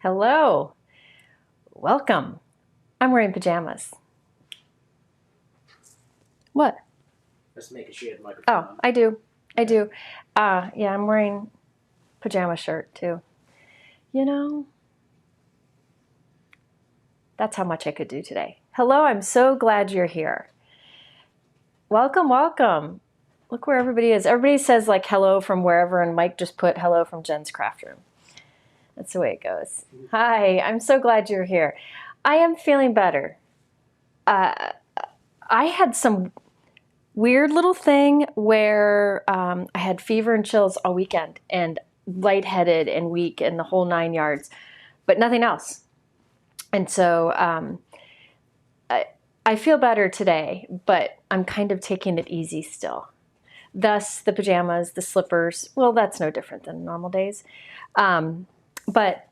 Hello. Welcome. I'm wearing pajamas. What? Just making sure you have the microphone. Oh, I do. Yeah, I'm wearing pajama shirt too. You know, that's how much I could do today. Hello, I'm so glad you're here. Welcome, welcome. Look where everybody is. Everybody says like hello from wherever, and Mike just put hello from Jen's craft room. That's the way it goes. Hi, I'm so glad you're here. I am feeling better. I had some weird little thing where I had fever and chills all weekend and lightheaded and weak and the whole 9 yards, but nothing else. And so I feel better today, but I'm kind of taking it easy still. Thus the pajamas, the slippers, well, that's no different than normal days. But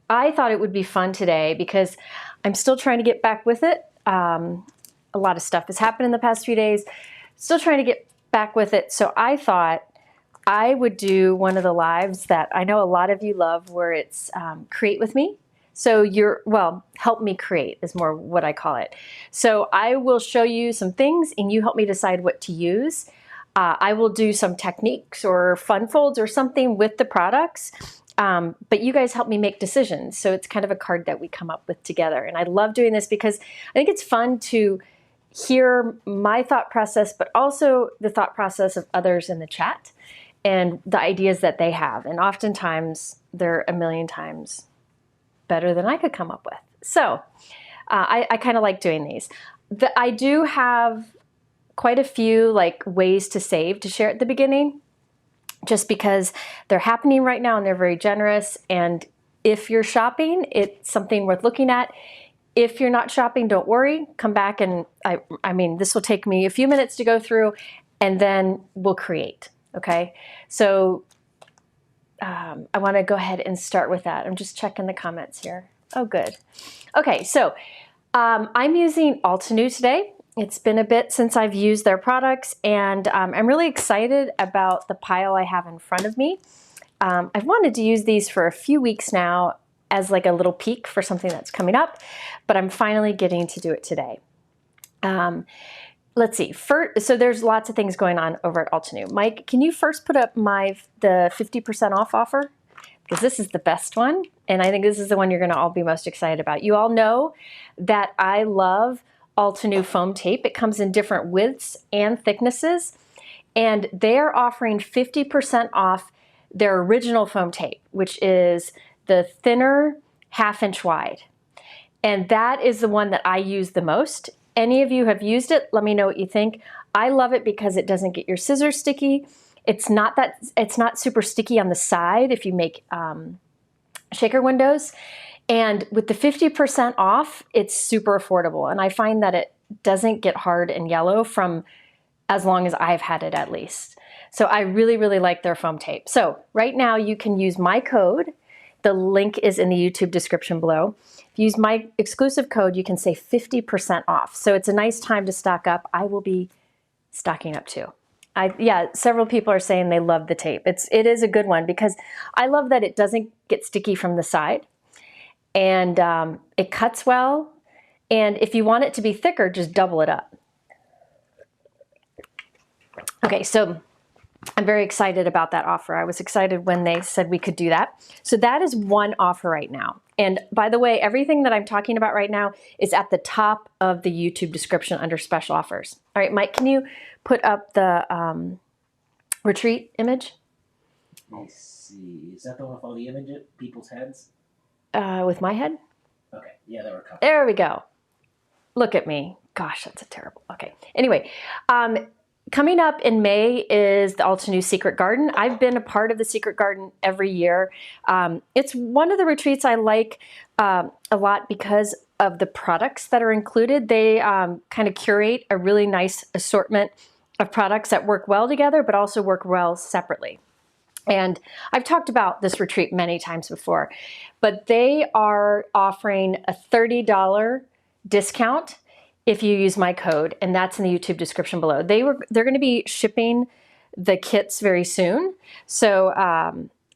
I thought it would be fun today because I'm still trying to get back with it. A lot of stuff has happened in the past few days. Still trying to get back with it. So I thought I would do one of the lives that I know a lot of you love where it's create with me. So help me create is more what I call it. So I will show you some things and you help me decide what to use. I will do some techniques or fun folds or something with the products. But you guys help me make decisions. So it's kind of a card that we come up with together. And I love doing this because I think it's fun to hear my thought process, but also the thought process of others in the chat and the ideas that they have. And oftentimes they're a million times better than I could come up with. So I kind of like doing these. I do have quite a few like ways to save to share at the beginning, just because they're happening right now and they're very generous. And if you're shopping, it's something worth looking at. If you're not shopping, don't worry. Come back and I mean, this will take me a few minutes to go through and then we'll create, okay? So I wanna go ahead and start with that. I'm just checking the comments here. Oh, good. Okay, so I'm using Altenew today. It's been a bit since I've used their products and I'm really excited about the pile I have in front of me. I've wanted to use these for a few weeks now as like a little peek for something that's coming up, but I'm finally getting to do it today. Let's see, so there's lots of things going on over at Altenew. Mike, can you first put up the 50% off offer? Because this is the best one, and I think this is the one you're gonna all be most excited about. You all know that I love Altenew foam tape. It comes in different widths and thicknesses, and they're offering 50% off their original foam tape, which is the thinner 1/2 inch wide. And that is the one that I use the most. Any of you have used it, let me know what you think. I love it because it doesn't get your scissors sticky. It's not super sticky on the side if you make shaker windows. And with the 50% off, it's super affordable. And I find that it doesn't get hard and yellow from as long as I've had it at least. So I really, really like their foam tape. So right now you can use my code. The link is in the YouTube description below. If you use my exclusive code, you can save 50% off. So it's a nice time to stock up. I will be stocking up too. Yeah, several people are saying they love the tape. It is a good one because I love that it doesn't get sticky from the side. And it cuts well. And if you want it to be thicker, just double it up. Okay, so I'm very excited about that offer. I was excited when they said we could do that. So that is one offer right now. And by the way, everything that I'm talking about right now is at the top of the YouTube description under special offers. All right, Mike, can you put up the retreat image? Let's see. Is that the one with all the people's heads? With my head? Okay, yeah, there were a couple. There we go. Look at me. Gosh, that's a terrible, okay. Anyway, coming up in May is the Altenew Secret Garden. I've been a part of the Secret Garden every year. It's one of the retreats I like a lot because of the products that are included. They kind of curate a really nice assortment of products that work well together, but also work well separately. And I've talked about this retreat many times before, but they are offering a $30 discount if you use my code, and that's in the YouTube description below. They're going to be shipping the kits very soon, so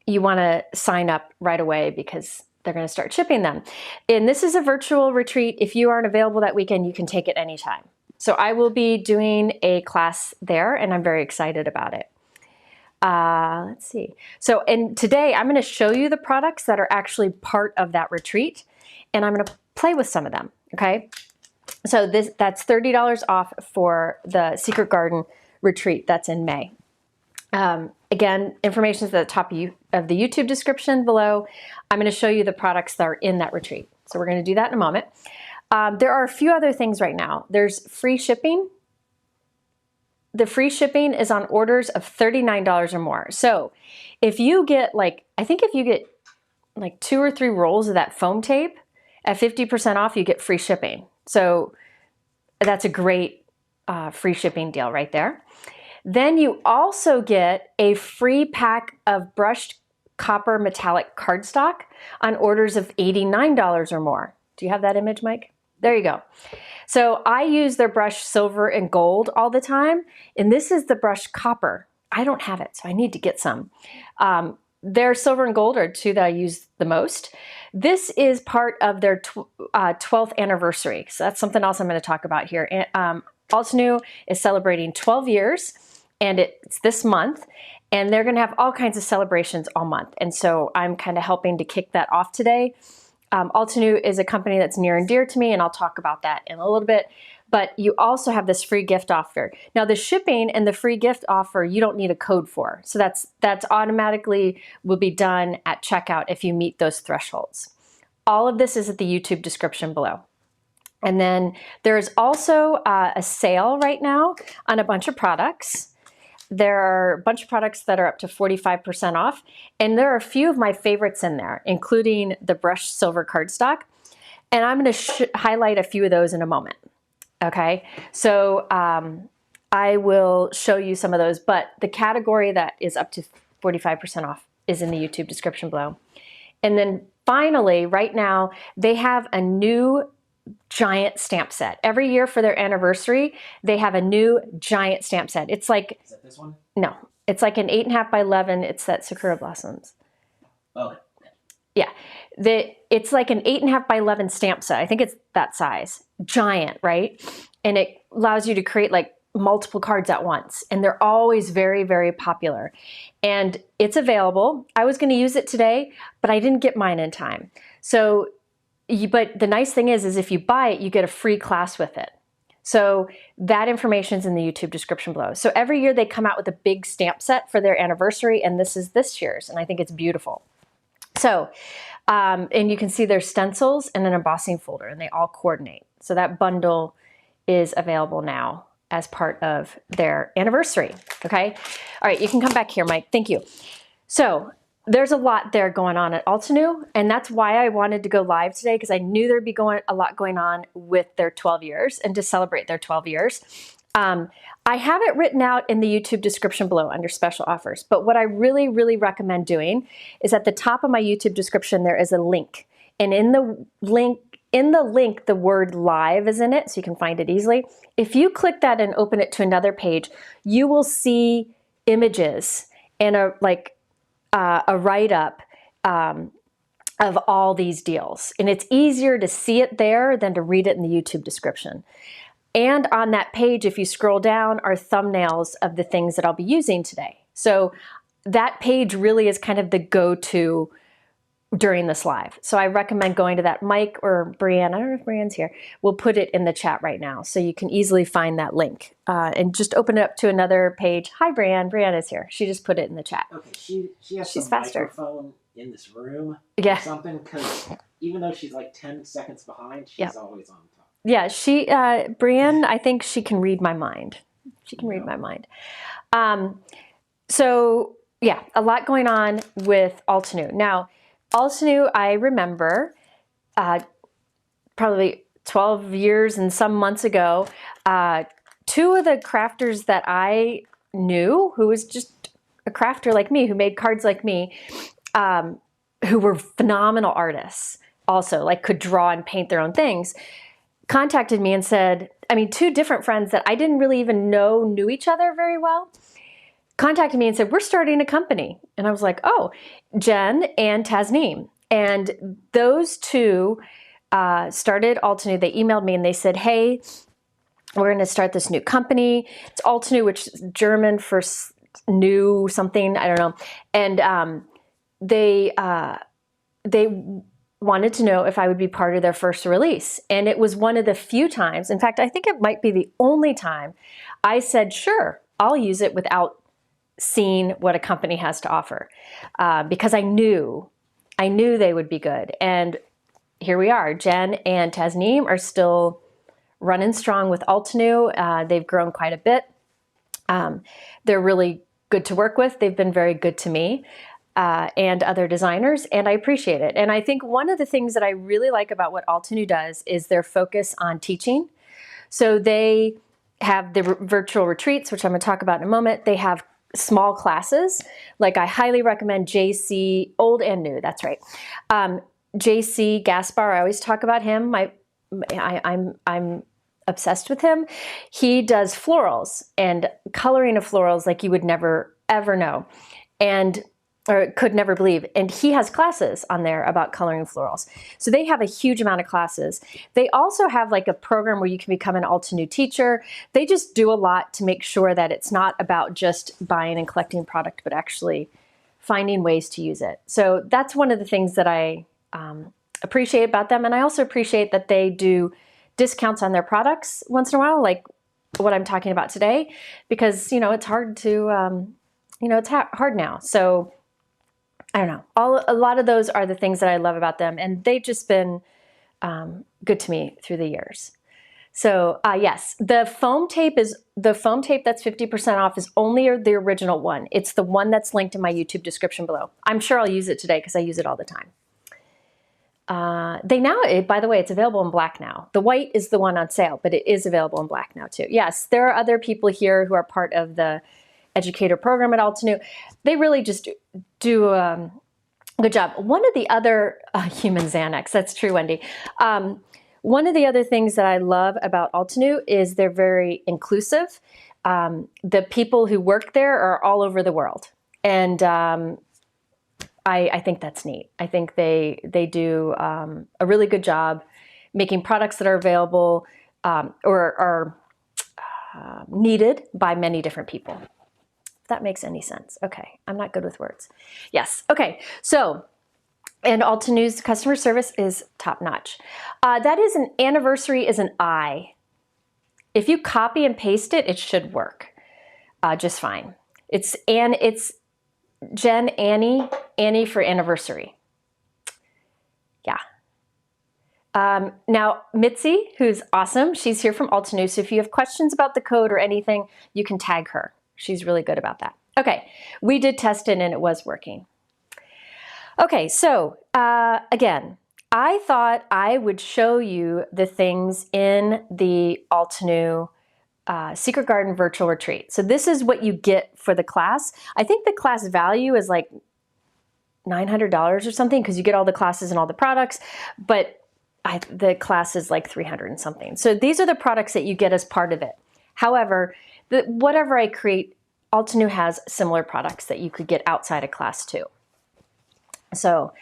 you want to sign up right away because they're going to start shipping them. And this is a virtual retreat. If you aren't available that weekend, you can take it anytime. So I will be doing a class there, and I'm very excited about it. Let's see. So, and today I'm going to show you the products that are actually part of that retreat, and I'm going to play with some of them. Okay. So that's $30 off for the Secret Garden retreat. That's in May. Again, information is at the top of the YouTube description below. I'm going to show you the products that are in that retreat. So we're going to do that in a moment. There are a few other things right now. There's free shipping. The free shipping is on orders of $39 or more. So if you get I think if you get like 2 or 3 rolls of that foam tape at 50% off, you get free shipping. So that's a great free shipping deal right there. Then you also get a free pack of brushed copper metallic cardstock on orders of $89 or more. Do you have that image, Mike? There you go. So I use their brushed silver and gold all the time, and this is the brushed copper. I don't have it, so I need to get some. Their silver and gold are 2 that I use the most. This is part of their 12th anniversary, so that's something else I'm going to talk about here. Altenew is celebrating 12 years, and it's this month, and they're going to have all kinds of celebrations all month, and so I'm kind of helping to kick that off today. Altenew is a company that's near and dear to me, and I'll talk about that in a little bit. But you also have this free gift offer. Now, the shipping and the free gift offer, you don't need a code for. So that's automatically will be done at checkout if you meet those thresholds. All of this is at the YouTube description below. And then there's also a sale right now on a bunch of products. There are a bunch of products that are up to 45% off, and there are a few of my favorites in there, including the brushed silver cardstock, and I'm going to highlight a few of those in a moment. Okay, so I will show you some of those, but the category that is up to 45% off is in the YouTube description below. And then finally, right now, they have a new giant stamp set. Every year for their anniversary, they have a new giant stamp set. It's like... Is that this one? No. It's like an 8.5 by 11. It's that Sakura Blossoms. Okay. Yeah. It's like an 8.5 by 11 stamp set. I think it's that size. Giant, right? And it allows you to create like multiple cards at once. And they're always very, very popular. And it's available. I was going to use it today, but I didn't get mine in time. So... But the nice thing is if you buy it, you get a free class with it. So that information is in the YouTube description below. So every year they come out with a big stamp set for their anniversary, and this is this year's, and I think it's beautiful. So, and you can see their stencils and an embossing folder, and they all coordinate. So that bundle is available now as part of their anniversary, okay? All right, you can come back here, Mike. Thank you. So, there's a lot there going on at Altenew, and that's why I wanted to go live today, because I knew there'd be a lot going on with their 12 years and to celebrate their 12 years. I have it written out in the YouTube description below under special offers, but what I really, really recommend doing is at the top of my YouTube description, there is a link, and in the link, the word live is in it, so you can find it easily. If you click that and open it to another page, you will see images and a write-up of all these deals. And it's easier to see it there than to read it in the YouTube description. And on that page, if you scroll down, are thumbnails of the things that I'll be using today. So that page really is kind of the go-to during this live. So I recommend going to that. Mike or Brianne, I don't know if Brianne's here, we'll put it in the chat right now so you can easily find that link. And just open it up to another page. Hi, Brianne. Brianne is here. She just put it in the chat. Okay, she has she's some faster. microphone in this room Yeah. or something, because even though she's like 10 seconds behind, she's always on top. Yeah, Brianne, I think she can read my mind. She can read my mind. So, yeah, a lot going on with Altenew. Now, Altenew, I remember probably 12 years and some months ago, 2 of the crafters that I knew, who was just a crafter like me, who made cards like me, who were phenomenal artists also, like could draw and paint their own things, contacted me and said, 2 different friends that I didn't really even know knew each other very well, contacted me and said, we're starting a company. And I was like, oh, Jen and Tasneem. And those two started Altenew. They emailed me and they said, hey, we're going to start this new company. It's Altenew, which is German for new something, I don't know. And they wanted to know if I would be part of their first release. And it was one of the few times, in fact, I think it might be the only time I said, sure, I'll use it without seeing what a company has to offer, because I knew they would be good. And here we are. Jen and Tasneem are still running strong with Altenew. They've grown quite a bit. They're really good to work with. They've been very good to me and other designers, and I appreciate it. And I think one of the things that I really like about what Altenew does is their focus on teaching. So they have the virtual retreats, which I'm going to talk about in a moment. They have small classes. Like, I highly recommend JC, old and new, that's right. JC Gaspar, I always talk about him. I'm obsessed with him. He does florals and coloring of florals like you would never, ever know. Or could never believe. And he has classes on there about coloring florals. So they have a huge amount of classes. They also have like a program where you can become an Altenew teacher. They just do a lot to make sure that it's not about just buying and collecting product, but actually finding ways to use it. So that's one of the things that I appreciate about them. And I also appreciate that they do discounts on their products once in a while, like what I'm talking about today, because, it's hard to, it's hard now. So I don't know. A lot of those are the things that I love about them, and they've just been good to me through the years. So yes, the foam tape that's 50% off is only the original one. It's the one that's linked in my YouTube description below. I'm sure I'll use it today because I use it all the time. By the way, it's available in black now. The white is the one on sale, but it is available in black now too. Yes, there are other people here who are part of the educator program at Altenew. They really just do a good job. One of the other human Xanax, that's true, Wendy. One of the other things that I love about Altenew is they're very inclusive. The people who work there are all over the world. And I think that's neat. I think they do a really good job making products that are available or are needed by many different people. If that makes any sense. Okay, I'm not good with words. Yes, okay, so, and Altenew's customer service is top notch. That is an anniversary is an I. If you copy and paste it, it should work just fine. It's Jen, Annie for anniversary. Yeah. Now, Mitzi, who's awesome, she's here from Altenew, so if you have questions about the code or anything, you can tag her. She's really good about that. Okay, we did test it and it was working. Okay, so again, I thought I would show you the things in the Altenew Secret Garden Virtual Retreat. So this is what you get for the class. I think the class value is like $900 or something because you get all the classes and all the products, but the class is like $300 and something. So these are the products that you get as part of it. However, whatever I create, Altenew has similar products that you could get outside of class too. So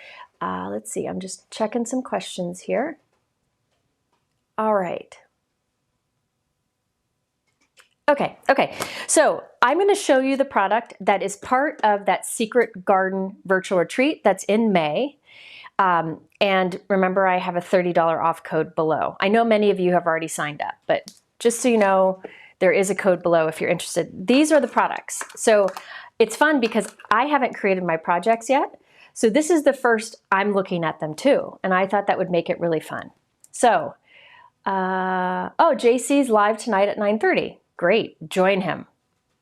let's see, I'm just checking some questions here. All right. Okay, so I'm going to show you the product that is part of that Secret Garden Virtual Retreat that's in May. And remember, I have a $30 off code below. I know many of you have already signed up, but just so you know, there is a code below if you're interested. These are the products. So it's fun because I haven't created my projects yet. So this is the first I'm looking at them too. And I thought that would make it really fun. So, oh, JC's live tonight at 9:30. Great, join him.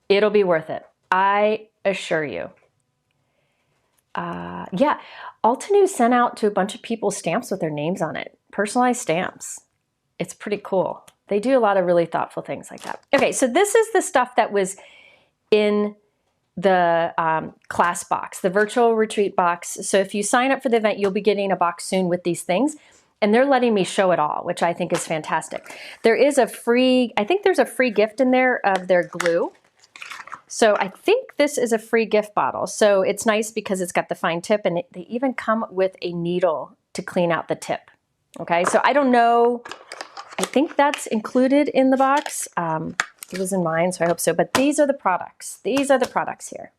It'll be worth it. I assure you. Yeah, Altenew sent out to a bunch of people stamps with their names on it. Personalized stamps. It's pretty cool. They do a lot of really thoughtful things like that. Okay, so this is the stuff that was in the class box, the virtual retreat box. So if you sign up for the event, you'll be getting a box soon with these things. And they're letting me show it all, which I think is fantastic. There is a free, I think there's a free gift in there of their glue. So I think this is a free gift bottle. So it's nice because it's got the fine tip, and they even come with a needle to clean out the tip. Okay, so I don't know. I think that's included in the box. It was in mine, so I hope so. But these are the products. These are the products here.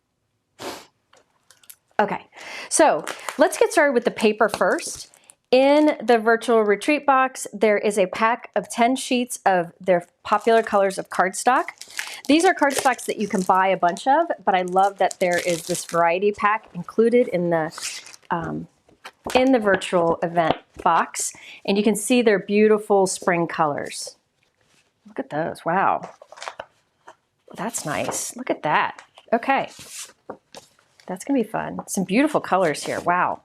Okay, so let's get started with the paper first. In the virtual retreat box, there is a pack of 10 sheets of their popular colors of cardstock. These are cardstocks that you can buy a bunch of, but I love that there is this variety pack included in the virtual event box. And you can see their beautiful spring colors. Look at those, wow. That's nice, look at that. Okay, that's gonna be fun. Some beautiful colors here, wow.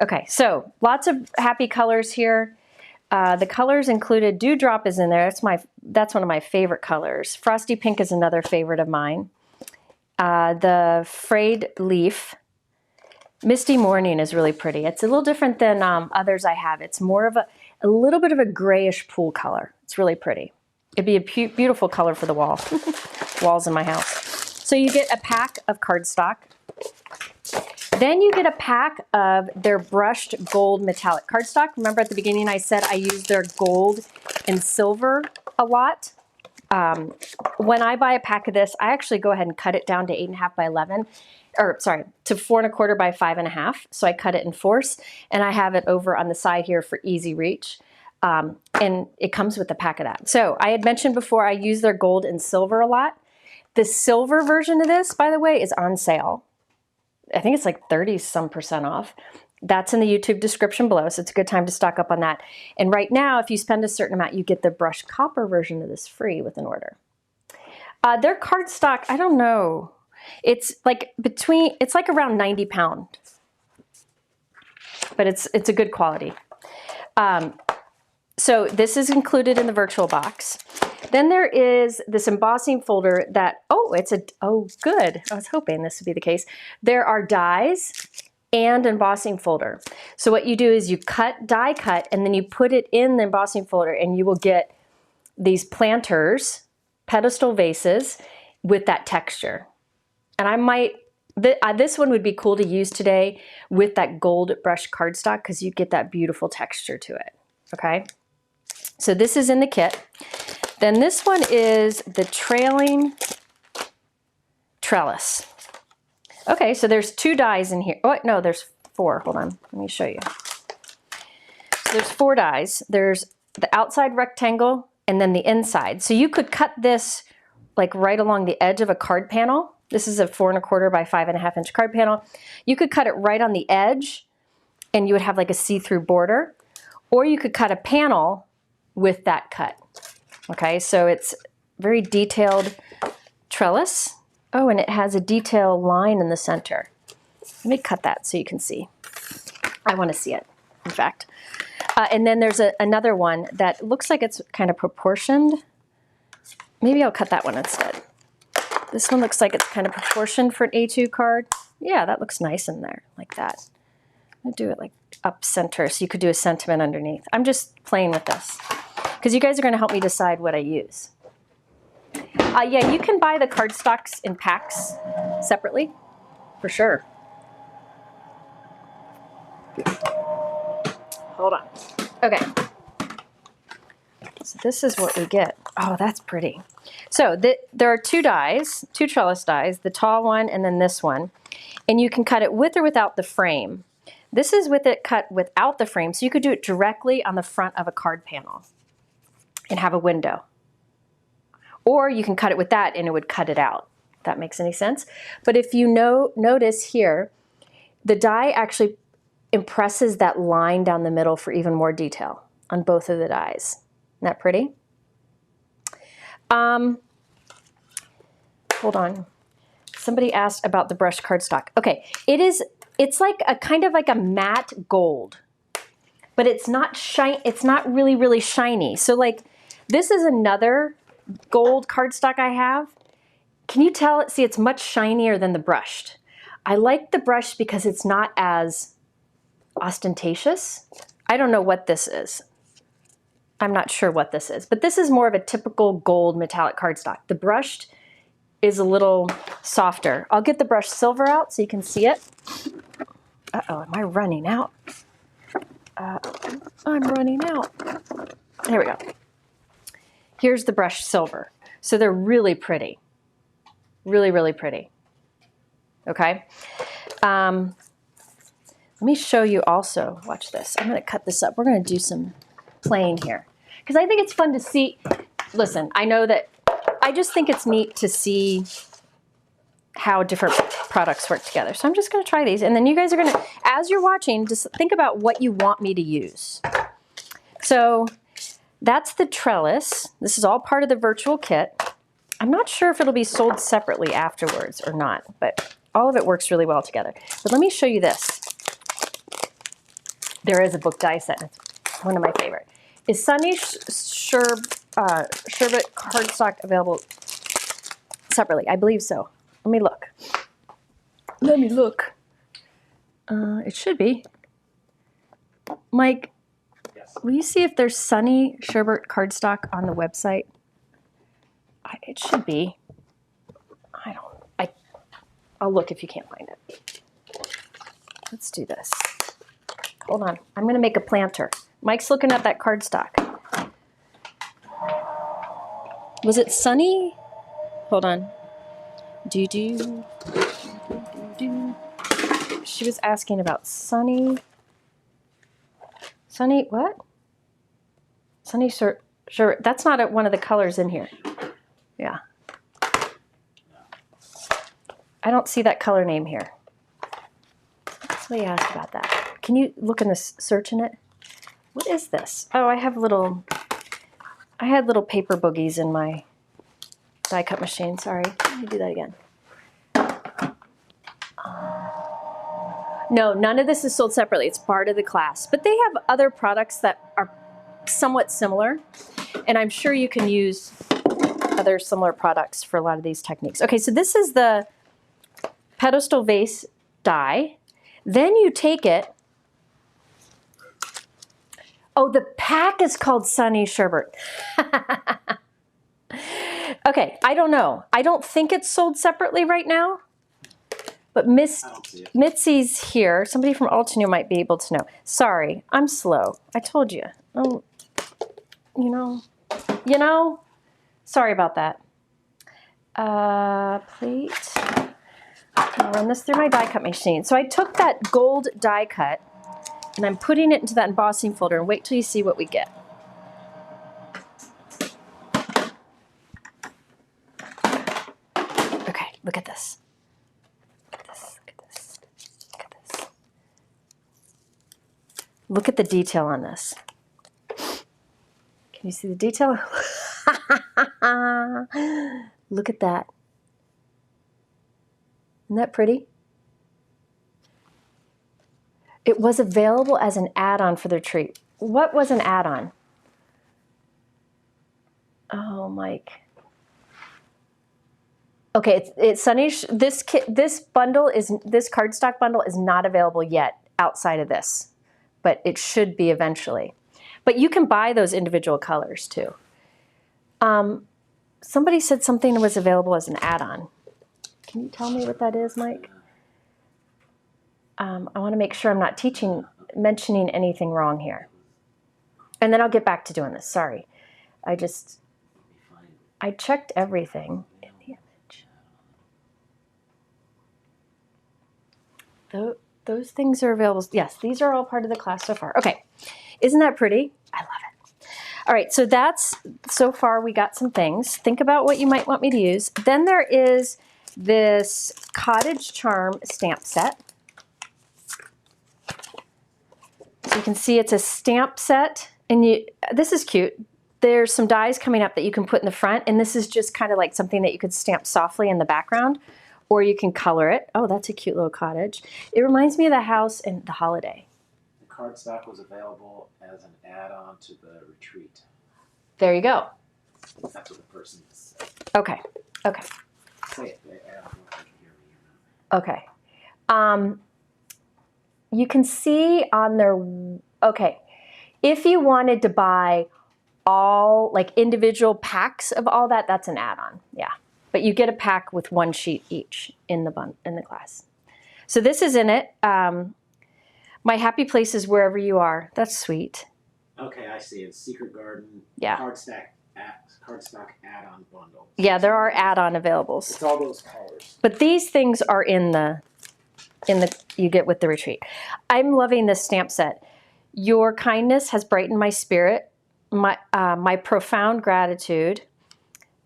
Okay, so lots of happy colors here. The colors included, Dewdrop is in there. That's one of my favorite colors. Frosty Pink is another favorite of mine. The Frayed Leaf. Misty Morning is really pretty. It's a little different than others I have. It's more of a little bit of a grayish pool color. It's really pretty. It'd be a beautiful color for the wall. Walls in my house. So you get a pack of cardstock. Then you get a pack of their brushed gold metallic cardstock. Remember at the beginning I said I use their gold and silver a lot. When I buy a pack of this, I actually go ahead and cut it down to 8.5 by 11, or sorry, to 4.25 by 5.5. So I cut it in fourths, and I have it over on the side here for easy reach. And it comes with a pack of that. So I had mentioned before I use their gold and silver a lot. The silver version of this, by the way, is on sale. I think it's like 30% off. That's in the YouTube description below, so it's a good time to stock up on that. And right now, if you spend a certain amount, you get the brushed copper version of this free with an order. Their cardstock, I don't know. It's like around 90 pounds, but it's a good quality. So this is included in the virtual box. Then there is this embossing folder that, oh good, I was hoping this would be the case. There are dies and embossing folder. So what you do is you die cut, and then you put it in the embossing folder, and you will get these planters, pedestal vases with that texture. And this one would be cool to use today with that gold brush cardstock because you get that beautiful texture to it, okay? So this is in the kit. Then this one is the trailing trellis. Okay, so there's 2 dies in here. Oh, no, there's 4. Hold on, let me show you. So there's 4 dies. There's the outside rectangle and then the inside. So you could cut this like right along the edge of a card panel. This is a 4.25 by 5.5 inch card panel. You could cut it right on the edge and you would have like a see-through border, or you could cut a panel with that cut. Okay, so it's very detailed trellis. Oh, and it has a detail line in the center. Let me cut that so you can see. I want to see it, in fact. And then there's another one that looks like it's kind of proportioned. Maybe I'll cut that one instead. This one looks like it's kind of proportioned for an A2 card. Yeah, that looks nice in there, like that. I'm gonna do it like up center so you could do a sentiment underneath. I'm just playing with this because you guys are gonna help me decide what I use. Yeah, you can buy the cardstocks in packs separately, for sure. Hold on. Okay. So this is what we get. Oh, that's pretty. So there are 2 dies, 2 trellis dies, the tall one and then this one. And you can cut it with or without the frame. This is with it cut without the frame, so you could do it directly on the front of a card panel and have a window. Or you can cut it with that and it would cut it out, if that makes any sense. But if you notice here, the die actually impresses that line down the middle for even more detail on both of the dies. Isn't that pretty? Hold on. Somebody asked about the brushed cardstock. Okay, it's like a kind of like a matte gold, but it's not really, really shiny. So like this is another gold cardstock I have. Can you tell it? See, it's much shinier than the brushed. I like the brushed because it's not as ostentatious. I don't know what this is. I'm not sure what this is, but this is more of a typical gold metallic cardstock. The brushed is a little softer. I'll get the brush silver out so you can see it. Uh-oh, am I running out? I'm running out. There we go. Here's the brush silver. So they're really pretty. Really, really pretty. Okay. Let me show you also, watch this. I'm going to cut this up. We're going to do some playing here. Because I think it's fun to see. Listen, I know that, I just think it's neat to see how different products work together. So I'm just going to try these. And then you guys are going to, as you're watching, just think about what you want me to use. So that's the trellis. This is all part of the virtual kit. I'm not sure if it'll be sold separately afterwards or not, but all of it works really well together. But let me show you this. There is a book die set. It's one of my favorite. Is Sunny Sherbet cardstock available separately? I believe so. Let me look. Let me look. It should be. Mike, yes. Will you see if there's Sunny Sherbet cardstock on the website? It should be. I'll look if you can't find it. Let's do this. Hold on. I'm going to make a planter. Mike's looking at that cardstock. Was it Sunny? Hold on. She was asking about Sunny. Sunny, what? Sunny Sherbet. That's not one of the colors in here. Yeah. I don't see that color name here. Somebody asked about that. Can you look in this, search in it? What is this? Oh, I had little paper boogies in my die cut machine. Sorry, let me do that again. No, none of this is sold separately. It's part of the class. But they have other products that are somewhat similar. And I'm sure you can use other similar products for a lot of these techniques. Okay, so this is the pedestal vase die. Then you take it. Oh, the pack is called Sunny Sherbet. Okay, I don't know. I don't think it's sold separately right now. But Mitzi's here. Somebody from Altenew might be able to know. Sorry, I'm slow. I told you. Oh, you know. Sorry about that. Plate. I'll run this through my die cut machine. So I took that gold die cut and I'm putting it into that embossing folder, and wait till you see what we get. Okay, look at this. Look at this, look at this, look at this. Look at the detail on this. Can you see the detail? Look at that. Isn't that pretty? It was available as an add-on for their treat. What was an add-on? Oh, Mike. Okay, it's Sunny. This cardstock bundle is not available yet outside of this, but it should be eventually. But you can buy those individual colors too. Somebody said something was available as an add-on. Can you tell me what that is, Mike? I want to make sure I'm not mentioning anything wrong here. And then I'll get back to doing this. Sorry. I checked everything in the image. Those things are available. Yes, these are all part of the class so far. Okay. Isn't that pretty? I love it. All right, so so far we got some things. Think about what you might want me to use. Then there is this Cottage Charm stamp set. So you can see it's a stamp set, and this is cute. There's some dies coming up that you can put in the front, and this is just kind of like something that you could stamp softly in the background, or you can color it. Oh, that's a cute little cottage. It reminds me of the house in The Holiday. The cardstock was available as an add-on to the retreat. There you go. That's what the person said. Okay. Okay. Say it. I don't know if you can hear me or not. Okay. You can see on their, okay, if you wanted to buy all, like individual packs of all that, that's an add-on, yeah. but you get a pack with 1 sheet each in the glass. So this is in it. My happy place is wherever you are. That's sweet. Okay, I see. It's Secret Garden. Yeah. Cardstock add-on bundle. Yeah, there are add-on availables. It's all those colors. But these things are in the you get with the retreat. I'm loving this stamp set. Your kindness has brightened my spirit. My profound gratitude.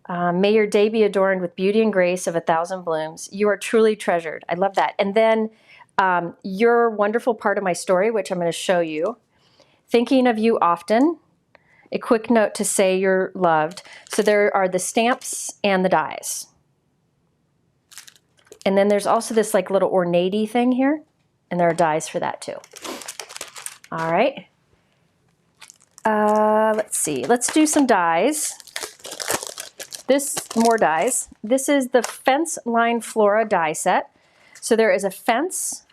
May your day be adorned with beauty and grace of 1,000 blooms. You are truly treasured. I love that. And then you're a wonderful part of my story, which I'm going to show you. Thinking of you often. A quick note to say you're loved. So there are the stamps and the dies. And then there's also this like little ornate thing here. And there are dies for that too. All right. Let's see. Let's do some dies. More dies. This is the Fence Line Flora die set. So there is a fence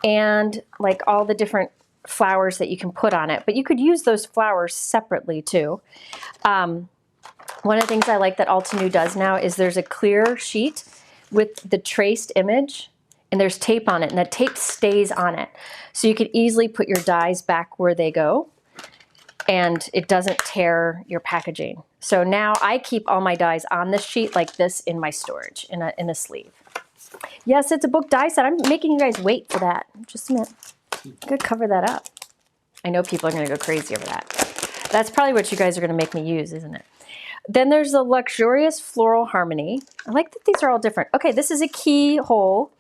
and like all the different flowers that you can put on it, but you could use those flowers separately too. One of the things I like that Altenew does now is there's a clear sheet with the traced image and there's tape on it, and that tape stays on it. So you could easily put your dies back where they go and it doesn't tear your packaging. So now I keep all my dies on this sheet like this in my storage in a sleeve. Yes, it's a book die set. I'm making you guys wait for that. Just a minute. I'm going to cover that up. I know people are going to go crazy over that. That's probably what you guys are going to make me use, isn't it? Then there's the Luxurious Floral Harmony. I like that these are all different. Okay, this is a keyhole,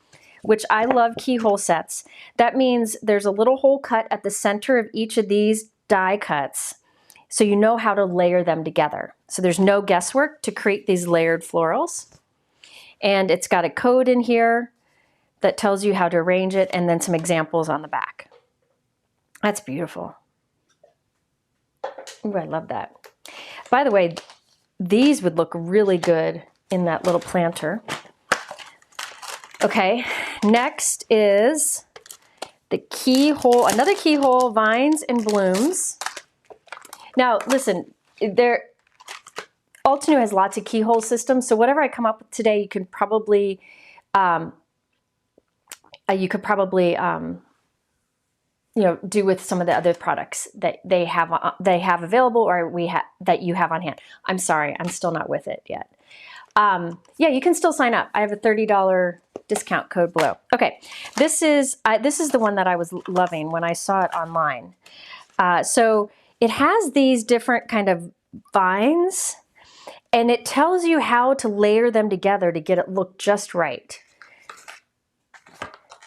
which I love keyhole sets. That means there's a little hole cut at the center of each of these die cuts, so you know how to layer them together. So there's no guesswork to create these layered florals. And it's got a code in here that tells you how to arrange it, and then some examples on the back. That's beautiful. Ooh, I love that. By the way, these would look really good in that little planter. Okay, next is the keyhole, another keyhole, Vines and Blooms. Now, listen, Altenew has lots of keyhole systems, so whatever I come up with today, you can probably do with some of the other products that they have available or that you have on hand. I'm sorry, I'm still not with it yet. Yeah, you can still sign up. I have a $30 discount code below. Okay, this is the one that I was loving when I saw it online. So it has these different kind of vines, and it tells you how to layer them together to get it look just right.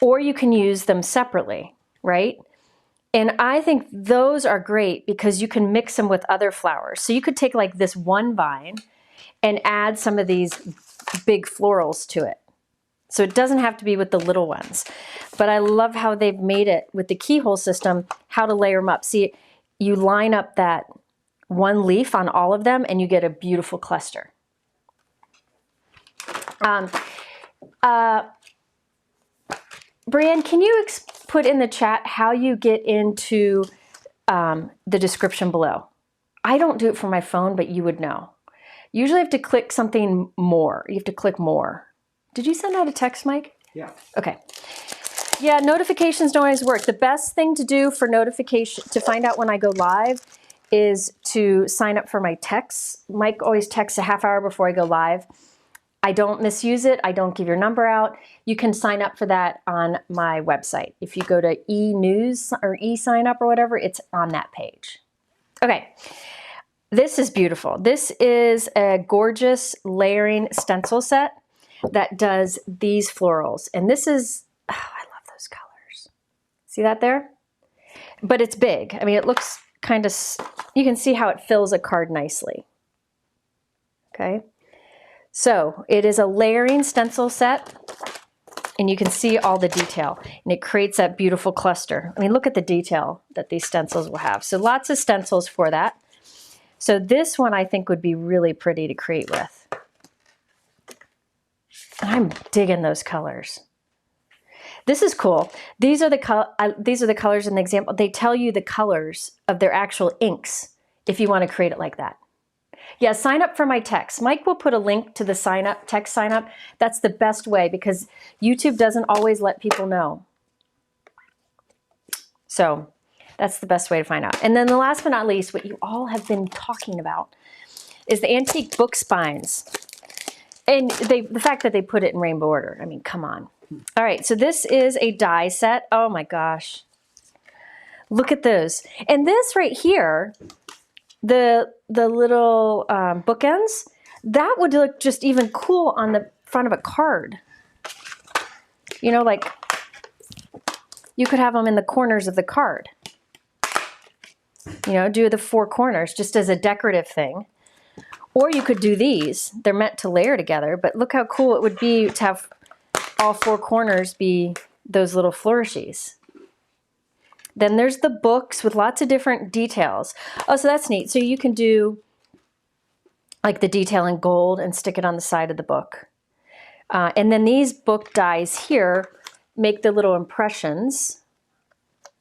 Or you can use them separately, right? And I think those are great because you can mix them with other flowers. So you could take like this one vine and add some of these big florals to it. So it doesn't have to be with the little ones. But I love how they've made it with the keyhole system, how to layer them up. See, you line up that one leaf on all of them and you get a beautiful cluster. Brianne, can you put in the chat how you get into the description below? I don't do it from my phone, but you would know. Usually you have to click something more. You have to click more. Did you send out a text, Mike? Yeah. Okay. Yeah, notifications don't always work. The best thing to do for notification, to find out when I go live, is to sign up for my texts. Mike always texts a half hour before I go live. I don't misuse it. I don't give your number out. You can sign up for that on my website. If you go to e-news or e-sign up or whatever, it's on that page. Okay, this is beautiful. This is a gorgeous layering stencil set that does these florals. And this is, oh, I love those colors. See that there? But it's big. I mean, it looks kind of, you can see how it fills a card nicely. Okay. So it is a layering stencil set, and you can see all the detail, and it creates that beautiful cluster. I mean, look at the detail that these stencils will have. So lots of stencils for that. So this one I think would be really pretty to create with. I'm digging those colors. This is cool. These are the colors in the example. They tell you the colors of their actual inks if you want to create it like that. Yeah, sign up for my text. Mike will put a link to the sign up, text sign up. That's the best way because YouTube doesn't always let people know. So that's the best way to find out. And then the last but not least, what you all have been talking about is the antique book spines. And the fact that they put it in rainbow order. I mean, come on. All right, so this is a die set. Oh my gosh. Look at those. And this right here, the little bookends, that would look just even cool on the front of a card. You know, like you could have them in the corners of the card. You know, do the 4 corners just as a decorative thing. Or you could do these. They're meant to layer together, but look how cool it would be to have all 4 corners be those little flourishes. Then there's the books with lots of different details. Oh, so that's neat. So you can do like the detail in gold and stick it on the side of the book. And then these book dies here make the little impressions.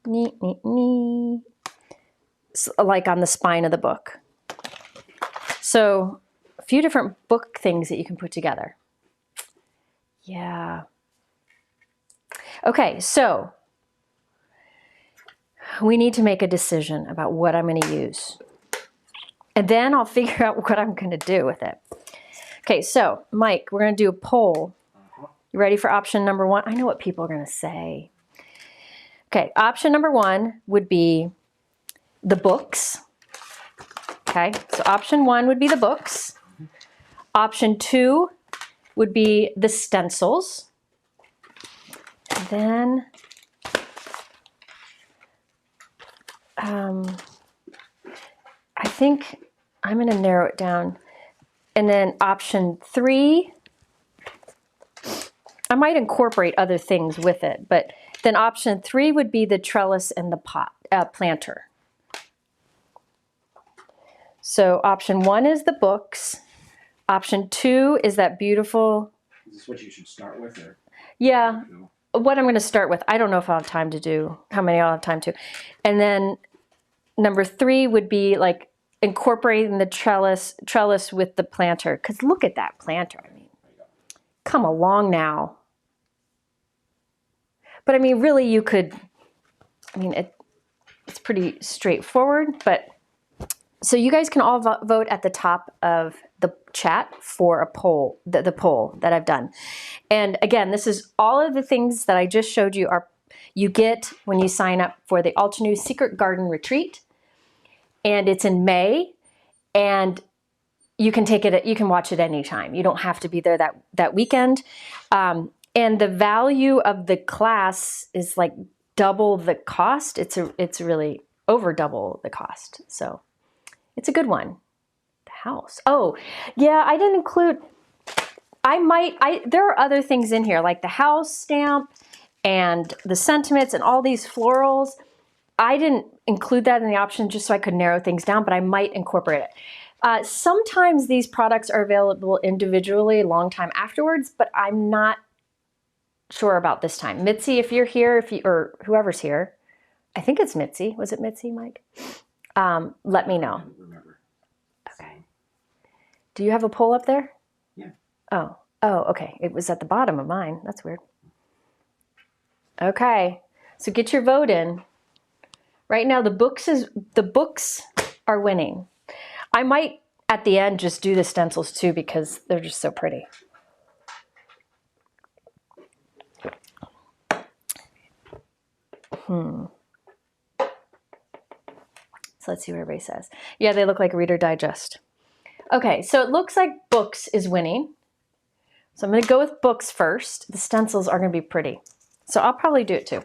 Neat, neat, neat. Like on the spine of the book. So a few different book things that you can put together. Yeah. Okay, so we need to make a decision about what I'm going to use. And then I'll figure out what I'm going to do with it. Okay, so Mike, we're going to do a poll. You ready for option number 1? I know what people are going to say. Okay, option number 1 would be the books. Okay, so option 1 would be the books. Option 2 would be the stencils. And then I think I'm going to narrow it down. And then option 3, I might incorporate other things with it, but then option 3 would be the trellis and the pot planter. So option 1 is the books. Option 2 is that beautiful. Is this what you should start with? Or? Yeah, what I'm going to start with. I don't know if I'll have time to do, how many I'll have time to. And then number 3 would be like incorporating the trellis with the planter. Because look at that planter. I mean, come along now. But I mean, really you could, I mean, it's pretty straightforward, but so you guys can all vote at the top of the chat for a poll, the poll that I've done. And again, this is all of the things that I just showed you you get when you sign up for the Altenew Secret Garden Retreat. And it's in May, and you can you can watch it anytime. You don't have to be there that weekend. And the value of the class is like double the cost. It's really over double the cost. So it's a good one. The house. Oh, yeah, I didn't include, there are other things in here like the house stamp and the sentiments and all these florals. I didn't include that in the option just so I could narrow things down, but I might incorporate it. Sometimes these products are available individually a long time afterwards, but I'm not sure about this time. Mitzi, if you're here, or whoever's here, I think it's Mitzi. Was it Mitzi, Mike? Let me know. I don't remember. Okay. Do you have a poll up there? Yeah. Oh, okay. It was at the bottom of mine. That's weird. Okay. So get your vote in. Right now, the books are winning. I might, at the end, just do the stencils too because they're just so pretty. So let's see what everybody says. Yeah, they look like Reader Digest. Okay, so it looks like books is winning. So I'm going to go with books first. The stencils are going to be pretty. So I'll probably do it too.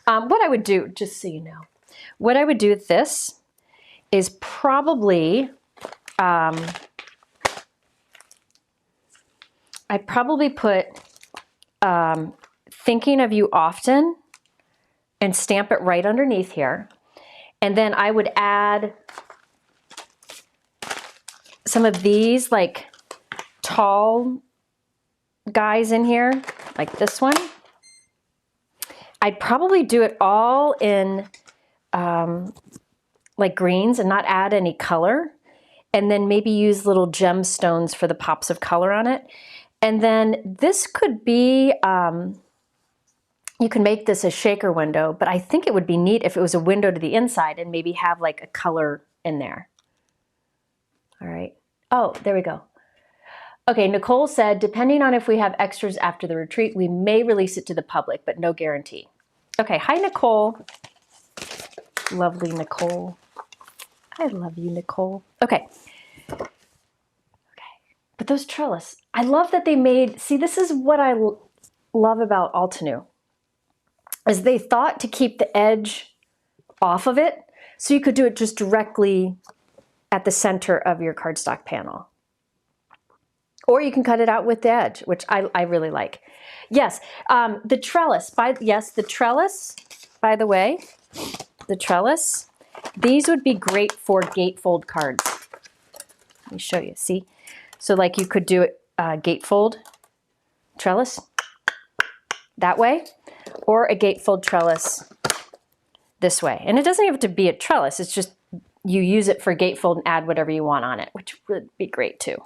What I would do, just so you know, what I would do with this is probably, I'd probably put Thinking of You Often and stamp it right underneath here. And then I would add some of these like tall guys in here, like this one. I'd probably do it all in like greens and not add any color. and then maybe use little gemstones for the pops of color on it. And then this could be, you can make this a shaker window, but I think it would be neat if it was a window to the inside and maybe have like a color in there. All right. Oh, there we go. Okay, Nicole said, depending on if we have extras after the retreat, we may release it to the public, but no guarantee. Okay, hi, Nicole. Lovely Nicole. I love you, Nicole. Okay. Okay. But those trellis, I love that they made, see, this is what I love about Altenew, is they thought to keep the edge off of it, so you could do it just directly at the center of your cardstock panel. Or you can cut it out with the edge, which I really like. Yes, the trellis, the trellis, by the way, the trellis, these would be great for gatefold cards. Let me show you, see? So like you could do it gatefold trellis that way, or a gatefold trellis this way. And it doesn't have to be a trellis, it's just you use it for gatefold and add whatever you want on it, which would be great too.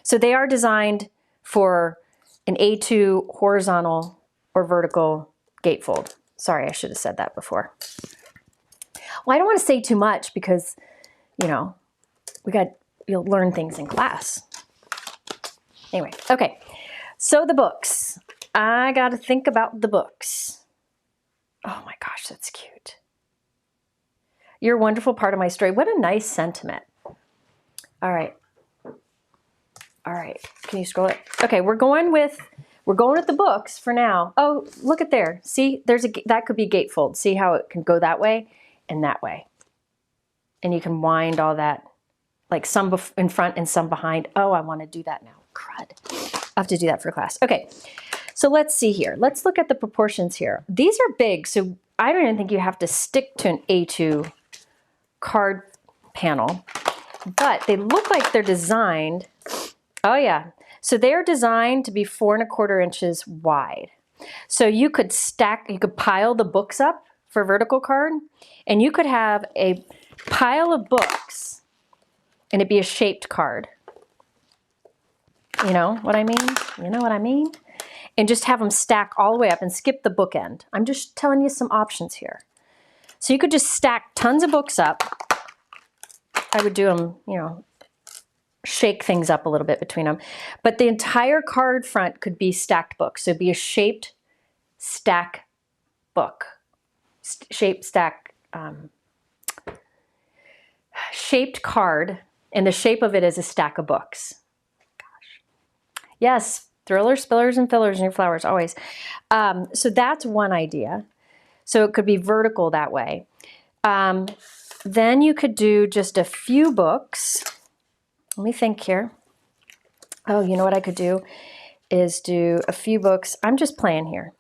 So they are designed for an A2 horizontal or vertical gatefold. Sorry, I should have said that before. Well, I don't want to say too much because, you know, you'll learn things in class. Anyway, okay. So the books. I got to think about the books. Oh my gosh, that's cute. You're a wonderful part of my story. What a nice sentiment. All right. All right, can you scroll it? Okay, we're going with the books for now. Oh, look at there. See, that could be gatefold. See how it can go that way and that way. And you can wind all that, like some in front and some behind. Oh, I want to do that now. Crud. I'll have to do that for class. Okay, so let's see here. Let's look at the proportions here. These are big, so I don't even think you have to stick to an A2 card panel, but they look like they're designed. Oh yeah, so they're designed to be 4 1/4 inches wide. So you could pile the books up for vertical card, and you could have a pile of books, and it'd be a shaped card. You know what I mean? You know what I mean? And just have them stack all the way up and skip the bookend. I'm just telling you some options here. So you could just stack tons of books up. I would do them, you know, shake things up a little bit between them. But the entire card front could be stacked books. So it'd be a shaped stack book. Shaped card, and the shape of it is a stack of books. Gosh. Yes, thrillers, spillers, and fillers in your flowers, always. So that's one idea. So it could be vertical that way. Then you could do just a few books. Let me think here. Oh, you know what I could do is do a few books. I'm just playing here.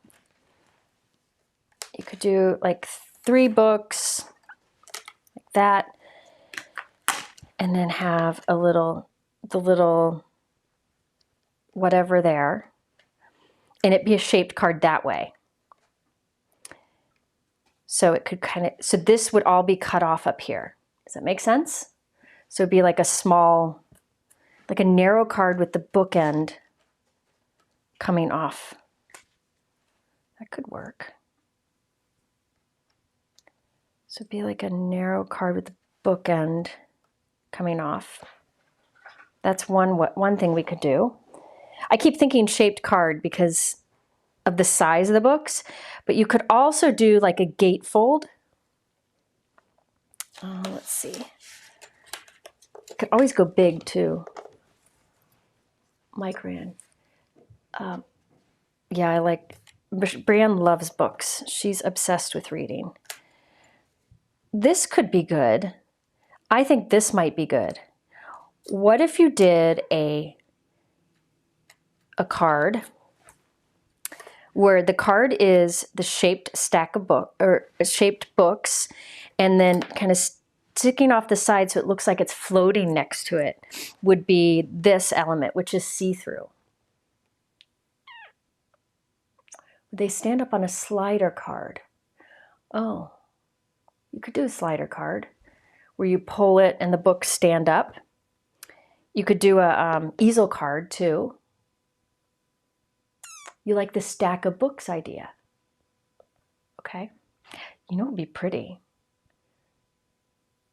You could do like 3 books like that, and then have the little whatever there, and it'd be a shaped card that way. So it could so this would all be cut off up here. Does that make sense? So it'd be like a small, like a narrow card with the bookend coming off. That could work. So it'd be like a narrow card with the bookend coming off. That's one thing we could do. I keep thinking shaped card because of the size of the books, but you could also do like a gatefold. Let's see. You could always go big too. Micron. Yeah, I like, Brienne loves books. She's obsessed with reading. This could be good. I think this might be good. What if you did a card where the card is the shaped stack of shaped books, and then kind of sticking off the side so it looks like it's floating next to it would be this element, which is see-through. They stand up on a slider card. Oh, you could do a slider card where you pull it and the books stand up. You could do a easel card too. You like the stack of books idea. Okay. You know what would be pretty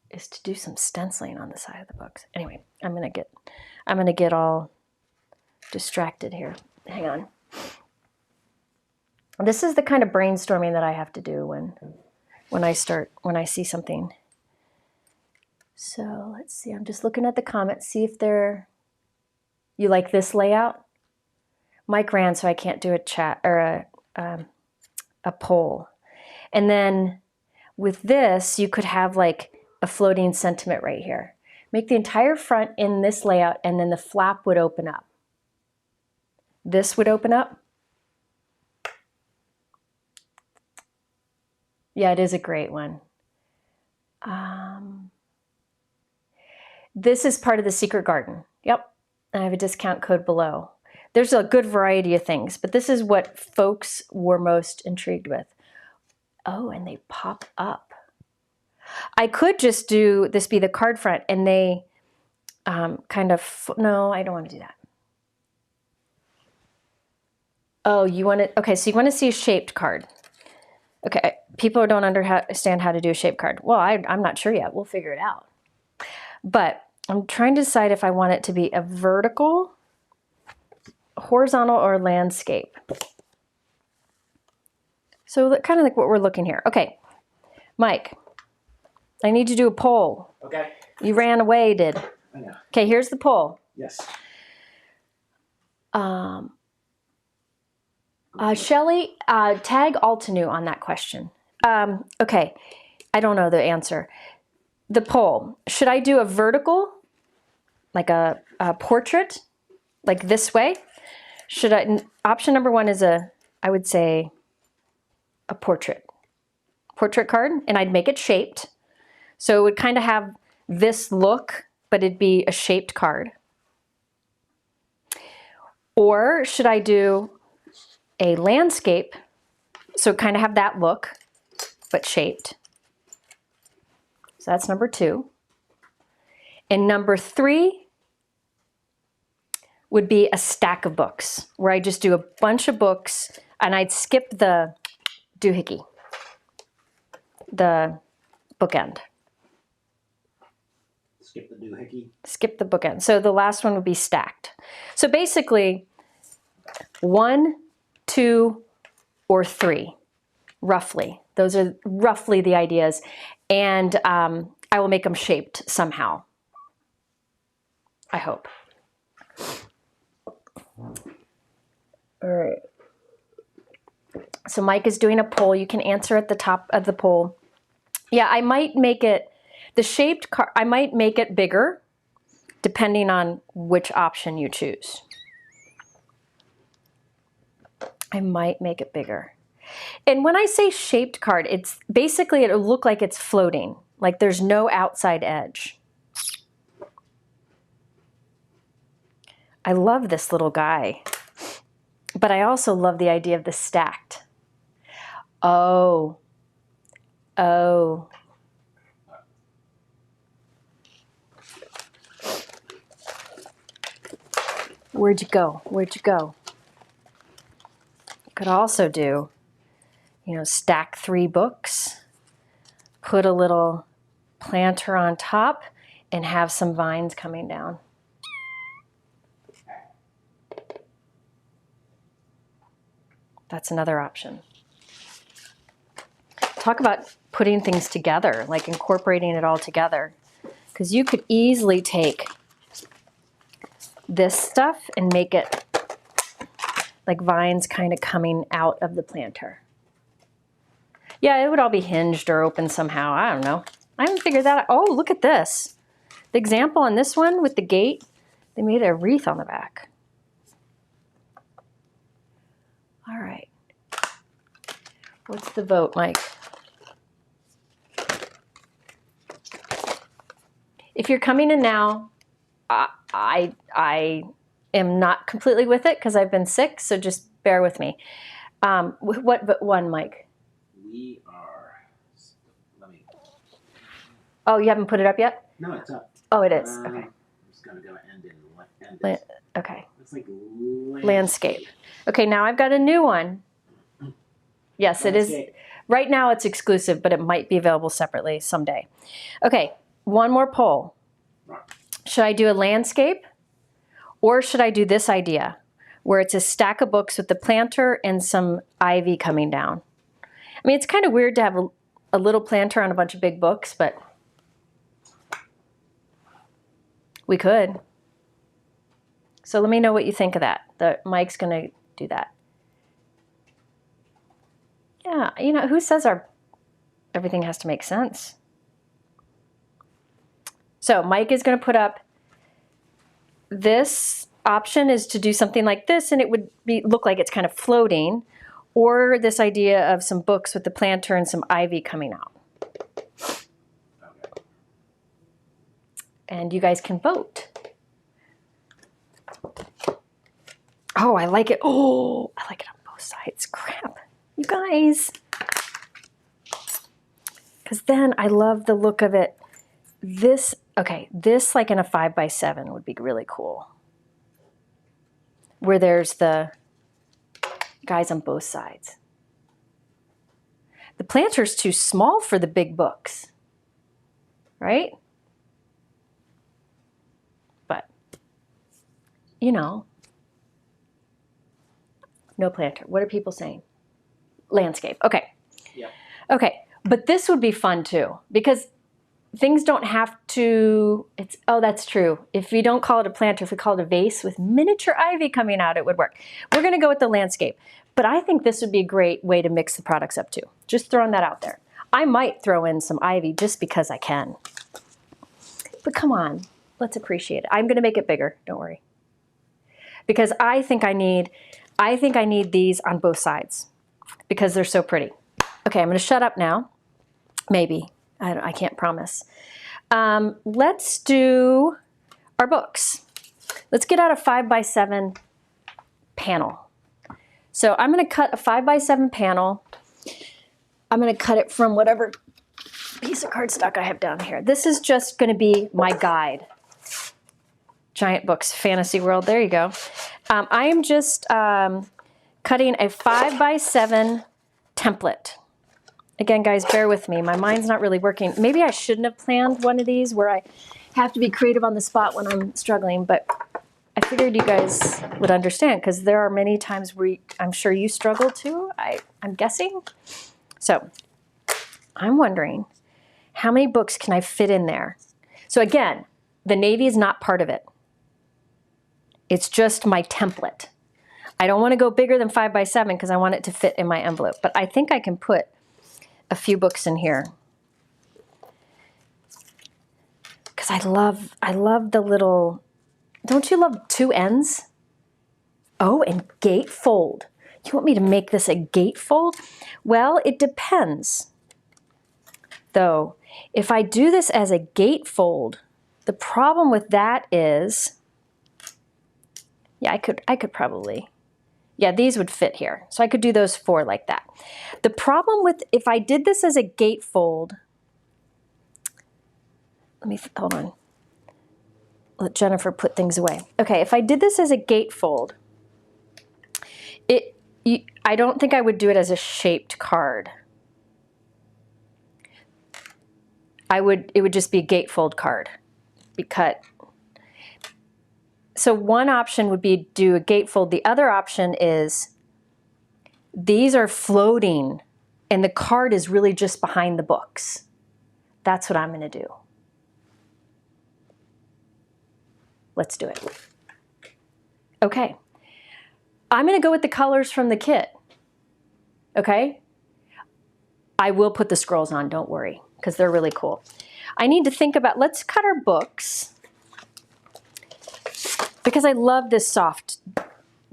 is to do some stenciling on the side of the books. Anyway, I'm gonna get all distracted here. Hang on. This is the kind of brainstorming that I have to do when I see something. So let's see, I'm just looking at the comments, see if you like this layout? Mike ran, so I can't do a chat or a poll. And then with this, you could have like a floating sentiment right here. Make the entire front in this layout, and then the flap would open up. This would open up. Yeah, it is a great one. This is part of the Secret Garden. Yep, I have a discount code below. There's a good variety of things, but this is what folks were most intrigued with. Oh, and they pop up. I could just do this be the card front, and they no, I don't want to do that. Oh, you want it? Okay, so you want to see a shaped card. Okay, people don't understand how to do a shaped card. Well, I'm not sure yet. We'll figure it out. But I'm trying to decide if I want it to be a vertical, horizontal, or landscape. So kind of like what we're looking here. Okay, Mike, I need you to do a poll. Okay. You ran away, I know. Okay, here's the poll. Yes. Shelly, tag Altenew on that question. Okay, I don't know the answer. The poll, should I do a vertical, like a portrait, like this way? Option number one is I would say a portrait card, and I'd make it shaped. So it would kind of have this look, but it'd be a shaped card. Or should I do a landscape, so kind of have that look, but shaped. So that's number two. And number three would be a stack of books, where I just do a bunch of books, and I'd skip the doohickey, the bookend. Skip the doohickey? Skip the bookend. So the last one would be stacked. So basically, 1, 2, or 3, roughly. Those are roughly the ideas. And I will make them shaped somehow. I hope. All right. So Mike is doing a poll. You can answer at the top of the poll. Yeah, I might make it, the shaped card, I might make it bigger, depending on which option you choose. I might make it bigger. And when I say shaped card, it's basically, it'll look like it's floating, like there's no outside edge. I love this little guy, but I also love the idea of the stacked. Oh. Where'd you go? Could also do, stack 3 books, put a little planter on top, and have some vines coming down. That's another option. Talk about putting things together, like incorporating it all together. Because you could easily take this stuff and make it like vines kind of coming out of the planter. Yeah, it would all be hinged or open somehow. I don't know. I haven't figured that out. Oh, look at this. The example on this one with the gate, they made a wreath on the back. All right. What's the vote, Mike? If you're coming in now, I am not completely with it because I've been sick, so just bear with me. What one, Mike? We are, let me. Oh, you haven't put it up yet? No, it's up. Oh, it is. Okay. gonna go end in Okay. It's like Landscape. Okay, now I've got a new one. Yes, it is. Right now it's exclusive, but it might be available separately someday. Okay, one more poll. Should I do a landscape or should I do this idea where it's a stack of books with the planter and some ivy coming down? I mean, it's kind of weird to have a little planter on a bunch of big books, but we could. So let me know what you think of that. Mike's going to do that. Yeah, you know, who says everything has to make sense? So Mike is going to put up, this option is to do something like this, and it would look like it's kind of floating, or this idea of some books with the planter and some ivy coming out. Okay. And you guys can vote. Oh, I like it. Oh, I like it on both sides. Crap. You guys. Because then I love the look of it. This, okay, this like in a 5x7 would be really cool. Where there's the guys on both sides. The planter's too small for the big books, right? But, you know, no planter. What are people saying? Landscape. Okay. Yeah. Okay. But this would be fun too, because things don't have to, oh, that's true. If we don't call it a planter, if we call it a vase with miniature ivy coming out, it would work. We're going to go with the landscape. But I think this would be a great way to mix the products up too. Just throwing that out there. I might throw in some ivy just because I can. But come on, let's appreciate it. I'm going to make it bigger, don't worry. Because I think I need these on both sides because they're so pretty. Okay, I'm going to shut up now. Maybe. I can't promise. Let's do our books. Let's get out a 5x7 panel. So I'm going to cut a 5x7 panel. I'm going to cut it from whatever piece of cardstock I have down here. This is just going to be my guide. Giant Books Fantasy World. There you go. I am just cutting a 5x7 template. Again, guys, bear with me. My mind's not really working. Maybe I shouldn't have planned one of these where I have to be creative on the spot when I'm struggling, but I figured you guys would understand because there are many times where I'm sure you struggle too, I'm guessing. So I'm wondering how many books can I fit in there? So again, the navy is not part of it. It's just my template. I don't want to go bigger than 5x7 because I want it to fit in my envelope, but I think I can put a few books in here because I love the little, don't you love two ends? Oh, and gatefold. You want me to make this a gatefold? Well, it depends. Though, if I do this as a gatefold, the problem with that is, yeah, I could probably, yeah, these would fit here. So I could do those 4 like that. The problem with, if I did this as a gatefold, hold on. Let Jennifer put things away. Okay, if I did this as a gatefold, I don't think I would do it as a shaped card. It would just be a gatefold card. Be cut. So one option would be do a gatefold. The other option is these are floating and the card is really just behind the books. That's what I'm going to do. Let's do it. Okay. I'm going to go with the colors from the kit. Okay? I will put the scrolls on, don't worry, because they're really cool. I need to think about, let's cut our books because I love this soft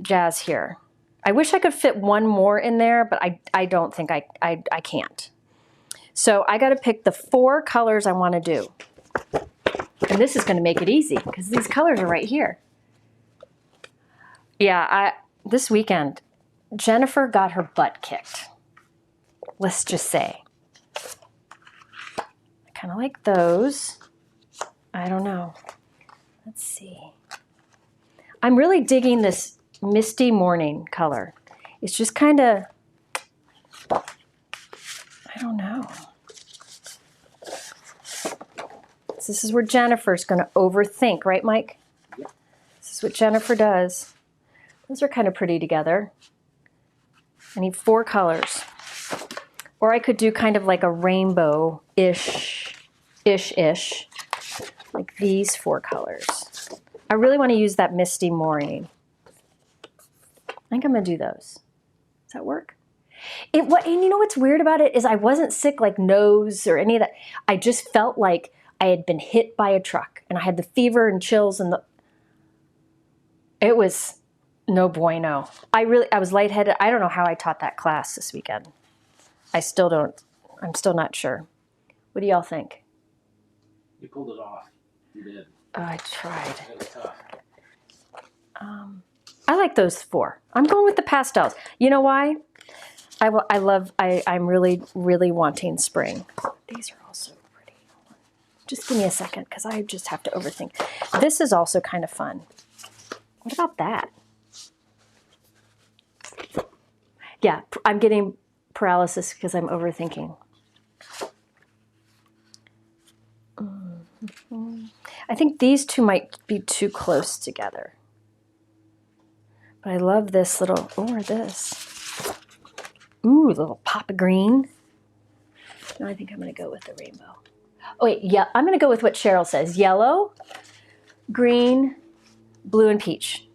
jazz here. I wish I could fit one more in there, but I don't think I can't. So I got to pick the 4 colors I want to do. And this is going to make it easy because these colors are right here. Yeah, this weekend, Jennifer got her butt kicked. Let's just say. I kind of like those. I don't know. Let's see. I'm really digging this Misty Morning color. It's just kind of, I don't know. This is where Jennifer's going to overthink, right, Mike? Yep. This is what Jennifer does. Those are kind of pretty together. I need 4 colors. Or I could do kind of like a rainbow-ish, like these 4 colors. I really want to use that Misty Morning. I think I'm going to do those. Does that work? And you know what's weird about it is I wasn't sick like nose or any of that. I just felt like I had been hit by a truck and I had the fever and chills and it was no bueno. I was lightheaded. I don't know how I taught that class this weekend. I'm still not sure. What do y'all think? You pulled it off. You did. Oh, I tried. It was tough. I like those 4. I'm going with the pastels. You know why? I'm really, really wanting spring. These are also pretty. Just give me a second because I just have to overthink. This is also kind of fun. What about that? Yeah, I'm getting paralysis because I'm overthinking. I think these 2 might be too close together. But I love this little, or this. Ooh, a little pop of green. No, I think I'm going to go with the rainbow. Oh, wait, yeah, I'm going to go with what Cheryl says. Yellow, green, blue, and peach.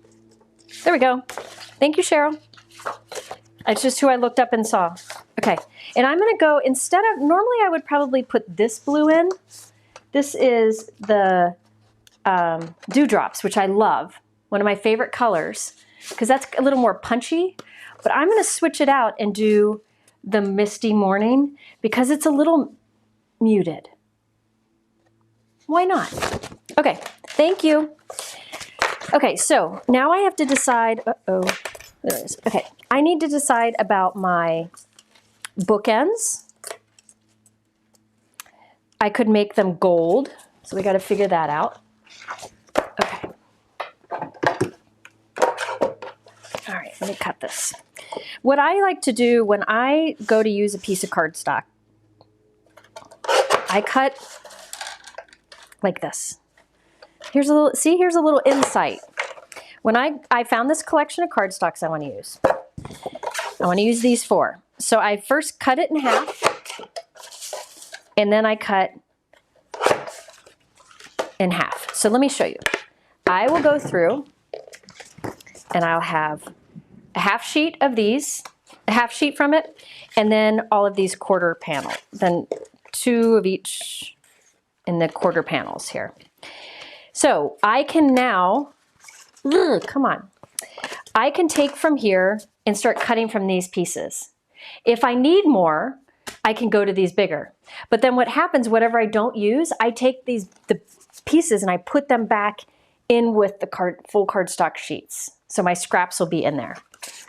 There we go. Thank you, Cheryl. It's just who I looked up and saw. Okay, and I'm going to go, instead of, normally I would probably put this blue in. This is the Dewdrops, which I love. One of my favorite colors, because that's a little more punchy. But I'm going to switch it out and do the Misty Morning because it's a little muted. Why not? Okay, thank you. Okay, so now I have to decide, there it is. Okay, I need to decide about my bookends. I could make them gold, so we got to figure that out. Okay. All right, let me cut this. What I like to do when I go to use a piece of cardstock, I cut like this. Here's a little insight. When I found this collection of cardstocks I want to use. I want to use these 4. So I first cut it in half, and then I cut in half. So let me show you. I will go through and I'll have a half sheet of these, a half sheet from it, and then all of these quarter panel, then 2 of each in the quarter panels here. So I can now, come on, I can take from here and start cutting from these pieces. If I need more, I can go to these bigger. But then what happens, whatever I don't use, I take the pieces and I put them back in with the full cardstock sheets. So my scraps will be in there.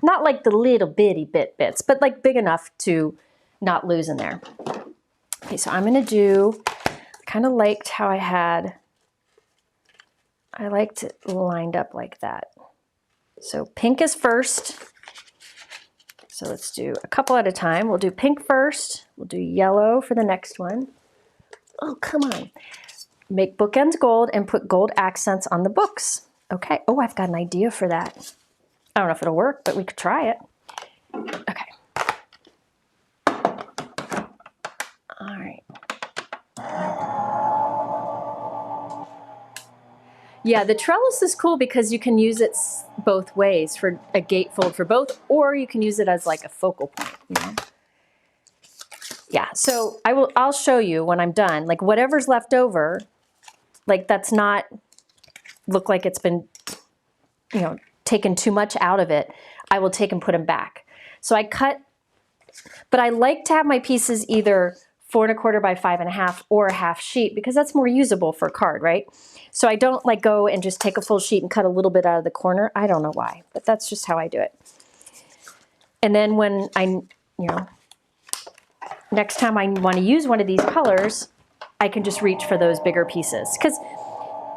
Not like the little bitty bits, but like big enough to not lose in there. Okay, so I'm going to do, kind of liked how I liked it lined up like that. So pink is first. So let's do a couple at a time. We'll do pink first. We'll do yellow for the next one. Oh, come on. Make bookends gold and put gold accents on the books. Okay. Oh, I've got an idea for that. I don't know if it'll work, but we could try it. Okay. All right. Yeah, the trellis is cool because you can use it both ways, for a gatefold for both, or you can use it as like a focal point, you know? Yeah, so I'll show you when I'm done, like whatever's left over, like that's not look like it's been, you know, taken too much out of it, I will take and put them back. So I cut, but I like to have my pieces either 4 1/4 by 5 1/2 or a half sheet because that's more usable for a card, right? So I don't like go and just take a full sheet and cut a little bit out of the corner. I don't know why, but that's just how I do it. And then when next time I want to use one of these colors, I can just reach for those bigger pieces. Because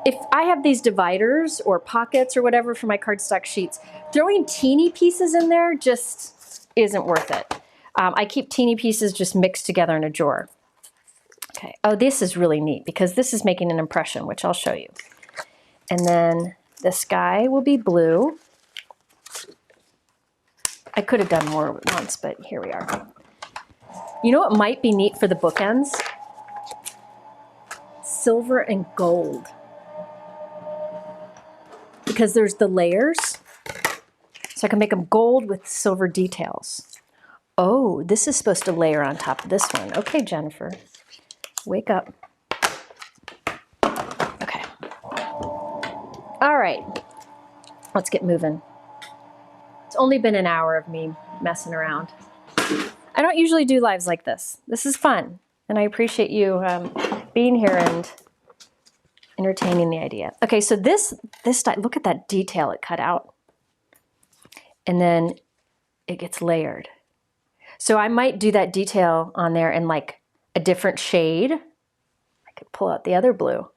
if I have these dividers or pockets or whatever for my cardstock sheets, throwing teeny pieces in there just isn't worth it. I keep teeny pieces just mixed together in a drawer. Okay, oh, this is really neat because this is making an impression, which I'll show you. And then the sky will be blue. I could have done more once, but here we are. You know what might be neat for the bookends? Silver and gold. Because there's the layers. So I can make them gold with silver details. Oh, this is supposed to layer on top of this one. Okay, Jennifer, wake up. Okay. All right, let's get moving. It's only been an hour of me messing around. I don't usually do lives like this. This is fun, and I appreciate you being here and entertaining the idea. Okay, so this look at that detail it cut out, and then it gets layered. So I might do that detail on there in like a different shade. I could pull out the other blue,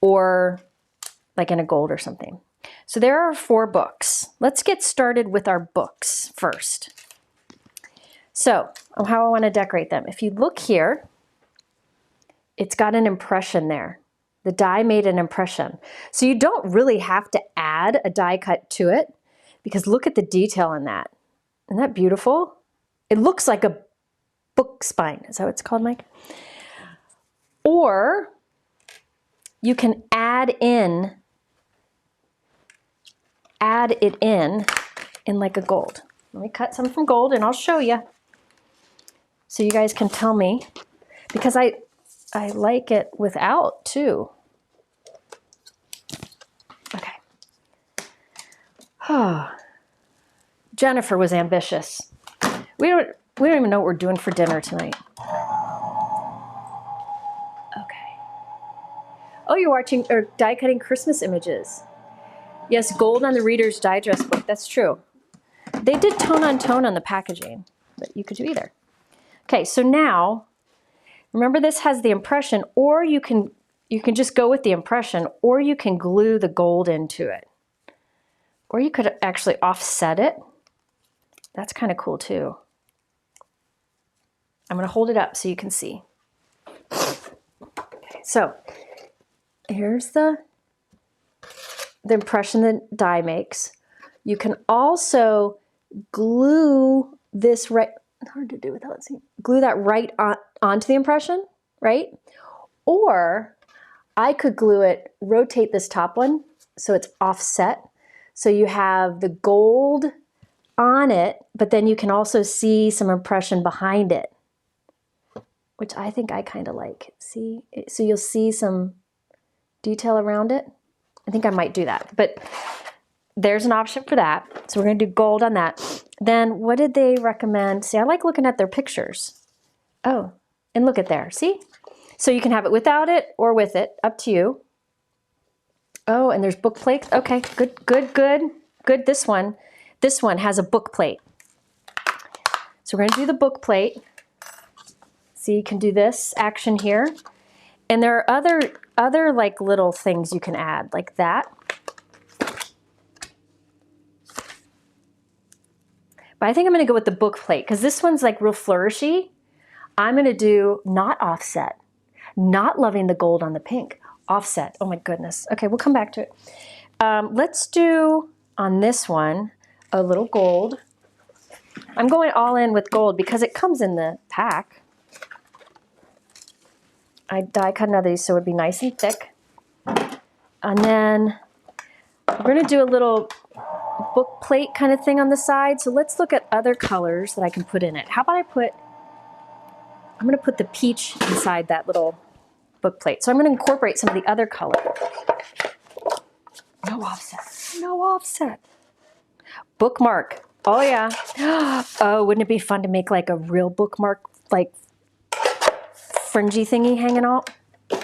or like in a gold or something. So there are 4 books. Let's get started with our books first. So how I want to decorate them. If you look here, it's got an impression there. The die made an impression. So you don't really have to add a die cut to it because look at the detail in that. Isn't that beautiful? It looks like a book spine. Is that what it's called, Mike? Or you can add it in like a gold. Let me cut some from gold and I'll show you. So you guys can tell me, because I like it without too. Okay. Jennifer was ambitious. We don't even know what we're doing for dinner tonight. Okay. Oh, you're watching or die cutting Christmas images. Yes, gold on the Reader's Digest book. That's true. They did tone on the packaging, but you could do either. Okay, so now, remember this has the impression, or you can just go with the impression, or you can glue the gold into it. Or you could actually offset it. That's kind of cool too. I'm going to hold it up so you can see. Okay, so here's the impression that die makes. You can also glue this right, hard to do without seeing, glue that right onto the impression, right? Or I could glue it, rotate this top one so it's offset. So you have the gold on it, but then you can also see some impression behind it, which I think I kind of like. See, so you'll see some detail around it. I think I might do that, but there's an option for that. So we're going to do gold on that. Then what did they recommend? See, I like looking at their pictures. Oh, and look at there. See? So you can have it without it or with it, up to you. Oh, and there's book plates. Okay, good. This one has a book plate. So we're going to do the book plate. See, you can do this action here. And there are other like little things you can add, like that. But I think I'm going to go with the book plate because this one's like real flourishy. I'm going to do not offset. Not loving the gold on the pink. Offset. Oh my goodness. Okay, we'll come back to it. Let's do on this one a little gold. I'm going all in with gold because it comes in the pack. I die cut another these so it would be nice and thick. And then we're going to do a little book plate kind of thing on the side. So let's look at other colors that I can put in it. How about I'm going to put the peach inside that little book plate. So I'm going to incorporate some of the other colors. No offset. No offset. Bookmark. Oh yeah. Oh, wouldn't it be fun to make like a real bookmark, like fringy thingy hanging out?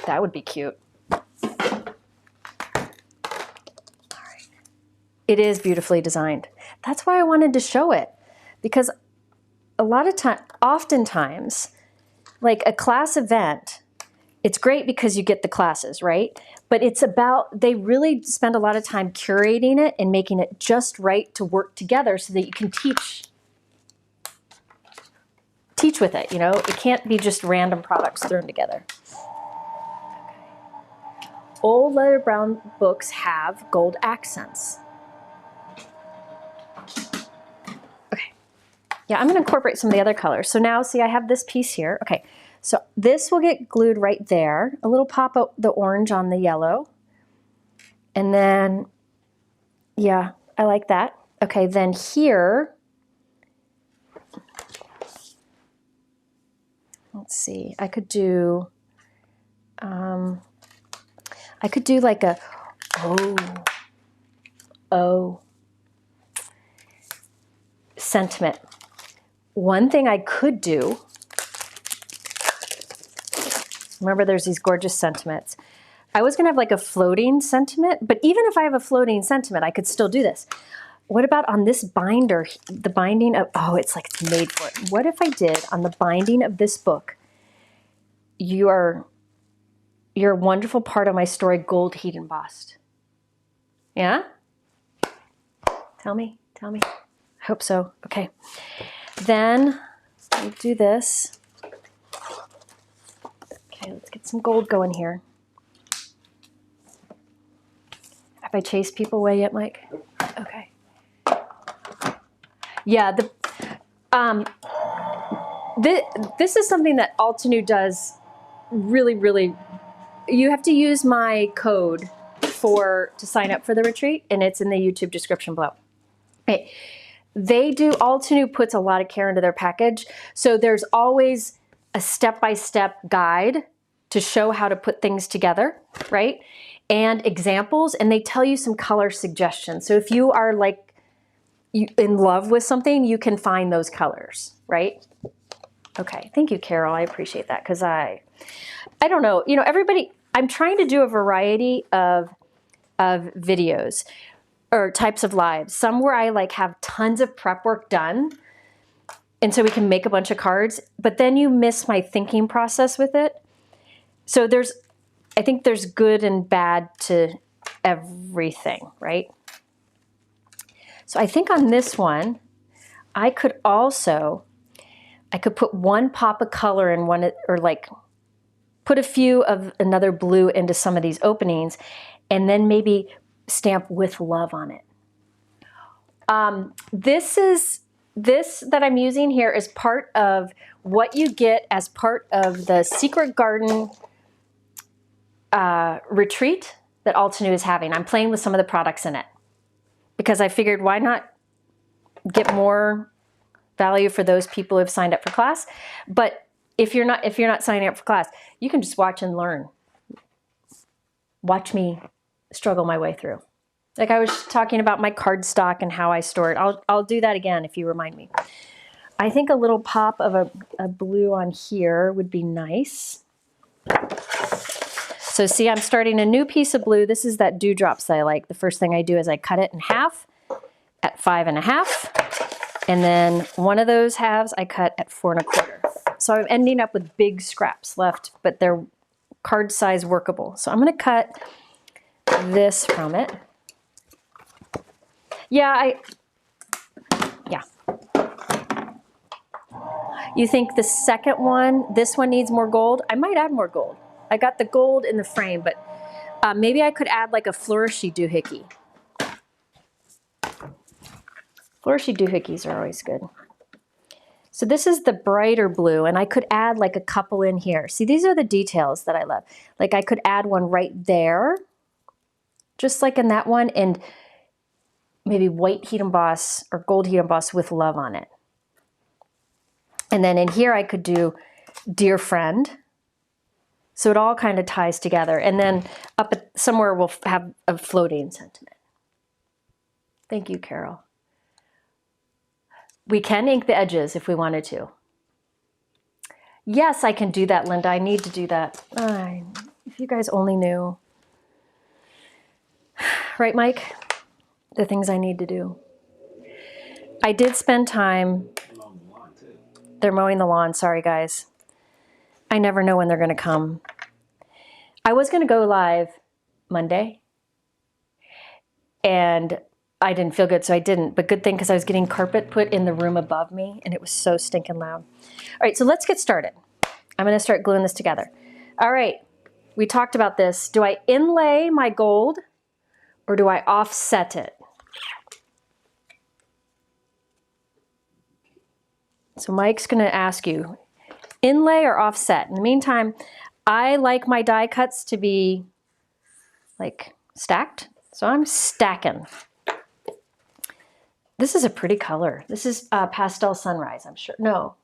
That would be cute. All right. It is beautifully designed. That's why I wanted to show it, because oftentimes, like a class event, It's great because you get the classes, right? But it's about, they really spend a lot of time curating it and making it just right to work together so that you can teach with it, you know? It can't be just random products thrown together. Okay. Old leather brown books have gold accents. Okay. Yeah, I'm gonna incorporate some of the other colors. So now, see, I have this piece here. Okay, so this will get glued right there. A little pop of the orange on the yellow. And then, yeah, I like that. Okay, then here, let's see, I could do like a, oh, sentiment. One thing I could do, remember there's these gorgeous sentiments. I was gonna have like a floating sentiment, but even if I have a floating sentiment, I could still do this. What about on this binder, the binding of, oh, it's like it's made for it. What if I did on the binding of this book, you're a wonderful part of my story, gold heat embossed. Yeah? Tell me. I hope so. Okay. Then we'll do this. Okay, let's get some gold going here. Have I chased people away yet, Mike? Okay. Yeah, this is something that Altenew does really, really. You have to use my code to sign up for the retreat, and it's in the YouTube description below. Okay. Altenew puts a lot of care into their package, so there's always a step-by-step guide to show how to put things together, right? And examples, and they tell you some color suggestions. So if you are like in love with something, you can find those colors, right? Okay, thank you, Carol. I appreciate that because I don't know, you know, everybody. I'm trying to do a variety of videos or types of lives. Some where I like have tons of prep work done, and so we can make a bunch of cards. But then you miss my thinking process with it. So I think there's good and bad to everything, right? So I think on this one, I could put one pop of color in one, or like put a few of another blue into some of these openings, and then maybe stamp with love on it. This that I'm using here is part of what you get as part of the Secret Garden retreat that Altenew is having. I'm playing with some of the products in it because I figured why not get more value for those people who have signed up for class. But if you're not signing up for class, you can just watch and learn. Watch me struggle my way through. Like I was talking about my cardstock and how I store it. I'll do that again if you remind me. I think a little pop of a blue on here would be nice. So see, I'm starting a new piece of blue. This is that dewdrops that I like. The first thing I do is I cut it in half at 5 1/2. And then one of those halves I cut at 4 1/4. So I'm ending up with big scraps left, but they're card size workable. So I'm gonna cut this from it. Yeah. You think the second one, this one needs more gold? I might add more gold. I got the gold in the frame, but maybe I could add like a flourishy doohickey. Flourishy doohickeys are always good. So this is the brighter blue, and I could add like a couple in here. See, these are the details that I love. Like I could add one right there, just like in that one, and maybe white heat emboss or gold heat emboss with love on it. And then in here I could do Dear Friend. So it all kind of ties together. And then up somewhere we'll have a floating sentiment. Thank you, Carol. We can ink the edges if we wanted to. Yes, I can do that, Linda. I need to do that. If you guys only knew. Right, Mike? The things I need to do. I did spend time. They're mowing the lawn. Sorry, guys. I never know when they're going to come. I was going to go live Monday, and I didn't feel good, so I didn't. But good thing, because I was getting carpet put in the room above me, and it was so stinking loud. All right, so let's get started. I'm going to start gluing this together. All right, we talked about this. Do I inlay my gold, or do I offset it? So Mike's going to ask you, inlay or offset? In the meantime, I like my die cuts to be like stacked, so I'm stacking. This is a pretty color. This is Pastel Sunrise, I'm sure. No,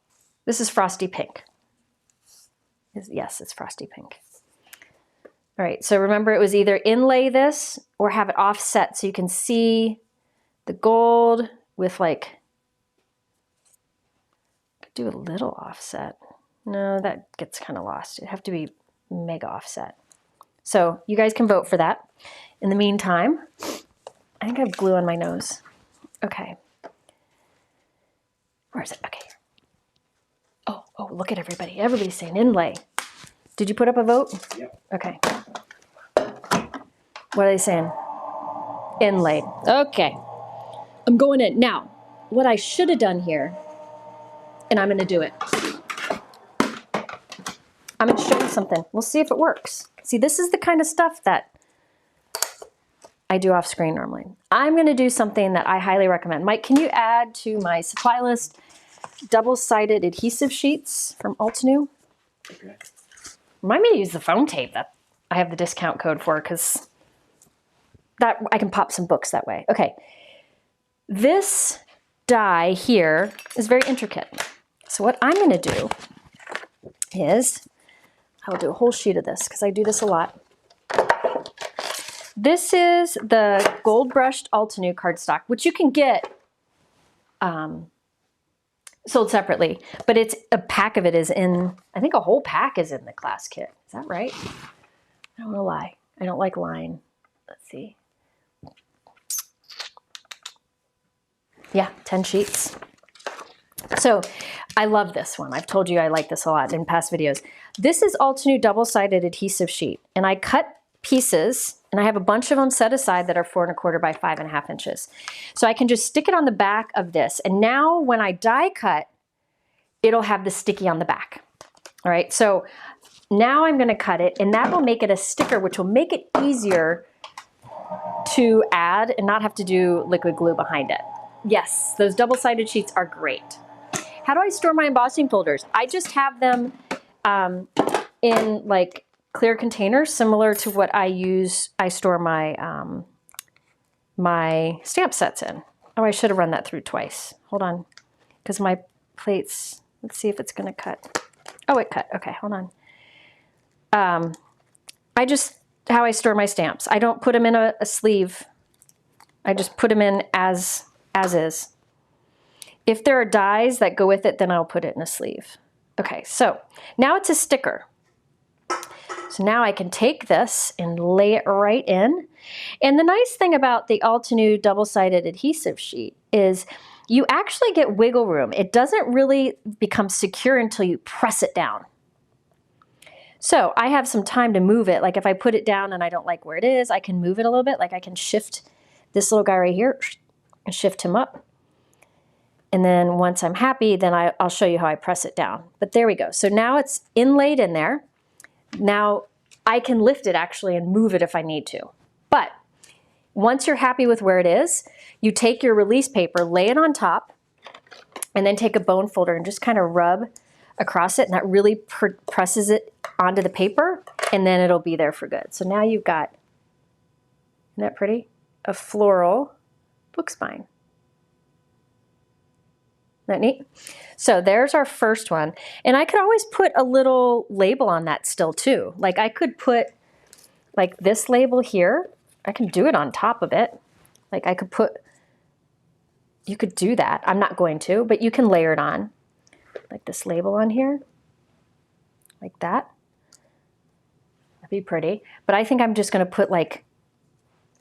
this is Frosty Pink. Yes, it's Frosty Pink. All right, so remember, it was either inlay this or have it offset so you can see the gold with like, do a little offset. No, that gets kind of lost. It'd have to be mega offset. So you guys can vote for that. In the meantime, I think I have glue on my nose. Okay. Where is it? Okay. Oh, look at everybody. Everybody's saying inlay. Did you put up a vote? Yep. Okay. What are they saying? Inlaid. Okay. I'm going in. Now, what I should have done here, and I'm going to do it. I'm going to show you something. We'll see if it works. See, this is the kind of stuff that I do off screen normally. I'm going to do something that I highly recommend. Mike, can you add to my supply list double-sided adhesive sheets from Altenew? Okay. Remind me to use the foam tape that I have the discount code for, because that I can pop some books that way. Okay. This die here is very intricate. So what I'm going to do is, I'll do a whole sheet of this because I do this a lot. This is the gold brushed Altenew cardstock, which you can get sold separately, but it's a pack of it is in, I think a whole pack is in the class kit. Is that right? I don't want to lie. I don't like lying. Let's see. Yeah, 10 sheets. So I love this one. I've told you I like this a lot in past videos. This is Altenew double-sided adhesive sheet, and I cut pieces, and I have a bunch of them set aside that are 4 1/4 by 5 1/2 inches. So I can just stick it on the back of this, and now when I die cut, it'll have the sticky on the back. All right, so now I'm gonna cut it, and that will make it a sticker, which will make it easier to add and not have to do liquid glue behind it. Yes, those double-sided sheets are great. How do I store my embossing folders? I just have them in like clear containers, similar to what I use. I store my my stamp sets in. Oh, I should have run that through twice. Hold on, because my plates. Let's see if it's going to cut. Oh, it cut. Okay, hold on. I just how I store my stamps. I don't put them in a sleeve. I just put them in as is. If there are dies that go with it, then I'll put it in a sleeve. Okay, so now it's a sticker. So now I can take this and lay it right in. And the nice thing about the Altenew double-sided adhesive sheet is you actually get wiggle room. It doesn't really become secure until you press it down. So I have some time to move it. Like if I put it down and I don't like where it is, I can move it a little bit. Like I can shift this little guy right here and shift him up. And then once I'm happy, then I'll show you how I press it down. But there we go. So now it's inlaid in there. Now I can lift it actually and move it if I need to. But once you're happy with where it is, you take your release paper, lay it on top, and then take a bone folder and just kind of rub across it, and that really presses it onto the paper, and then it'll be there for good. So now you've got, isn't that pretty? A floral book spine. Isn't that neat? So there's our first one. And I could always put a little label on that still too. Like I could put like this label here. I can do it on top of it. Like I could put, you could do that. I'm not going to, but you can layer it on. Like this label on here. Like that. That'd be pretty. But I think I'm just going to put like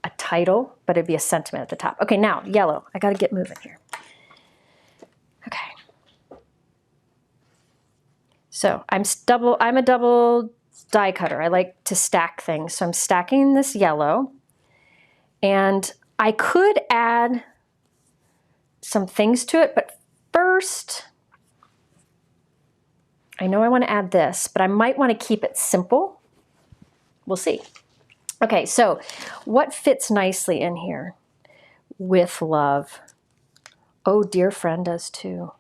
a title, but it'd be a sentiment at the top. Okay, now yellow. I got to get moving here. Okay. So I'm a double die cutter. I like to stack things. So I'm stacking this yellow, and I could add some things to it, but first, I know I want to add this, but I might want to keep it simple. We'll see. Okay, so what fits nicely in here? With love. Oh, dear friend does too.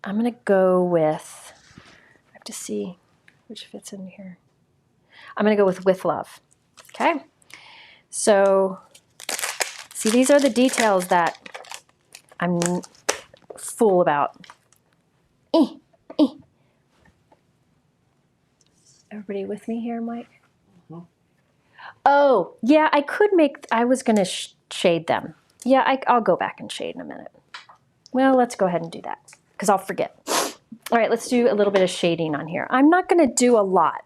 I'm going to go with, I have to see which fits in here. I'm going to go with love. Okay. So, see, these are the details that I'm fool about. Everybody with me here, Mike? Mm-hmm. Oh, yeah, I could make, I was going to shade them. Yeah, I'll go back and shade in a minute. Well, let's go ahead and do that because I'll forget. All right, let's do a little bit of shading on here. I'm not going to do a lot.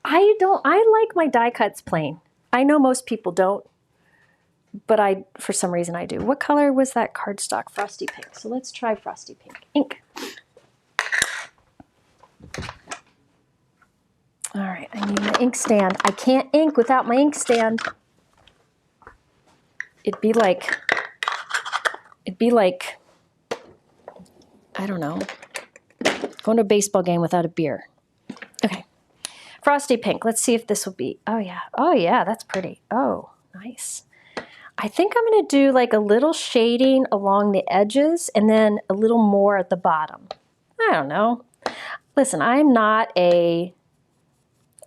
I like my die cuts plain. I know most people don't, but for some reason I do. What color was that cardstock? Frosty pink. So let's try frosty pink ink. All right, I need my ink stand. I can't ink without my ink stand. It'd be like, I don't know, going to a baseball game without a beer. Okay, frosty pink. Let's see if this will be, oh yeah, that's pretty. Oh, nice. I think I'm going to do like a little shading along the edges and then a little more at the bottom. I don't know. Listen, I'm not a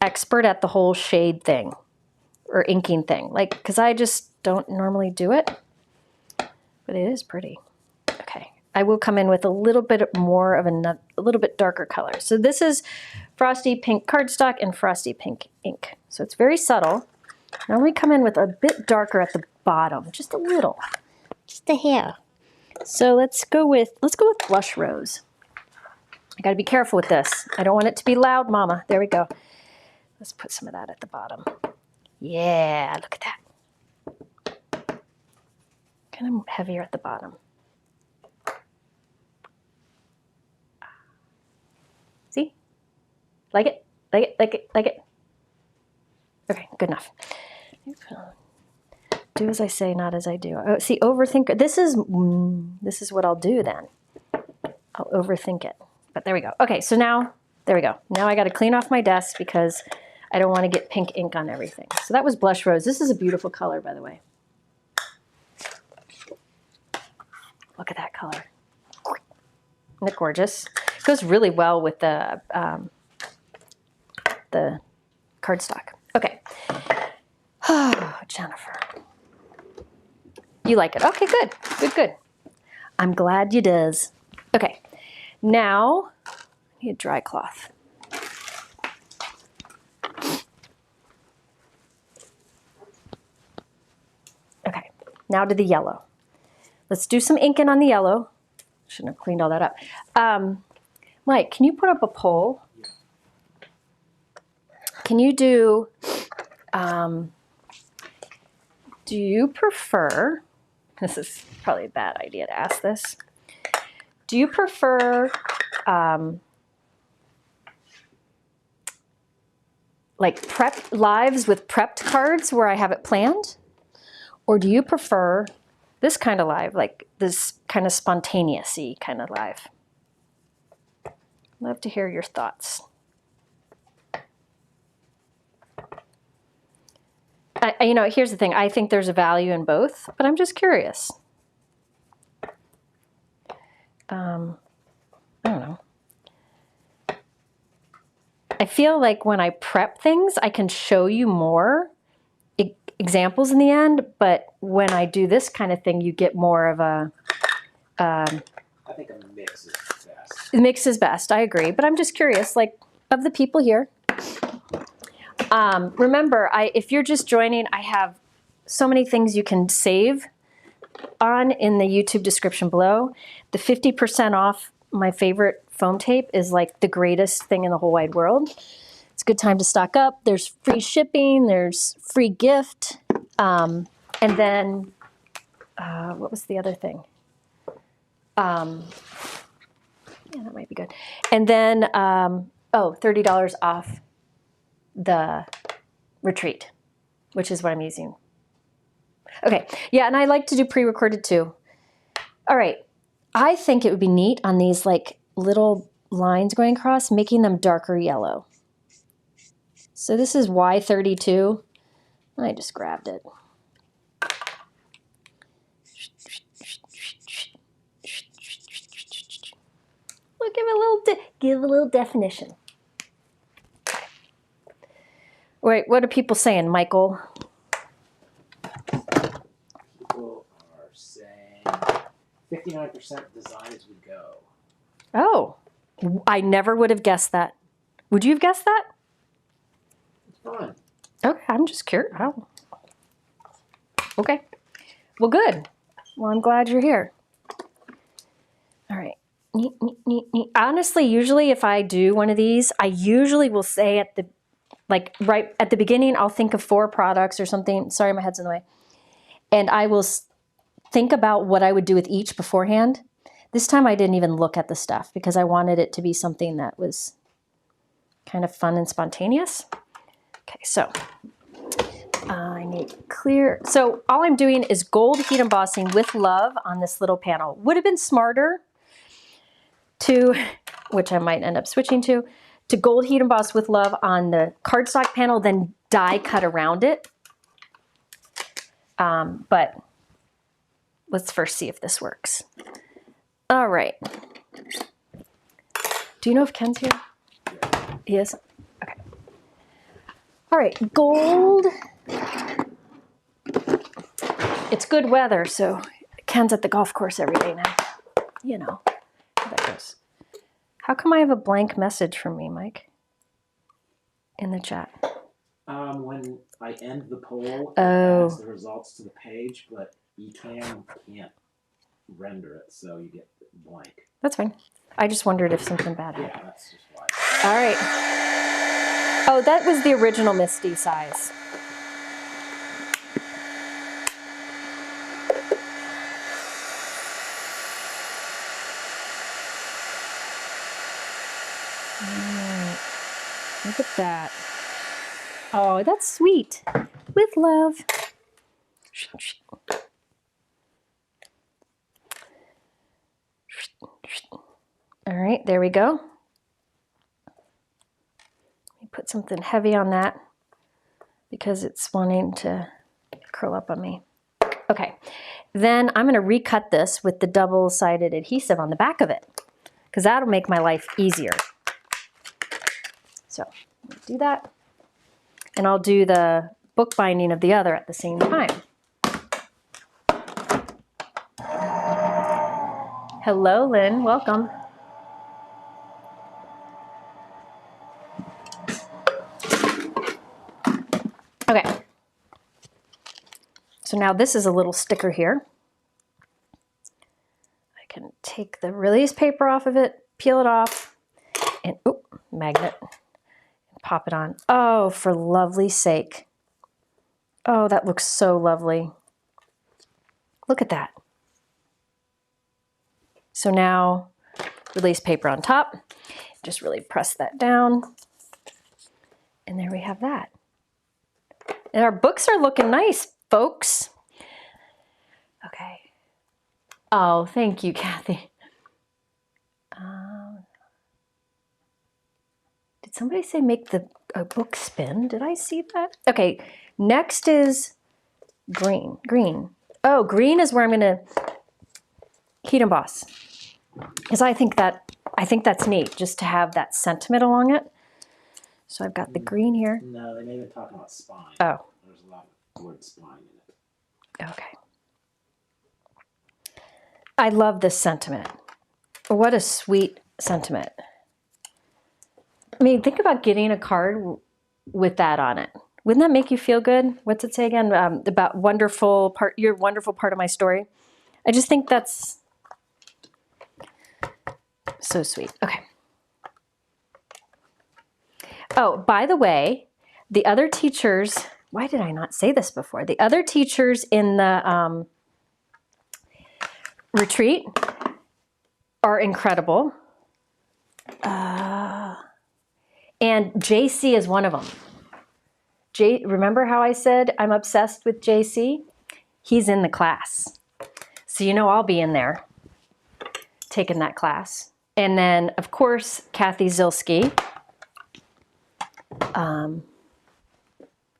expert at the whole shade thing or inking thing, like, because I just don't normally do it, but it is pretty. Okay, I will come in with a little bit more of a little bit darker color. So this is frosty pink cardstock and frosty pink ink. So it's very subtle. Now we come in with a bit darker at the bottom, just a little, just a hair. So let's go with blush rose. I got to be careful with this. I don't want it to be loud, mama. There we go. Let's put some of that at the bottom. Yeah, look at that. Kind of heavier at the bottom. See? Like it? Like it? Like it? Like it? Okay, good enough. Do as I say, not as I do. Oh, see, overthink. This is what I'll do then. I'll overthink it. But there we go. Okay, so now, there we go. Now I got to clean off my desk because I don't want to get pink ink on everything. So that was blush rose. This is a beautiful color, by the way. Look at that color. Isn't it gorgeous? It goes really well with the cardstock. Okay. Oh, Jennifer. You like it. Okay, good. Good, good. I'm glad you does. Okay. Now, I need a dry cloth. Okay. Now to the yellow. Let's do some inking on the yellow. Shouldn't have cleaned all that up. Mike, can you put up a poll? Can you do you prefer, this is probably a bad idea to ask this, do you prefer like prep lives with prepped cards where I have it planned? Or do you prefer this kind of live, like this kind of spontaneous-y kind of live? Love to hear your thoughts. You know, here's the thing. I think there's a value in both, but I'm just curious. I don't know. I feel like when I prep things, I can show you more examples in the end, but when I do this kind of thing, you get more of a... I think a mix is best. A mix is best, I agree. But I'm just curious, like, of the people here, remember, if you're just joining, I have so many things you can save on in the YouTube description below. The 50% off my favorite foam tape is like the greatest thing in the whole wide world. It's a good time to stock up. There's free shipping, there's free gift, and then, what was the other thing? Yeah, that might be good. And then Oh, $30 off the retreat, which is what I'm using. Okay, yeah, and I like to do pre-recorded too. All right, I think it would be neat on these like little lines going across, making them darker yellow. So this is Y32. I just grabbed it. We'll give a little definition. Wait, what are people saying, Michael? People are saying 59% design as we go. Oh, I never would have guessed that. Would you have guessed that? It's fun. Okay, I'm just curious. Oh. Okay. Well, good. Well, I'm glad you're here. All right. Neat, neat, neat, neat. Honestly, usually if I do one of these, I usually will say at the, like right at the beginning, I'll think of 4 products or something. Sorry, my head's in the way. And I will think about what I would do with each beforehand. This time I didn't even look at the stuff because I wanted it to be something that was kind of fun and spontaneous. Okay, so I need clear. So all I'm doing is gold heat embossing with love on this little panel. Would have been smarter to, which I might end up switching to gold heat emboss with love on the cardstock panel, then die cut around it. But let's first see if this works. All right. Do you know if Ken's here? He is? Okay. All right, gold. It's good weather, so Ken's at the golf course every day now. You know how that goes. How come I have a blank message from me, Mike? In the chat. When I end the poll, it Oh. adds the results to the page, but can't render it, so you get blank. That's fine. I just wondered if something bad happened. Yeah, that's just why. All right. Oh, that was the original MISTI size. Look at that. Oh, that's sweet. With love. All right, there we go. Let me put something heavy on that because it's wanting to curl up on me. Okay, then I'm going to recut this with the double-sided adhesive on the back of it because that'll make my life easier. So do that, and I'll do the book binding of the other at the same time. Hello, Lynn. Welcome. Okay. So now this is a little sticker here. I can take the release paper off of it, peel it off, and magnet, and pop it on. Oh, for lovely sake. Oh, that looks so lovely. Look at that. So now, release paper on top. Just really press that down. And there we have that. And our books are looking nice, folks. Okay. Oh, thank you, Kathy. Did somebody say make the book spin? Did I see that? Okay, next is green. Green. Oh, green is where I'm going to heat emboss. Because I think that's neat, just to have that sentiment along it. So I've got the green here. No, they may have been talking about spine. Oh. There's a lot of the word spine in it. Okay. I love this sentiment. What a sweet sentiment. I mean, think about getting a card with that on it. Wouldn't that make you feel good? What's it say again? About wonderful part, your wonderful part of my story. I just think that's so sweet. Okay. Oh, by the way, the other teachers, why did I not say this before? The other teachers in the retreat are incredible. And JC is one of them. Remember how I said I'm obsessed with JC? He's in the class. So you know I'll be in there taking that class. And then, of course, Kathy Zilski,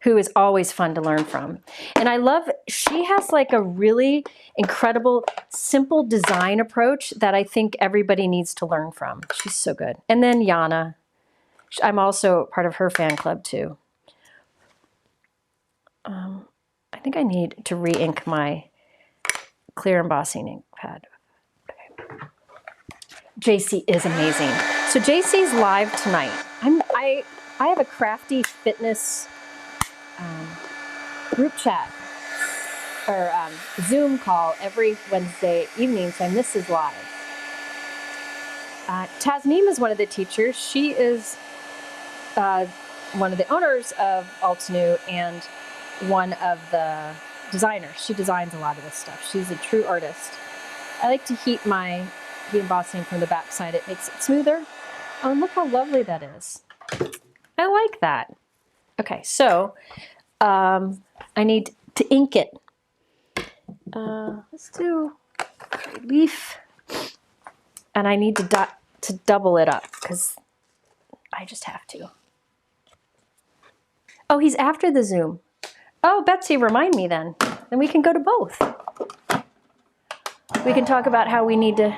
who is always fun to learn from. And I love, she has like a really incredible, simple design approach that I think everybody needs to learn from. She's so good. And then Yana. I'm also part of her fan club too. I think I need to re-ink my clear embossing ink pad. Okay. JC is amazing. So JC's live tonight. I have a Crafty fitness group chat or Zoom call every Wednesday evening, so I miss his live. Tasneem is one of the teachers. She is one of the owners of Altenew and one of the designers. She designs a lot of this stuff. She's a true artist. I like to heat embossing from the back side. It makes it smoother. Oh, and look how lovely that is. I like that. Okay, so I need to ink it. Let's do leaf. And I need to double it up because I just have to. Oh, he's after the Zoom. Oh, Betsy, remind me then. Then we can go to both. We can talk about how we need to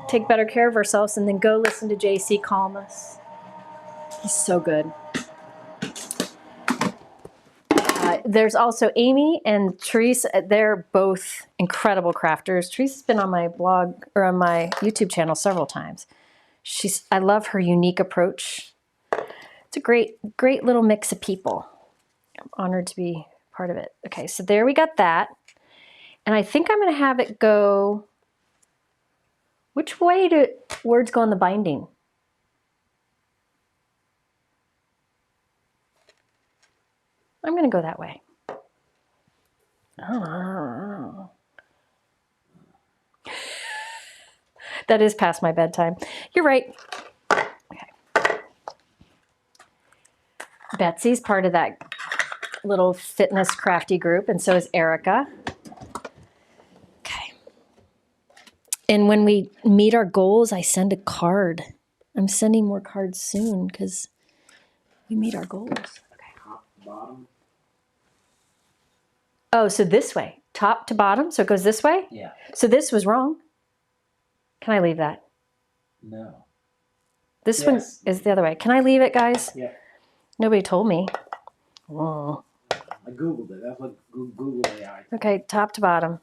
take better care of ourselves and then go listen to JC calm us. He's so good. There's also Amy and Therese. They're both incredible crafters. There's been on my blog or on my YouTube channel several times. I love her unique approach. It's a great little mix of people. I'm honored to be part of it. Okay, so there we got that. And I think I'm going to have it go, which way do words go on the binding? I'm going to go that way. Oh. That is past my bedtime. You're right. Okay. Betsy's part of that little fitness crafty group, and so is Erica. Okay. And when we meet our goals, I send a card. I'm sending more cards soon because we meet our goals. Okay. Top, bottom. Oh, so this way, top to bottom. So it goes this way? Yeah. So this was wrong. Can I leave that? No. This one is the other way. Can I leave it, guys? Yeah. Nobody told me. Oh. I Googled it. That's what Google AI. Okay, top to bottom.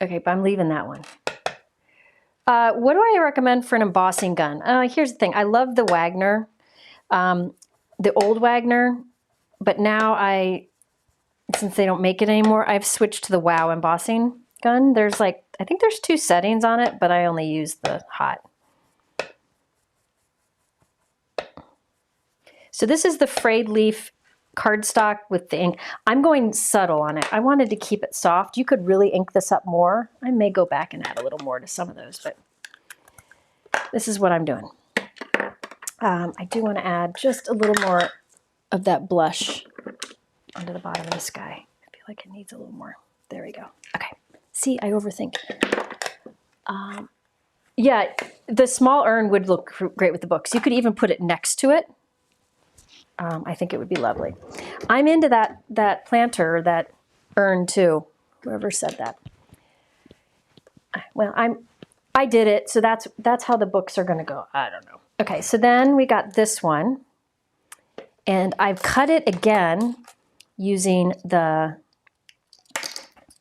Okay, but I'm leaving that one. What do I recommend for an embossing gun? Here's the thing. I love the Wagner, the old Wagner, but now since they don't make it anymore, I've switched to the WOW embossing gun. There's I think there's 2 settings on it, but I only use the hot. So this is the frayed leaf cardstock with the ink. I'm going subtle on it. I wanted to keep it soft. You could really ink this up more. I may go back and add a little more to some of those, but this is what I'm doing. I do want to add just a little more of that blush onto the bottom of this guy. I feel like it needs a little more. There we go. Okay. See, I overthink. Yeah, the small urn would look great with the books. You could even put it next to it. I think it would be lovely. I'm into that planter, that urn too. Whoever said that. Well, I did it, so that's how the books are going to go. I don't know. Okay, so then we got this one, and I've cut it again using the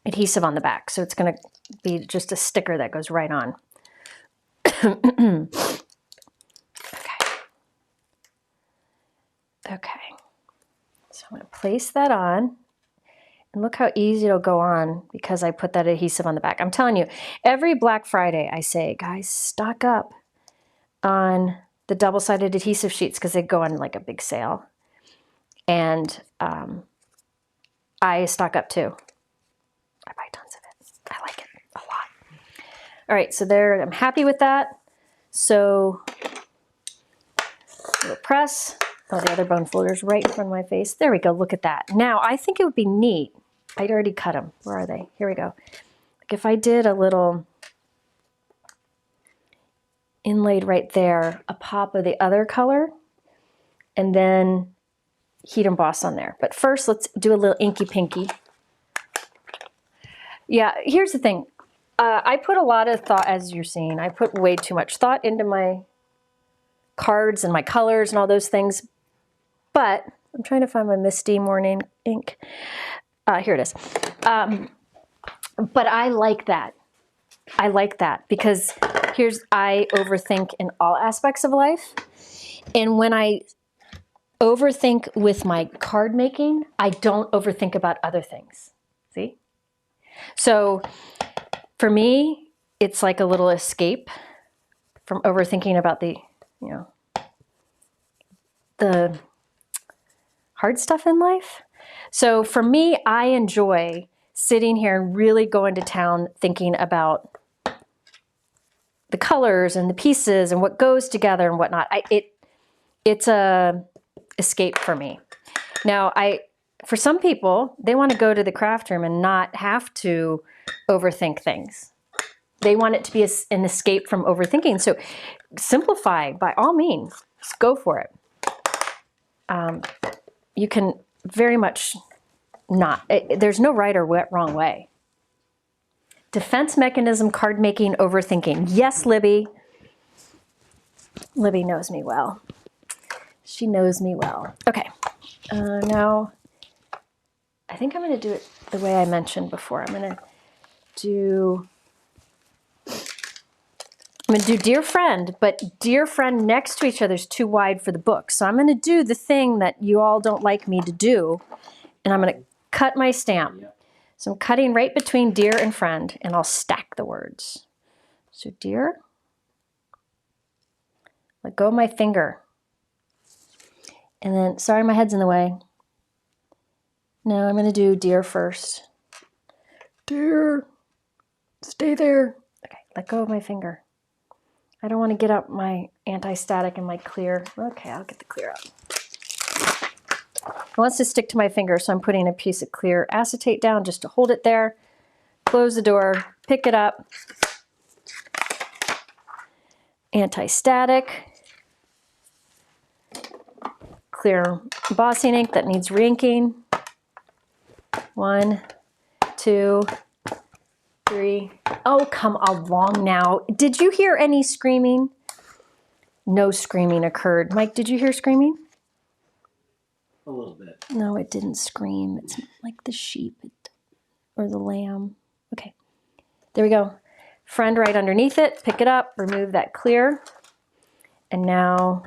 adhesive on the back. So it's going to be just a sticker that goes right on. Okay, so I'm going to place that on, and look how easy it'll go on because I put that adhesive on the back. I'm telling you, every Black Friday I say, guys, stock up on the double-sided adhesive sheets because they go on like a big sale. And I stock up too. I buy tons of it. I like it a lot. All right, so there, I'm happy with that. So little press. Oh, the other bone folder's right in front of my face. There we go, look at that. Now, I think it would be neat. I'd already cut them. Where are they? Here we go. Like if I did a little inlaid right there, a pop of the other color, and then heat emboss on there. But first, let's do a little inky pinky. Yeah, here's the thing. I put a lot of thought, as you're seeing, I put way too much thought into my cards and my colors and all those things. But I'm trying to find my MISTI morning ink. Here it is. But I like that. I like that because I overthink in all aspects of life. And when I overthink with my card making, I don't overthink about other things. See? So for me, it's like a little escape from overthinking about the, you know, the hard stuff in life. So for me, I enjoy sitting here and really going to town thinking about the colors and the pieces and what goes together and whatnot. It's a escape for me. Now, for some people, they want to go to the craft room and not have to overthink things. They want it to be an escape from overthinking. So simplify by all means. Just go for it. You can very much not. There's no right or wrong way. Defense mechanism, card making, overthinking. Yes, Libby. Libby knows me well. She knows me well. Okay. Now, I think I'm going to do it the way I mentioned before. I'm going to do Dear Friend, but Dear Friend next to each other is too wide for the book. So I'm going to do the thing that you all don't like me to do, and I'm going to cut my stamp. So I'm cutting right between Dear and Friend, and I'll stack the words. So Dear, let go of my finger. And then, sorry, my head's in the way. No, I'm going to do Dear first. Dear, stay there. Okay, let go of my finger. I don't want to get up my anti-static and my clear. Okay, I'll get the clear out. It wants to stick to my finger, so I'm putting a piece of clear acetate down just to hold it there. Close the door, pick it up. Anti-static. Clear embossing ink that needs re-inking. 1, 2, 3. Oh, come along now. Did you hear any screaming? No screaming occurred. Mike, did you hear screaming? A little bit. No, it didn't scream. It's like the sheep or the lamb. Okay, there we go. Friend right underneath it. Pick it up, remove that clear. And now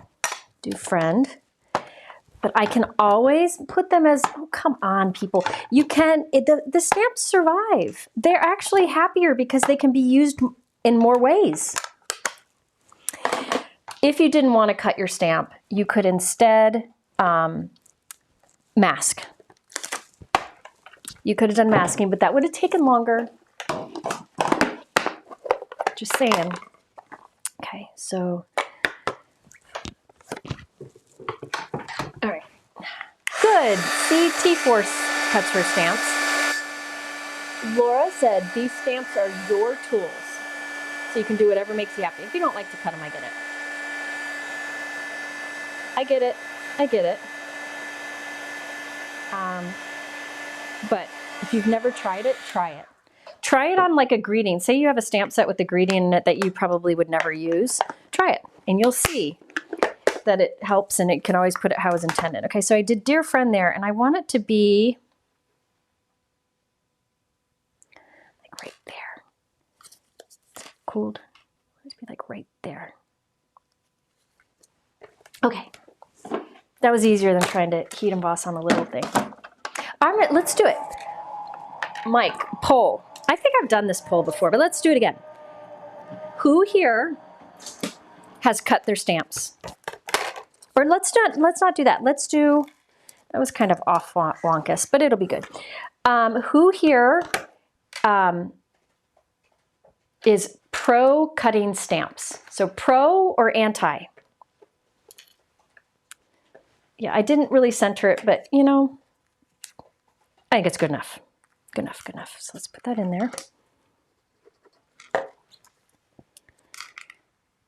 do Friend. But I can always put them as, oh, come on, people. You can, the stamps survive. They're actually happier because they can be used in more ways. If you didn't want to cut your stamp, you could instead mask. You could have done masking, but that would have taken longer. Just saying. Okay, so. All right. Good. See, T-Force cuts her stamps. Laura said these stamps are your tools. So you can do whatever makes you happy. If you don't like to cut them, I get it. I get it. I get it. But if you've never tried it, try it. Try it on like a greeting. Say you have a stamp set with a greeting in it that you probably would never use. Try it and you'll see that it helps, and it can always put it how it's intended. Okay, so I did Dear Friend there, and I want it to be like right there. Cooled. Let's be like right there. Okay. That was easier than trying to heat emboss on a little thing. All right, let's do it. Mike, poll. I think I've done this poll before, but let's do it again. Who here has cut their stamps? Or let's not do that. Let's do, that was kind of off wonkus, but it'll be good. Who here is pro cutting stamps? So pro or anti? Yeah, I didn't really center it, but you know, I think it's good enough. Good enough, good enough. So let's put that in there.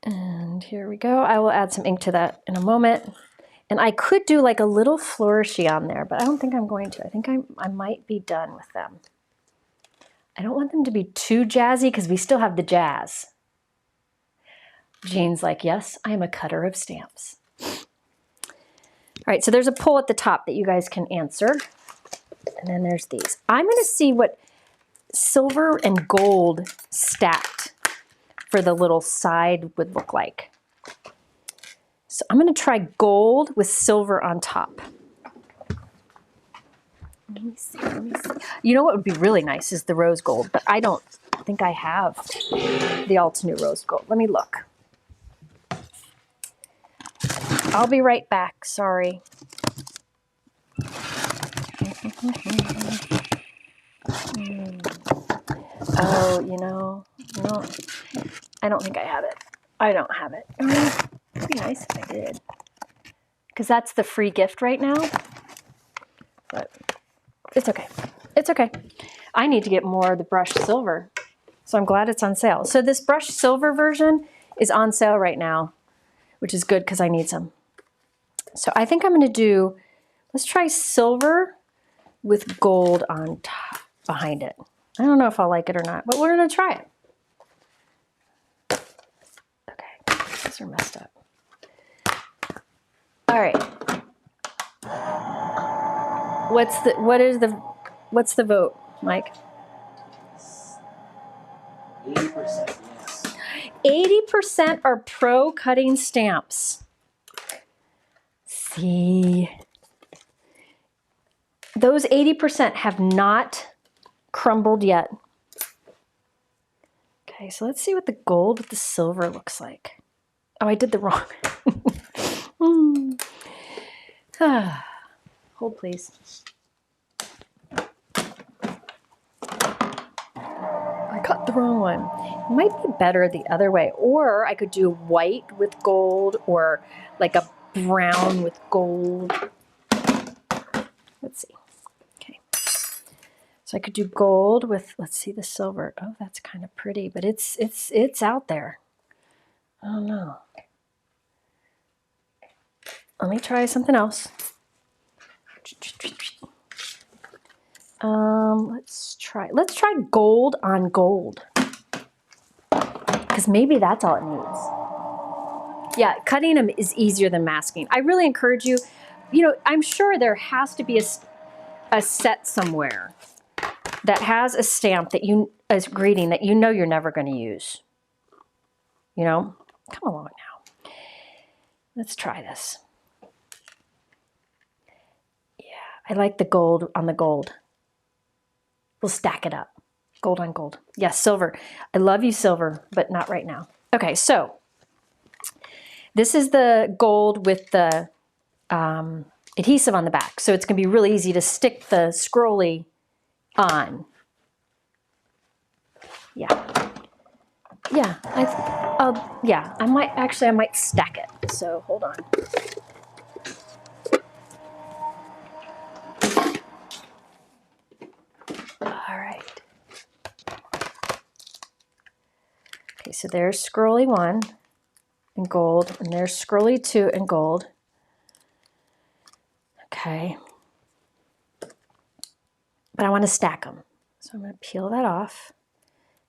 And here we go. I will add some ink to that in a moment. And I could do like a little flourishy on there, but I don't think I'm going to. I think I might be done with them. I don't want them to be too jazzy because we still have the jazz. Jean's like, yes, I am a cutter of stamps. All right, so there's a poll at the top that you guys can answer. And then there's these. I'm going to see what silver and gold stacked for the little side would look like. So I'm going to try gold with silver on top. Let me see, let me see. You know what would be really nice is the rose gold, but I don't think I have the Altenew rose gold. Let me look. I'll be right back, sorry. Oh, you know, no, I don't think I have it. I don't have it. It'd be nice if I did. Because that's the free gift right now. But it's okay. It's okay. I need to get more of the brushed silver. So I'm glad it's on sale. So this brushed silver version is on sale right now, which is good because I need some. So I think I'm going to do, let's try silver with gold on top behind it. I don't know if I'll like it or not, but we're going to try it. Okay, these are messed up. All right. What's the vote, Mike? 80%, yes. 80% are pro cutting stamps. See, those 80% have not crumbled yet. Okay, so let's see what the gold with the silver looks like. Oh, I did the wrong. Hold, please. I cut the wrong one. It might be better the other way, or I could do white with gold, or like a brown with gold. Let's see. Okay. So I could do gold with, let's see, the silver. Oh, that's kind of pretty, but it's out there. I don't know. Let me try something else. Let's try gold on gold. Because maybe that's all it needs. Yeah, cutting them is easier than masking. I really encourage you, I'm sure there has to be a set somewhere that has a stamp that as greeting that you know you're never going to use. Come along now. Let's try this. Yeah, I like the gold on the gold. We'll stack it up. Gold on gold. Yes, silver. I love you, silver, but not right now. Okay, so this is the gold with the adhesive on the back. So it's going to be really easy to stick the scrolly on. Yeah. Yeah. I might stack it. So hold on. All right. Okay, so there's scrolly 1 in gold, and there's scrolly 2 in gold. Okay. But I want to stack them. So I'm going to peel that off,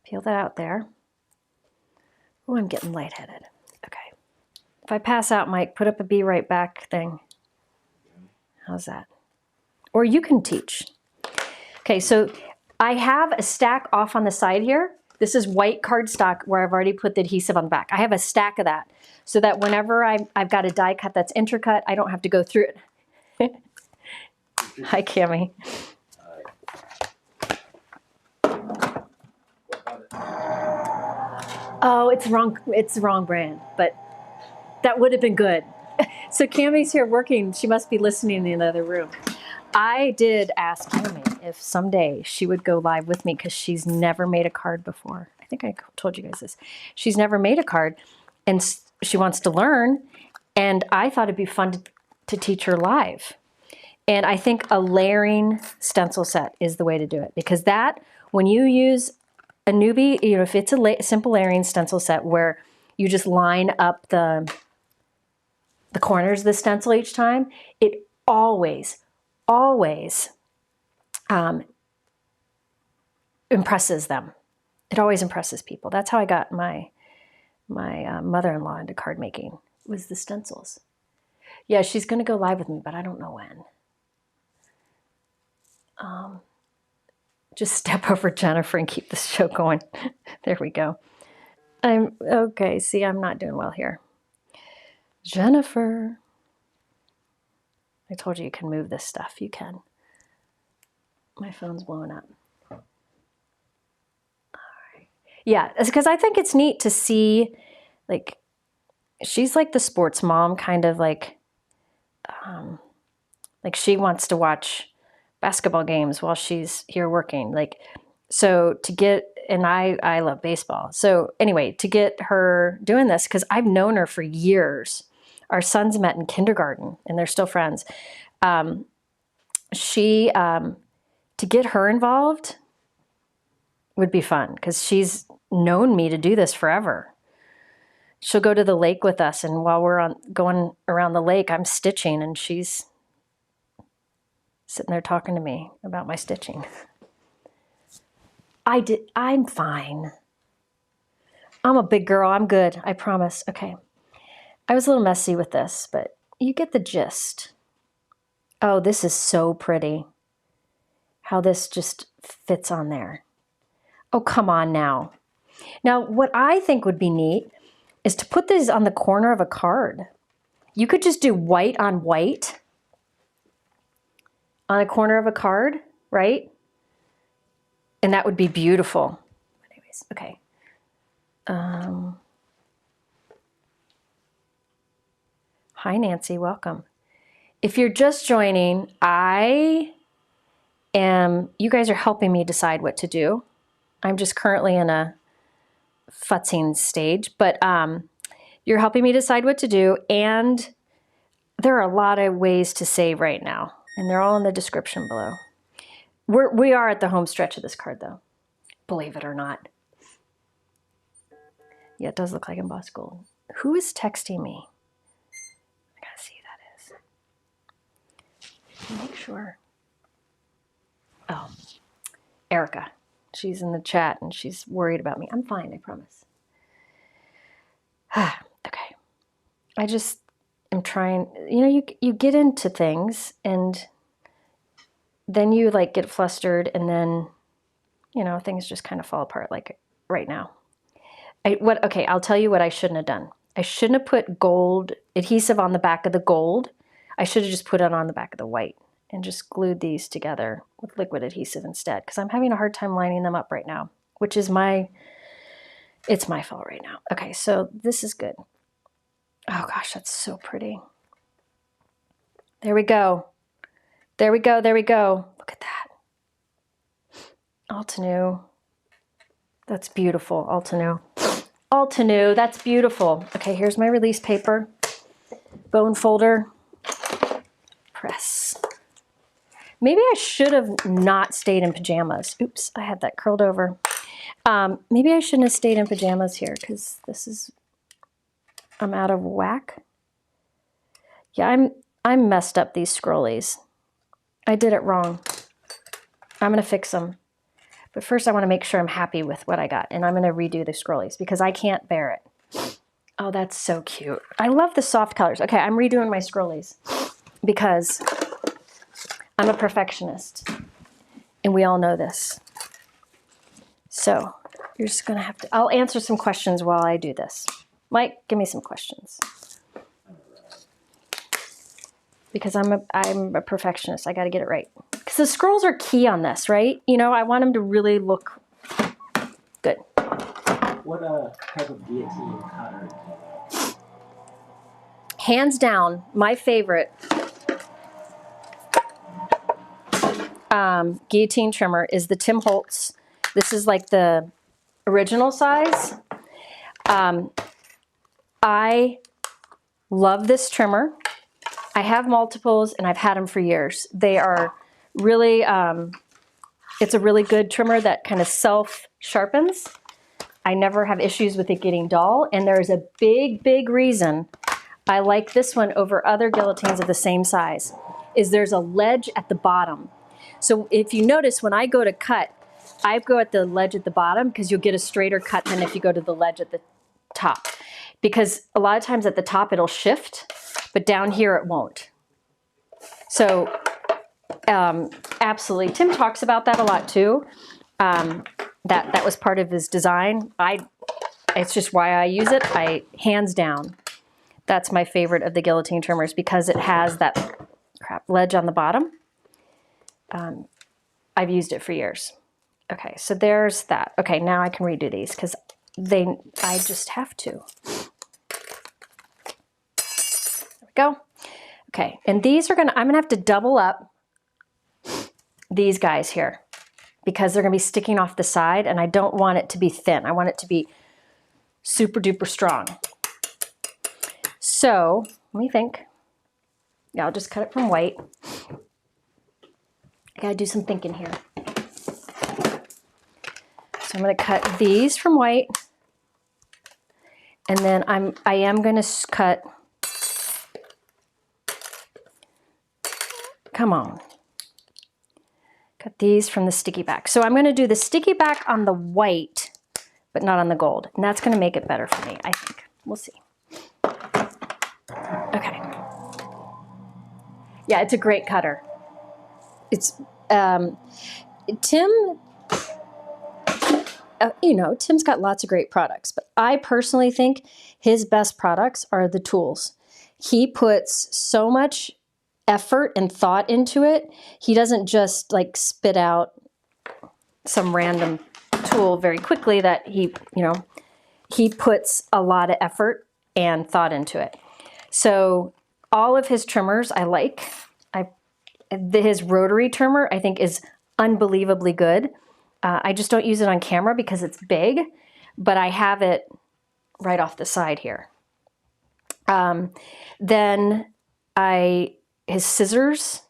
peel that out there. Oh, I'm getting lightheaded. Okay. If I pass out, Mike, put up a be right back thing. How's that? Or you can teach. Okay, so I have a stack off on the side here. This is white cardstock where I've already put the adhesive on the back. I have a stack of that so that whenever I've got a die cut that's intercut, I don't have to go through it. Hi, Cammie. Oh, it's wrong. It's the wrong brand, but that would have been good. So Cammie's here working. She must be listening in the other room. I did ask Cammie if someday she would go live with me because she's never made a card before. I think I told you guys this. She's never made a card, and she wants to learn. And I thought it'd be fun to teach her live. And I think a layering stencil set is the way to do it, because that, when you use a newbie, you know, if it's a simple layering stencil set where you just line up the corners of the stencil each time, it always impresses them. It always impresses people. That's how I got my mother-in-law into card making, was the stencils. Yeah, she's going to go live with me, but I don't know when. Just step over Jennifer and keep this show going. There we go. Okay, see, I'm not doing well here. Jennifer. I told you can move this stuff. You can. My phone's blowing up. All right. Yeah, it's because I think it's neat to see, like, she's like the sports mom, kind of like she wants to watch basketball games while she's here working. Like, so to get, and I love baseball. So anyway, to get her doing this, because I've known her for years. Our sons met in kindergarten and they're still friends. To get her involved would be fun, because she's known me to do this forever. She'll go to the lake with us, and while we're going around the lake, I'm stitching, and she's sitting there talking to me about my stitching. I'm fine. I'm a big girl. I'm good. I promise. Okay. I was a little messy with this, but you get the gist. Oh, this is so pretty. How this just fits on there. Oh, come on now. Now, what I think would be neat is to put these on the corner of a card. You could just do white on white on a corner of a card, right? And that would be beautiful. Anyways, okay. Hi, Nancy, welcome. If you're just joining, you guys are helping me decide what to do. I'm just currently in a futzing stage, but you're helping me decide what to do, and there are a lot of ways to save right now, and they're all in the description below. We are at the home stretch of this card, though, believe it or not. Yeah, it does look like embossed gold. Who is texting me? I gotta see who that is. Make sure. Oh, Erica. She's in the chat and she's worried about me. I'm fine, I promise. Okay. I just am trying, you know, you get into things and then you like get flustered, and then, you know, things just kind of fall apart like right now. Okay, I'll tell you what I shouldn't have done. I shouldn't have put gold adhesive on the back of the gold. I should have just put it on the back of the white and just glued these together with liquid adhesive instead, because I'm having a hard time lining them up right now, which is it's my fault right now. Okay, so this is good. Oh gosh, that's so pretty. There we go. There we go, there we go. Look at that. Altenew. That's beautiful, Altenew. Altenew, that's beautiful. Okay, here's my release paper. Bone folder. Press. Maybe I should have not stayed in pajamas. Oops, I had that curled over. Maybe I shouldn't have stayed in pajamas here, because I'm out of whack. Yeah, I'm messed up these scrollies. I did it wrong. I'm gonna fix them. But first I wanna make sure I'm happy with what I got, and I'm gonna redo the scrollies because I can't bear it. Oh, that's so cute. I love the soft colors. Okay, I'm redoing my scrollies because I'm a perfectionist, and we all know this. So you're just gonna have to, I'll answer some questions while I do this. Mike, give me some questions. Because I'm a perfectionist, I gotta get it right. Because the scrolls are key on this, right? You know, I want them to really look good. What type of guillotine cutter do you have? Hands down, my favorite guillotine trimmer is the Tim Holtz. This is like the original size. I love this trimmer. I have multiples and I've had them for years. They are really, it's a really good trimmer that kind of self-sharpens. I never have issues with it getting dull, and there's a big reason I like this one over other guillotines of the same size, is there's a ledge at the bottom. So if you notice, when I go to cut, I go at the ledge at the bottom because you'll get a straighter cut than if you go to the ledge at the top. Because a lot of times at the top it'll shift, but down here it won't. So absolutely, Tim talks about that a lot too. That was part of his design. It's just why I use it. Hands down, that's my favorite of the guillotine trimmers because it has that ledge on the bottom. I've used it for years. Okay, so there's that. Okay, now I can redo these because I just have to. There we go. Okay, and these are I'm gonna have to double up these guys here because they're gonna be sticking off the side, and I don't want it to be thin. I want it to be super duper strong. So let me think. Yeah, I'll just cut it from white. I gotta do some thinking here. So I'm gonna cut these from white, and then I am gonna cut. Come on. Cut these from the sticky back. So I'm going to do the sticky back on the white, but not on the gold. And that's going to make it better for me, I think. We'll see. Okay. Yeah, it's a great cutter. It's, Tim, Tim's got lots of great products, but I personally think his best products are the tools. He puts so much effort and thought into it. He doesn't just like spit out some random tool very quickly that he puts a lot of effort and thought into it. So all of his trimmers I like. His rotary trimmer I think is unbelievably good. I just don't use it on camera because it's big, but I have it right off the side here. Then his scissors,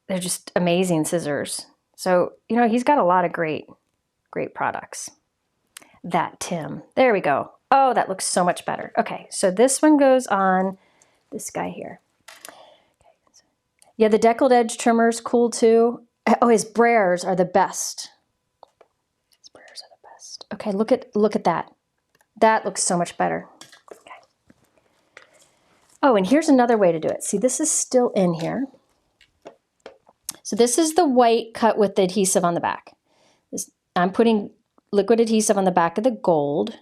they're just amazing scissors. So, he's got a lot of great products. That Tim, there we go. Oh, that looks so much better. Okay, so this one goes on this guy here. Yeah, the deckled edge trimmer's cool too. Oh, his brares are the best. His brares are the best. Okay, look at that. That looks so much better. Oh, and here's another way to do it. See, this is still in here. So this is the white cut with the adhesive on the back. I'm putting liquid adhesive on the back of the gold.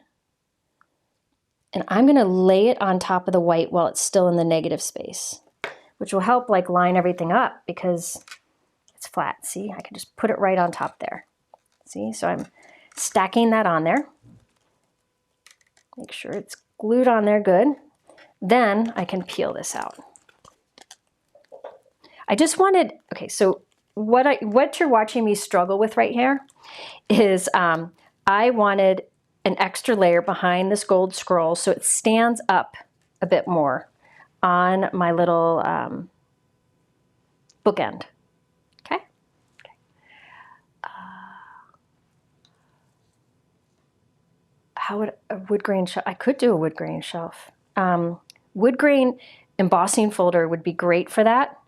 And I'm going to lay it on top of the white while it's still in the negative space, which will help like line everything up because it's flat. See, I can just put it right on top there. See, so I'm stacking that on there. Make sure it's glued on there good. Then I can peel this out. I just wanted, okay, so what you're watching me struggle with right here is I wanted an extra layer behind this gold scroll so it stands up a bit more on my little bookend. Okay? How would a wood grain shelf, I could do a wood grain shelf. Wood grain embossing folder would be great for that.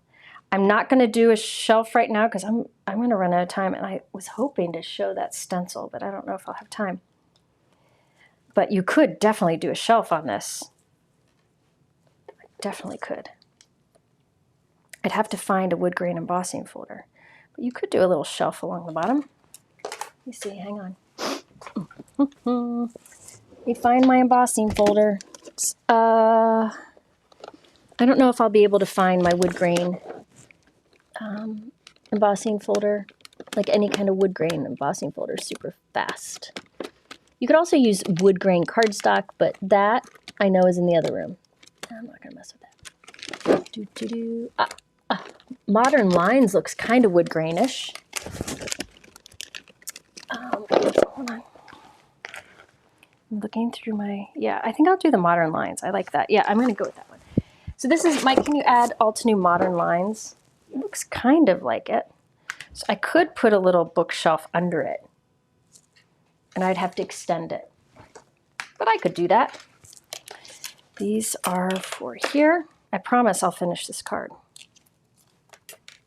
I'm not going to do a shelf right now because I'm going to run out of time, and I was hoping to show that stencil, but I don't know if I'll have time. But you could definitely do a shelf on this. I definitely could. I'd have to find a wood grain embossing folder, but you could do a little shelf along the bottom. Let me see, hang on. Let me find my embossing folder. I don't know if I'll be able to find my wood grain embossing folder, like any kind of wood grain embossing folder, super fast. You could also use wood grain cardstock, but that I know is in the other room. I'm not gonna mess with that. Modern Lines looks kind of wood grainish. Hold on. I'm looking through my, yeah, I think I'll do the Modern Lines. I like that. Yeah, I'm gonna go with that one. So this is, Mike, can you add Altenew Modern Lines? It looks kind of like it. So I could put a little bookshelf under it, and I'd have to extend it. But I could do that. These are for here. I promise I'll finish this card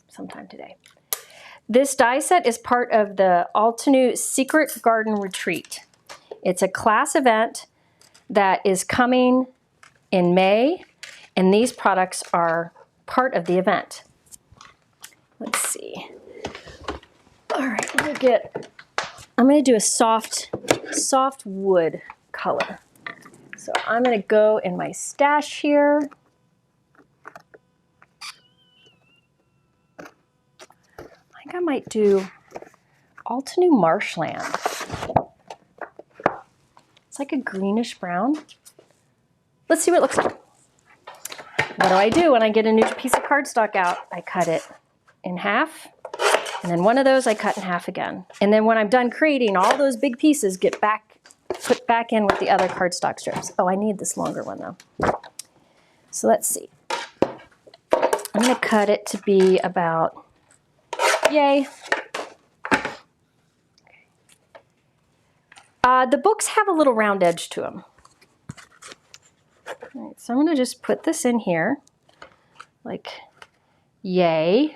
sometime today. This die set is part of the Altenew Secret Garden Retreat. It's a class event that is coming in May, and these products are part of the event. Let's see. All right, I'm gonna do a soft wood color. So I'm gonna go in my stash here. I think I might do Altenew Marshland. It's like a greenish brown. Let's see what it looks like. What do I do when I get a new piece of cardstock out? I cut it in half, and then one of those I cut in half again. And then when I'm done creating, all those big pieces get put back in with the other cardstock strips. Oh, I need this longer one though. So let's see. I'm gonna cut it to be about, yay. The books have a little round edge to them. All right, so I'm gonna just put this in here, like, yay.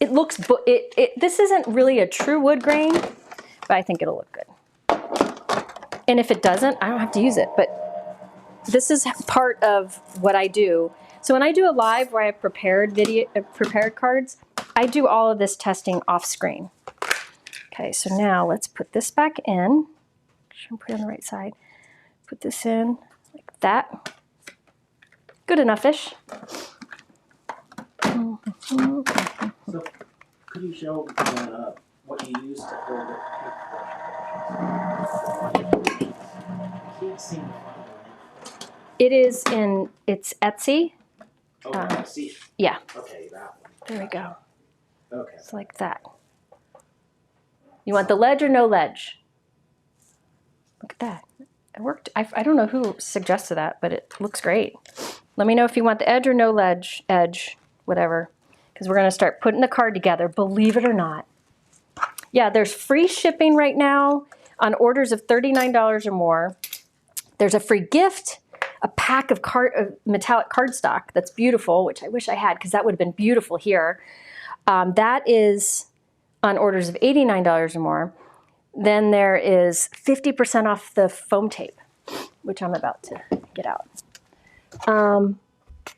It looks, this isn't really a true wood grain, but I think it'll look good. And if it doesn't, I don't have to use it, but this is part of what I do. So when I do a live where I have prepared cards, I do all of this testing off screen. Okay, so now let's put this back in. Should I put it on the right side? Put this in like that. Good enough-ish. So, could you show what you use to hold it? I can't seem to find it. It is in, it's Etsy. Oh, I see it. Yeah. Okay, that one. There we go. Okay. It's like that. You want the ledge or no ledge? Look at that. It worked. I don't know who suggested that, but it looks great. Let me know if you want the edge or no edge, whatever. Because we're going to start putting the card together, believe it or not. Yeah, there's free shipping right now on orders of $39 or more. There's a free gift, a pack of metallic cardstock that's beautiful, which I wish I had because that would have been beautiful here. That is on orders of $89 or more. Then there is 50% off the foam tape, which I'm about to get out.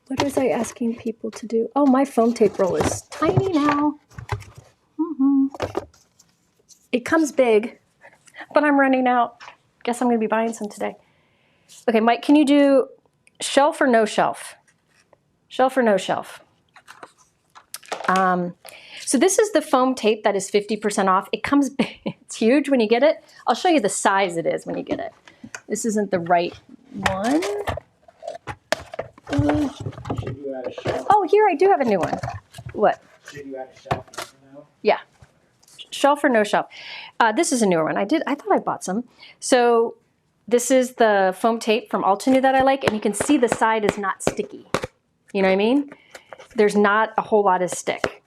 What was I asking people to do? Oh, my foam tape roll is tiny now. It comes big, but I'm running out. Guess I'm going to be buying some today. Okay, Mike, can you do shelf or no shelf? Shelf or no shelf? So this is the foam tape that is 50% off. It comes big. It's huge when you get it. I'll show you the size it is when you get it. This isn't the right one. Should you add a shelf? Oh, here I do have a new one. What? Should you add a shelf now? Yeah. Shelf or no shelf? This is a newer one. I thought I bought some. So this is the foam tape from Altenew that I like, and you can see the side is not sticky. You know what I mean? There's not a whole lot of stick.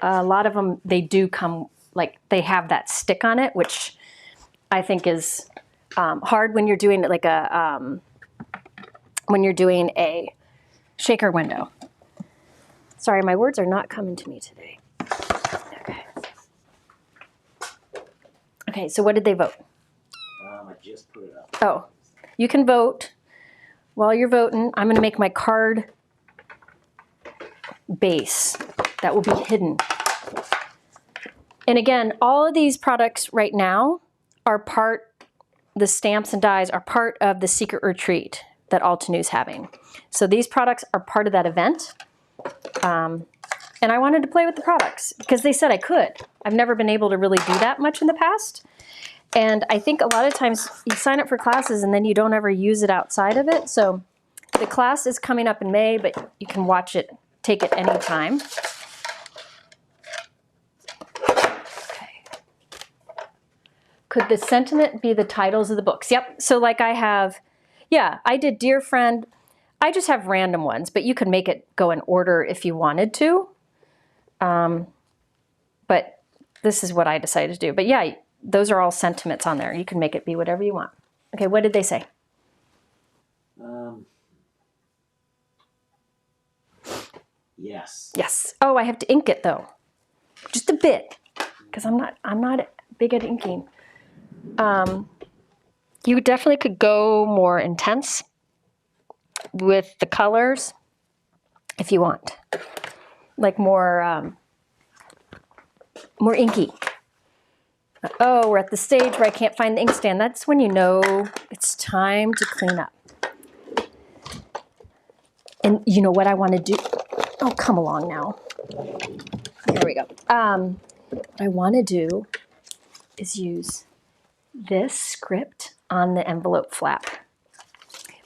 A lot of them, they do come, like they have that stick on it, which I think is hard when you're doing like a shaker window. Sorry, my words are not coming to me today. Okay. Okay, so what did they vote? I just put it up. Oh, you can vote. While you're voting, I'm going to make my card base that will be hidden. And again, all of these products right now are the stamps and dies are part of the secret retreat that Altenew's having. So these products are part of that event. And I wanted to play with the products because they said I could. I've never been able to really do that much in the past. And I think a lot of times you sign up for classes and then you don't ever use it outside of it. So the class is coming up in May, but you can watch it, take it anytime. Okay. Could the sentiment be the titles of the books? Yep. So like I have, Yeah, I did Dear Friend. I just have random ones, but you could make it go in order if you wanted to. But this is what I decided to do. But yeah, those are all sentiments on there. You can make it be whatever you want. Okay, what did they say? Yes. Yes. Oh, I have to ink it though. Just a bit, because I'm not big at inking. You definitely could go more intense with the colors if you want, like more inky. Oh, we're at the stage where I can't find the inkstand. That's when you know it's time to clean up. And you know what I want to do? Oh, come along now. There we go. What I want to do is use this script on the envelope flap.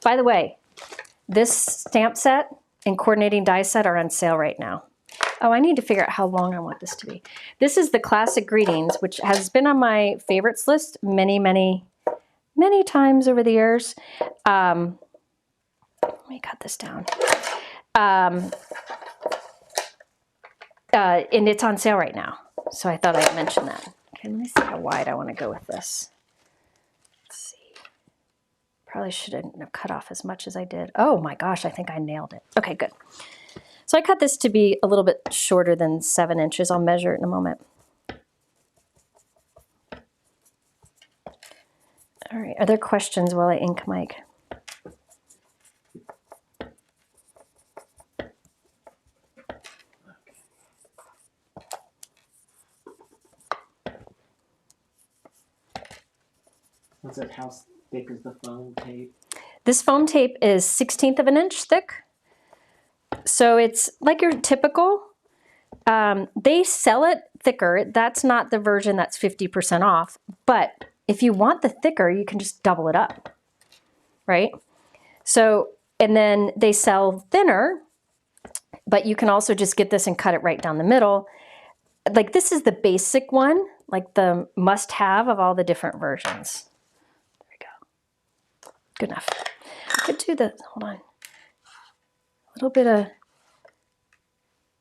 By the way, this stamp set and coordinating die set are on sale right now. Oh, I need to figure out how long I want this to be. This is the Classic Greetings, which has been on my favorites list many, many, many times over the years. Let me cut this down. And it's on sale right now. So I thought I'd mention that. Okay, let me see how wide I want to go with this. Let's see. Probably shouldn't have cut off as much as I did. Oh my gosh, I think I nailed it. Okay, good. So I cut this to be a little bit shorter than 7 inches. I'll measure it in a moment. All right, are there questions while I ink Mike? What's that? How thick is the foam tape? This foam tape is 1/16 of an inch thick. So it's like your typical. They sell it thicker. That's not the version that's 50% off. But if you want the thicker, you can just double it up, right? So, and then they sell thinner, but you can also just get this and cut it right down the middle. Like this is the basic one, like the must-have of all the different versions. There we go. Good enough. I could do the, hold on, a little bit of,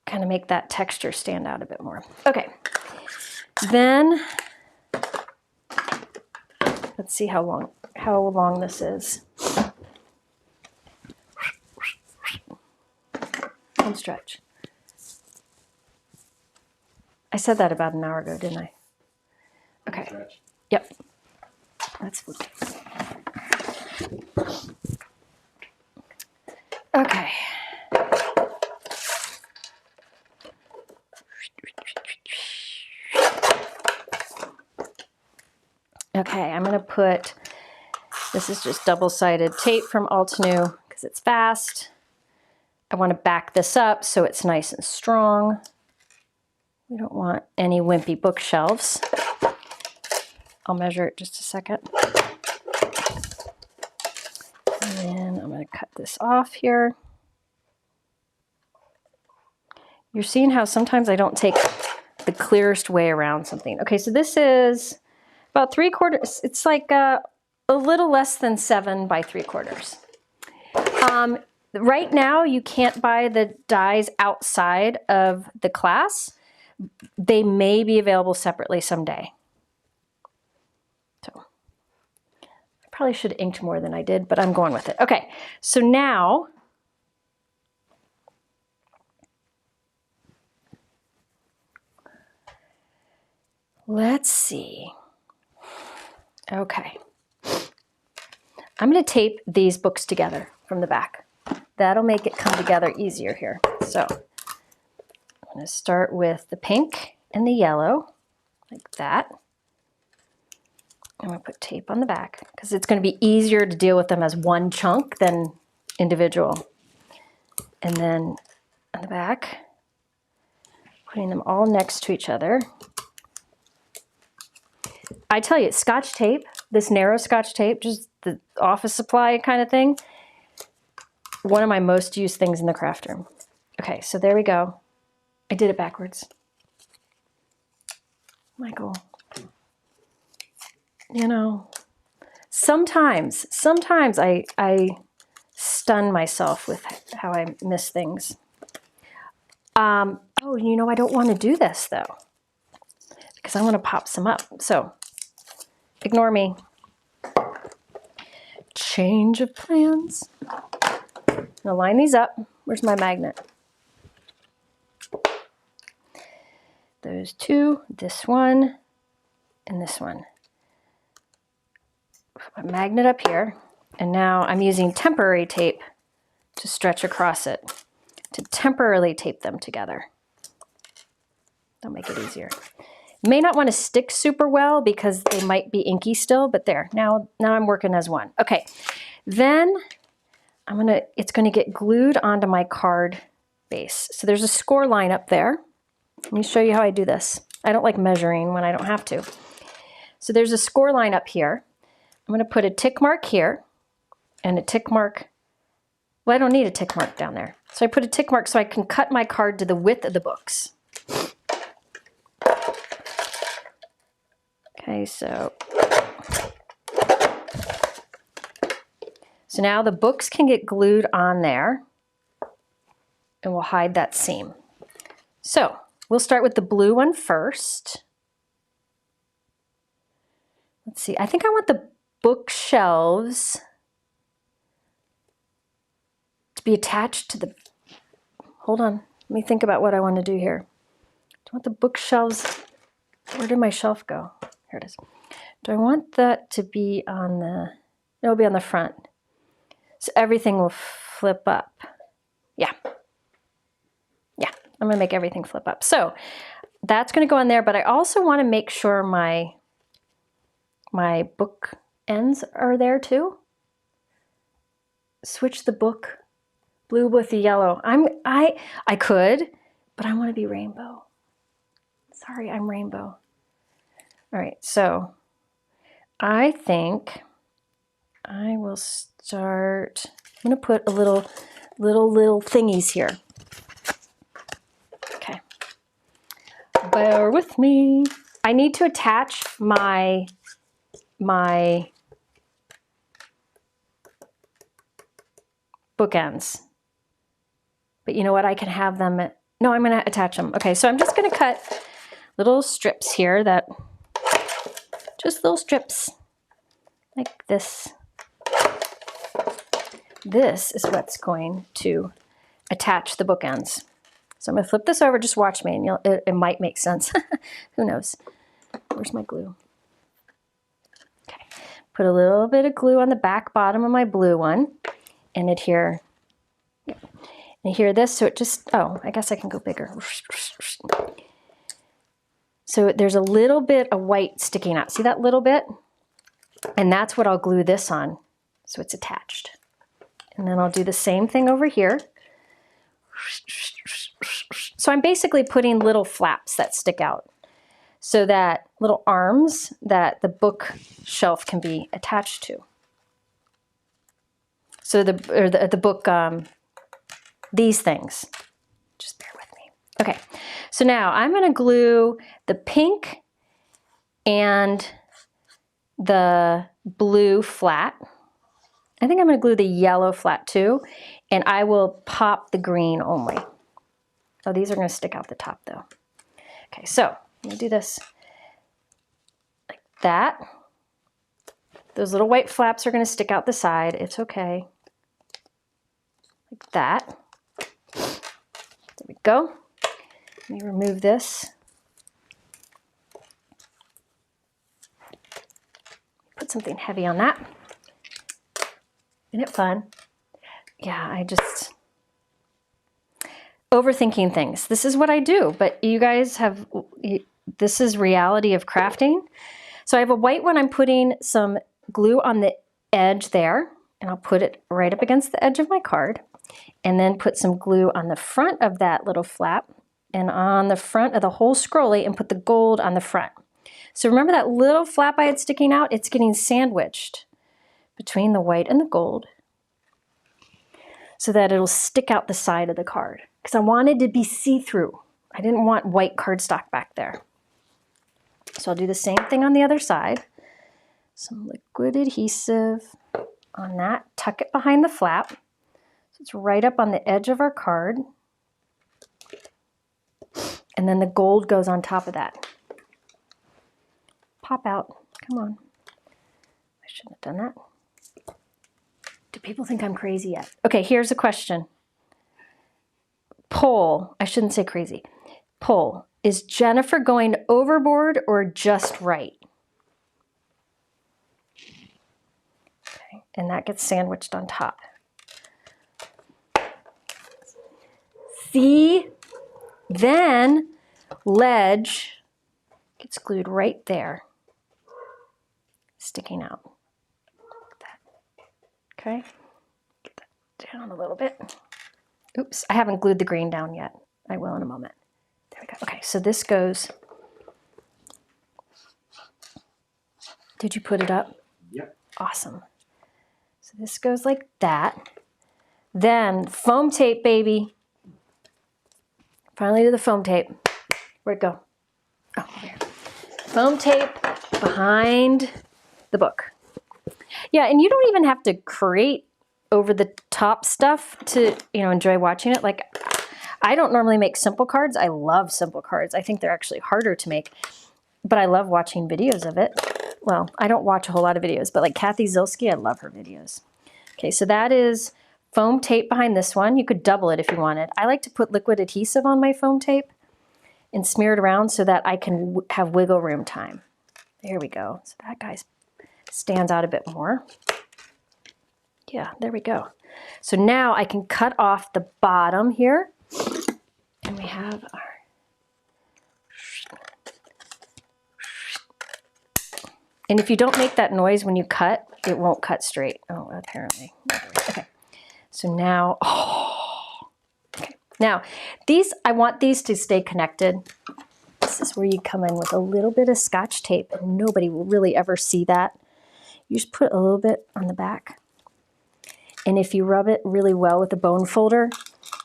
kind of make that texture stand out a bit more. Okay, then let's see how long this is. Home stretch. I said that about an hour ago, didn't I? Okay. Yep. That's okay. Okay, I'm gonna put, this is just double-sided tape from Altenew because it's fast. I want to back this up so it's nice and strong. We don't want any wimpy bookshelves. I'll measure it just a second. And then I'm going to cut this off here. You're seeing how sometimes I don't take the clearest way around something. Okay, so this is about 3/4. It's like a little less than 7 by 3/4. Right now, you can't buy the dies outside of the class. They may be available separately someday. So I probably should have inked more than I did, but I'm going with it. Okay, so now let's see. Okay. I'm going to tape these books together from the back. That'll make it come together easier here. So I'm going to start with the pink and the yellow, like that. I'm going to put tape on the back because it's going to be easier to deal with them as one chunk than individual. And then on the back, putting them all next to each other. I tell you, Scotch tape, this narrow Scotch tape, just the office supply kind of thing, one of my most used things in the craft room. Okay, so there we go. I did it backwards. Michael, you know, Sometimes I stun myself with how I miss things. Oh, you know, I don't want to do this though, because I want to pop some up. So ignore me. Change of plans. I'm gonna line these up. Where's my magnet? Those two, this one, and this one. Put my magnet up here, and now I'm using temporary tape to stretch across it, to temporarily tape them together. That'll make it easier. You may not want to stick super well because they might be inky still, but there, now I'm working as one. Okay, then it's gonna get glued onto my card base. So there's a score line up there. Let me show you how I do this. I don't like measuring when I don't have to. So there's a score line up here. I'm gonna put a tick mark here and a tick mark. Well, I don't need a tick mark down there. So I put a tick mark so I can cut my card to the width of the books. Okay, so now the books can get glued on there and we'll hide that seam. So we'll start with the blue one first. Let's see, I think I want the bookshelves to be attached to the, hold on, let me think about what I want to do here. Do I want the bookshelves, where did my shelf go? Here it is. Do I want that to be on the, it'll be on the front. So everything will flip up. Yeah. Yeah, I'm gonna make everything flip up. So that's gonna go on there, but I also wanna make sure my book ends are there too. Switch the book blue with the yellow. I could, but I wanna be rainbow. Sorry, I'm rainbow. All right, so I think I will start, I'm gonna put a little thingies here. Okay, bear with me. I need to attach my bookends. But you know what, I can have them at, no, I'm gonna attach them. Okay, so I'm just gonna cut little strips here that, just little strips like this. This is what's going to attach the bookends. So I'm gonna flip this over, just watch me, and it might make sense. Who knows? Where's my glue? Okay, put a little bit of glue on the back bottom of my blue one, and adhere. Yeah. And adhere this, so it just, oh, I guess I can go bigger. So there's a little bit of white sticking out. See that little bit? And that's what I'll glue this on, so it's attached. And then I'll do the same thing over here. So I'm basically putting little flaps that stick out, so that little arms that the bookshelf can be attached to. So the book, these things. Just bear with me. Okay, so now I'm gonna glue the pink and the blue flat. I think I'm gonna glue the yellow flat too, and I will pop the green only. Oh, these are gonna stick out the top though. Okay, so I'm gonna do this like that. Those little white flaps are gonna stick out the side. It's okay. Like that. There we go. Let me remove this. Put something heavy on that. Isn't it fun? Yeah, I just overthinking things. This is what I do, but you guys have, this is reality of crafting. So I have a white one. I'm putting some glue on the edge there, and I'll put it right up against the edge of my card, and then put some glue on the front of that little flap and on the front of the whole scrolly, and put the gold on the front. So remember that little flap I had sticking out? It's getting sandwiched between the white and the gold so that it'll stick out the side of the card, because I wanted to be see-through. I didn't want white cardstock back there. So I'll do the same thing on the other side. some liquid adhesive on that. Tuck it behind the flap. So it's right up on the edge of our card. And then the gold goes on top of that. Pop out. Come on. I shouldn't have done that. Do people think I'm crazy yet? Okay, here's a question. Poll. I shouldn't say crazy. Poll. Is Jennifer going overboard or just right? Okay, and that gets sandwiched on top. See? Then ledge gets glued right there, sticking out. Like that. Okay, get that down a little bit. Oops, I haven't glued the green down yet. I will in a moment. There we go. Okay, so this goes. Did you put it up? Yep. Awesome. So this goes like that. Then foam tape, baby. Finally to the foam tape. Where'd it go? Oh, over here. Foam tape behind the book. Yeah, and you don't even have to create over the top stuff to, enjoy watching it. Like, I don't normally make simple cards. I love simple cards. I think they're actually harder to make, but I love watching videos of it. Well, I don't watch a whole lot of videos, but like Kathy Zilski, I love her videos. Okay, so that is foam tape behind this one. You could double it if you wanted. I like to put liquid adhesive on my foam tape and smear it around so that I can have wiggle room time. There we go. So that guy stands out a bit more. Yeah, there we go. So now I can cut off the bottom here. And we have our... And if you don't make that noise when you cut, it won't cut straight. Oh, apparently. Okay. So now, okay. Now these, I want these to stay connected. This is where you come in with a little bit of Scotch tape, and nobody will really ever see that. You just put a little bit on the back. And if you rub it really well with a bone folder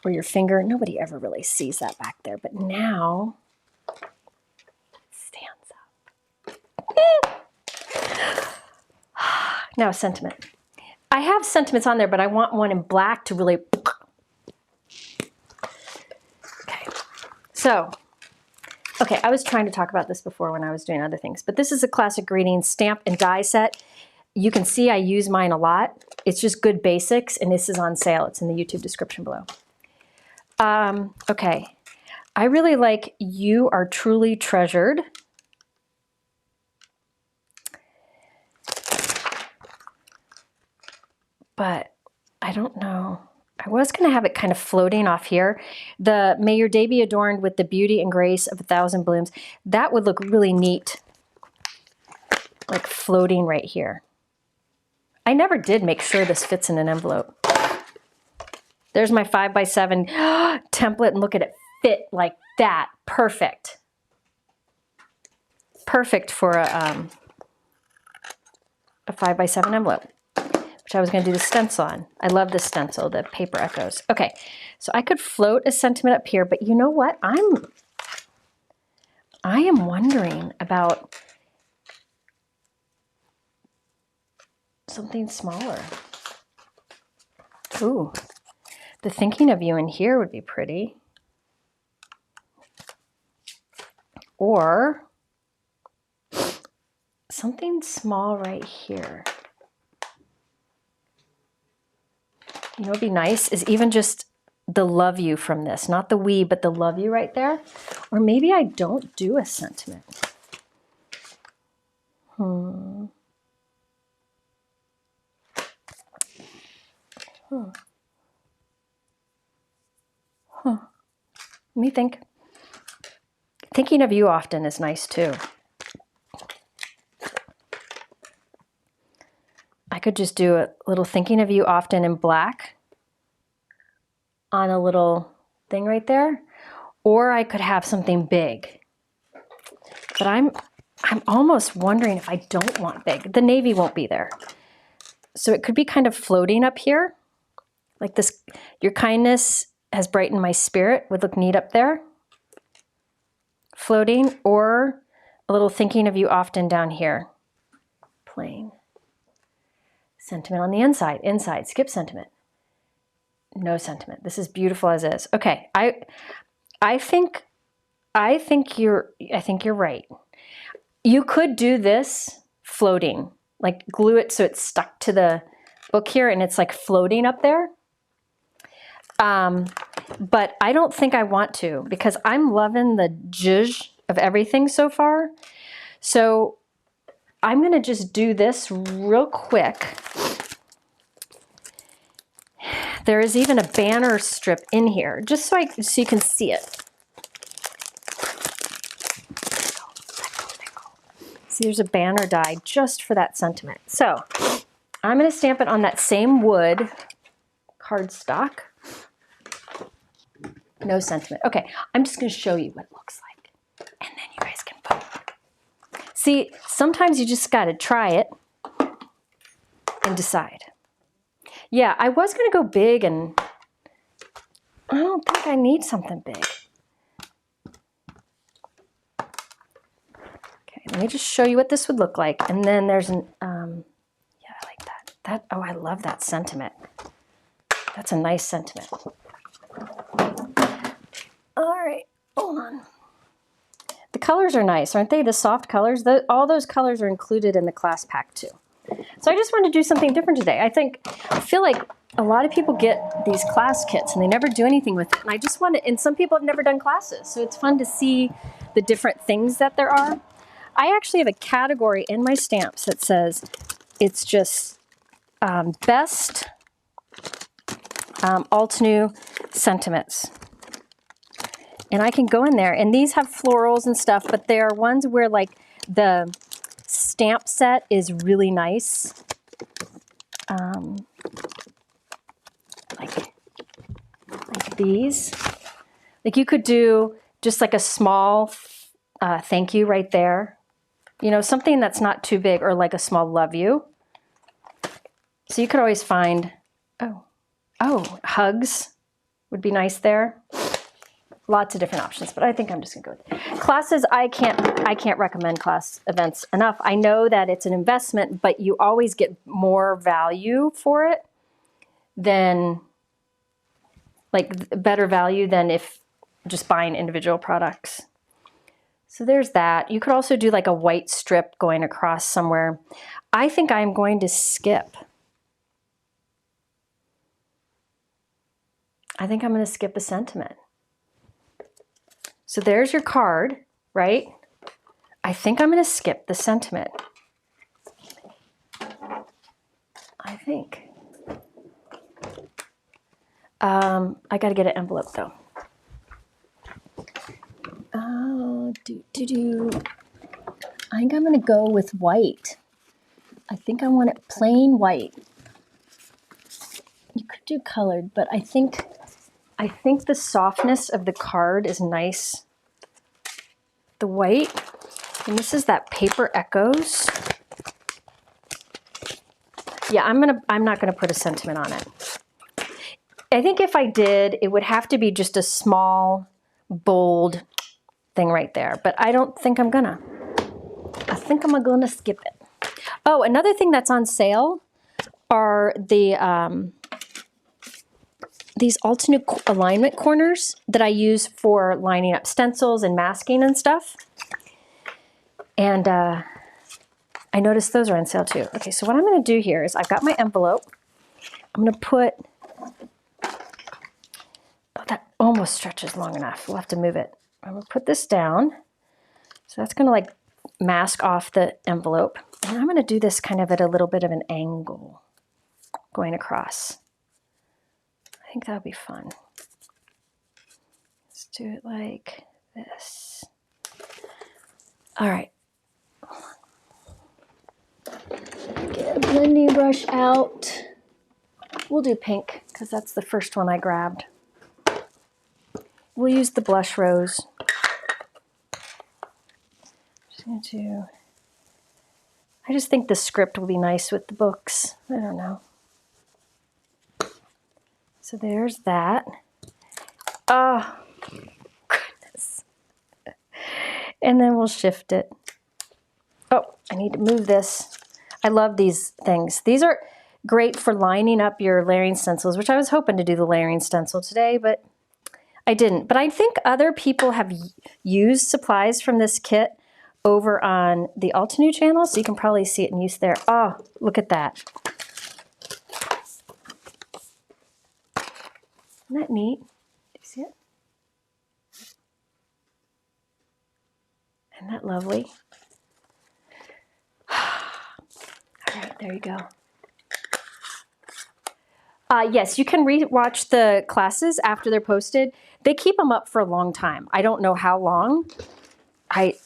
or your finger, nobody ever really sees that back there. But now, it stands up. Now a sentiment. I have sentiments on there, but I want one in black to really... Okay. So, okay, I was trying to talk about this before when I was doing other things, but this is a classic greetings stamp and die set. You can see I use mine a lot. It's just good basics, and this is on sale. It's in the YouTube description below. Okay, I really like You Are Truly Treasured. But I don't know. I was going to have it kind of floating off here. The May Your Day Be Adorned with the Beauty and Grace of 1,000 Blooms. That would look really neat, like floating right here. I never did make sure this fits in an envelope. There's my 5x7 template, and look at it fit like that. Perfect. Perfect for a 5x7 envelope, which I was going to do the stencil on. I love this stencil, the paper echoes. Okay, so I could float a sentiment up here, but you know what? I am wondering about something smaller. Ooh, the Thinking of You in here would be pretty. Or something small right here. You know what would be nice is even just the love you from this. Not the we, but the love you right there. Or maybe I don't do a sentiment. Let me think. Thinking of You often is nice too. I could just do a little Thinking of You often in black on a little thing right there. Or I could have something big. But I'm almost wondering if I don't want big. The navy won't be there. So it could be kind of floating up here. Like this, your kindness has brightened my spirit would look neat up there. Floating, or a little Thinking of You often down here. plain. Sentiment on the inside, inside, skip sentiment. No sentiment. This is beautiful as is. Okay, I think you're right. You could do this floating, like glue it so it's stuck to the book here and it's like floating up there. But I don't think I want to because I'm loving the zhuzh of everything so far. So I'm going to just do this real quick. There is even a banner strip in here, just so you can see it. See, there's a banner die just for that sentiment. So I'm going to stamp it on that same wood cardstock. No sentiment. Okay, I'm just going to show you what it looks like, and then you guys can vote. See, sometimes you just got to try it and decide. Yeah, I was going to go big, and I don't think I need something big. Okay, let me just show you what this would look like. And then there's an, yeah, I like that. Oh, I love that sentiment. That's a nice sentiment. All right, hold on. The colors are nice, aren't they? The soft colors. All those colors are included in the class pack too. So I just wanted to do something different today. I feel like a lot of people get these class kits and they never do anything with it. And I just want to, and some people have never done classes. So it's fun to see the different things that there are. I actually have a category in my stamps that says it's just best Altenew sentiments. And I can go in there, and these have florals and stuff, but they are ones where like the stamp set is really nice. Like these. Like you could do just like a small thank you right there. You know, something that's not too big, or like a small love you. So you could always find, oh, hugs would be nice there. Lots of different options, but I think I'm just gonna go with it. Classes, I can't recommend class events enough. I know that it's an investment, but you always get more value for it than, like, better value than if just buying individual products. So there's that. You could also do like a white strip going across somewhere. I think I'm going to skip. I think I'm going to skip a sentiment. So there's your card, right? I think I'm going to skip the sentiment. I think. I got to get an envelope though. I think I'm going to go with white. I think I want it plain white. You could do colored, but I think the softness of the card is nice. The white, and this is that Paper Echoes. Yeah, I'm not gonna put a sentiment on it. I think if I did, it would have to be just a small, bold thing right there. But I don't think I'm gonna. I think I'm gonna skip it. Oh, another thing that's on sale are the these Altenew alignment corners that I use for lining up stencils and masking and stuff. And I noticed those are on sale too. Okay, so what I'm going to do here is I've got my envelope. I'm going to put, oh, that almost stretches long enough. We'll have to move it. I'm going to put this down. So that's going to like mask off the envelope. And I'm going to do this kind of at a little bit of an angle going across. I think that would be fun. Let's do it like this. All right. Get a blending brush out. We'll do pink because that's the first one I grabbed. We'll use the blush rose. I just think the script will be nice with the books. I don't know. So there's that. Oh, goodness. And then we'll shift it. Oh, I need to move this. I love these things. These are great for lining up your layering stencils, which I was hoping to do the layering stencil today, but I didn't. But I think other people have used supplies from this kit over on the Altenew channel, so you can probably see it in use there. Oh, look at that. Isn't that neat? Do you see it? Isn't that lovely? All right, there you go. Yes, you can re-watch the classes after they're posted. They keep them up for a long time. I don't know how long.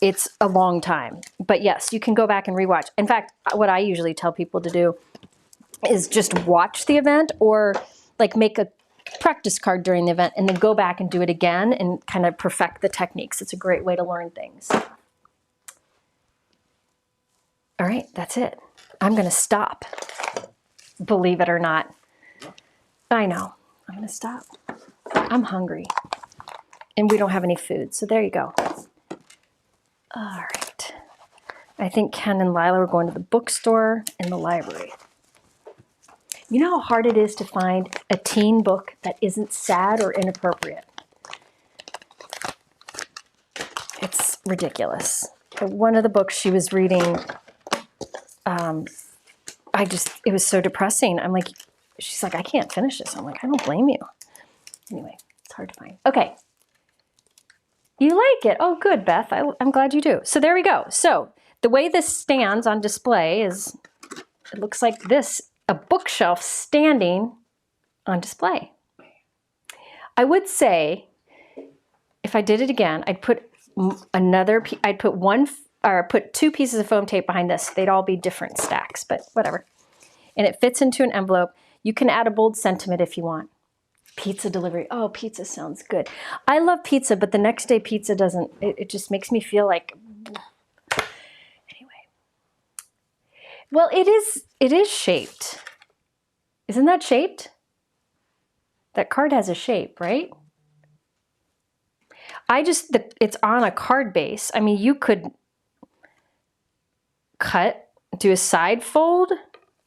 It's a long time. But yes, you can go back and rewatch. In fact, what I usually tell people to do is just watch the event, or like make a practice card during the event and then go back and do it again and kind of perfect the techniques. It's a great way to learn things. All right, that's it. I'm going to stop. Believe it or not. I know. I'm going to stop. I'm hungry. And we don't have any food, so there you go. All right. I think Ken and Lila are going to the bookstore and the library. You know how hard it is to find a teen book that isn't sad or inappropriate? It's ridiculous. One of the books she was reading, it was so depressing. I'm like, she's like, I can't finish this. I'm like, I don't blame you. Anyway, it's hard to find. Okay. You like it? Oh, good, Beth. I'm glad you do. So there we go. So the way this stands on display is, it looks like this, a bookshelf standing on display. I would say, if I did it again, I'd put put two pieces of foam tape behind this. They'd all be different stacks, but whatever. And it fits into an envelope. You can add a bold sentiment if you want. Pizza delivery. Oh, pizza sounds good. I love pizza, but the next day pizza doesn't, it just makes me feel like, anyway. Well, it is shaped. Isn't that shaped? That card has a shape, right? It's on a card base. I mean, you could do a side fold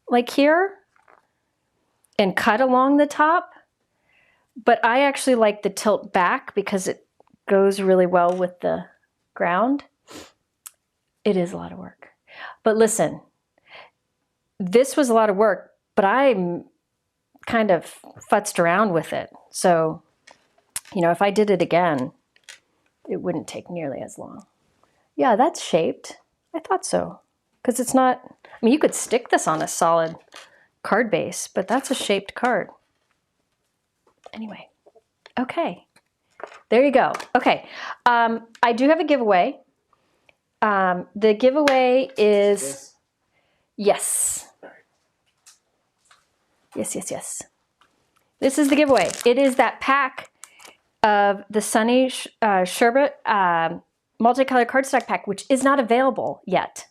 like here and cut along the top. But I actually like the tilt back because it goes really well with the ground. It is a lot of work. But listen, this was a lot of work, but I kind of futzed around with it. So, you know, if I did it again, it wouldn't take nearly as long. Yeah, that's shaped. I thought so. Because it's not, I mean, you could stick this on a solid card base, but that's a shaped card. Anyway, okay, there you go. Okay, I do have a giveaway. The giveaway is, yes. Yes. This is the giveaway. It is that pack of the Sunny Sherbet multicolored cardstock pack, which is not available yet.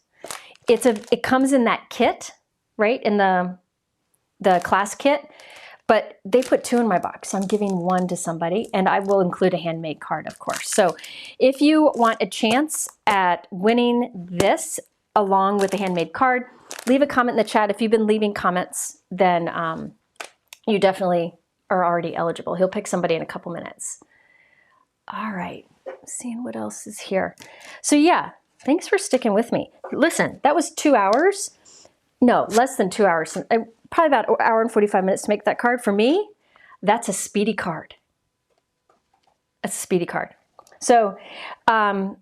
It comes in that kit, right, in the class kit. But they put 2 in my box, so I'm giving 1 to somebody, and I will include a handmade card, of course. So if you want a chance at winning this along with the handmade card, leave a comment in the chat. If you've been leaving comments, then you definitely are already eligible. He'll pick somebody in a couple minutes. All right, seeing what else is here. So yeah, thanks for sticking with me. Listen, that was 2 hours. No, less than 2 hours. Probably about an hour and 45 minutes to make that card. For me, that's a speedy card. That's a speedy card. So I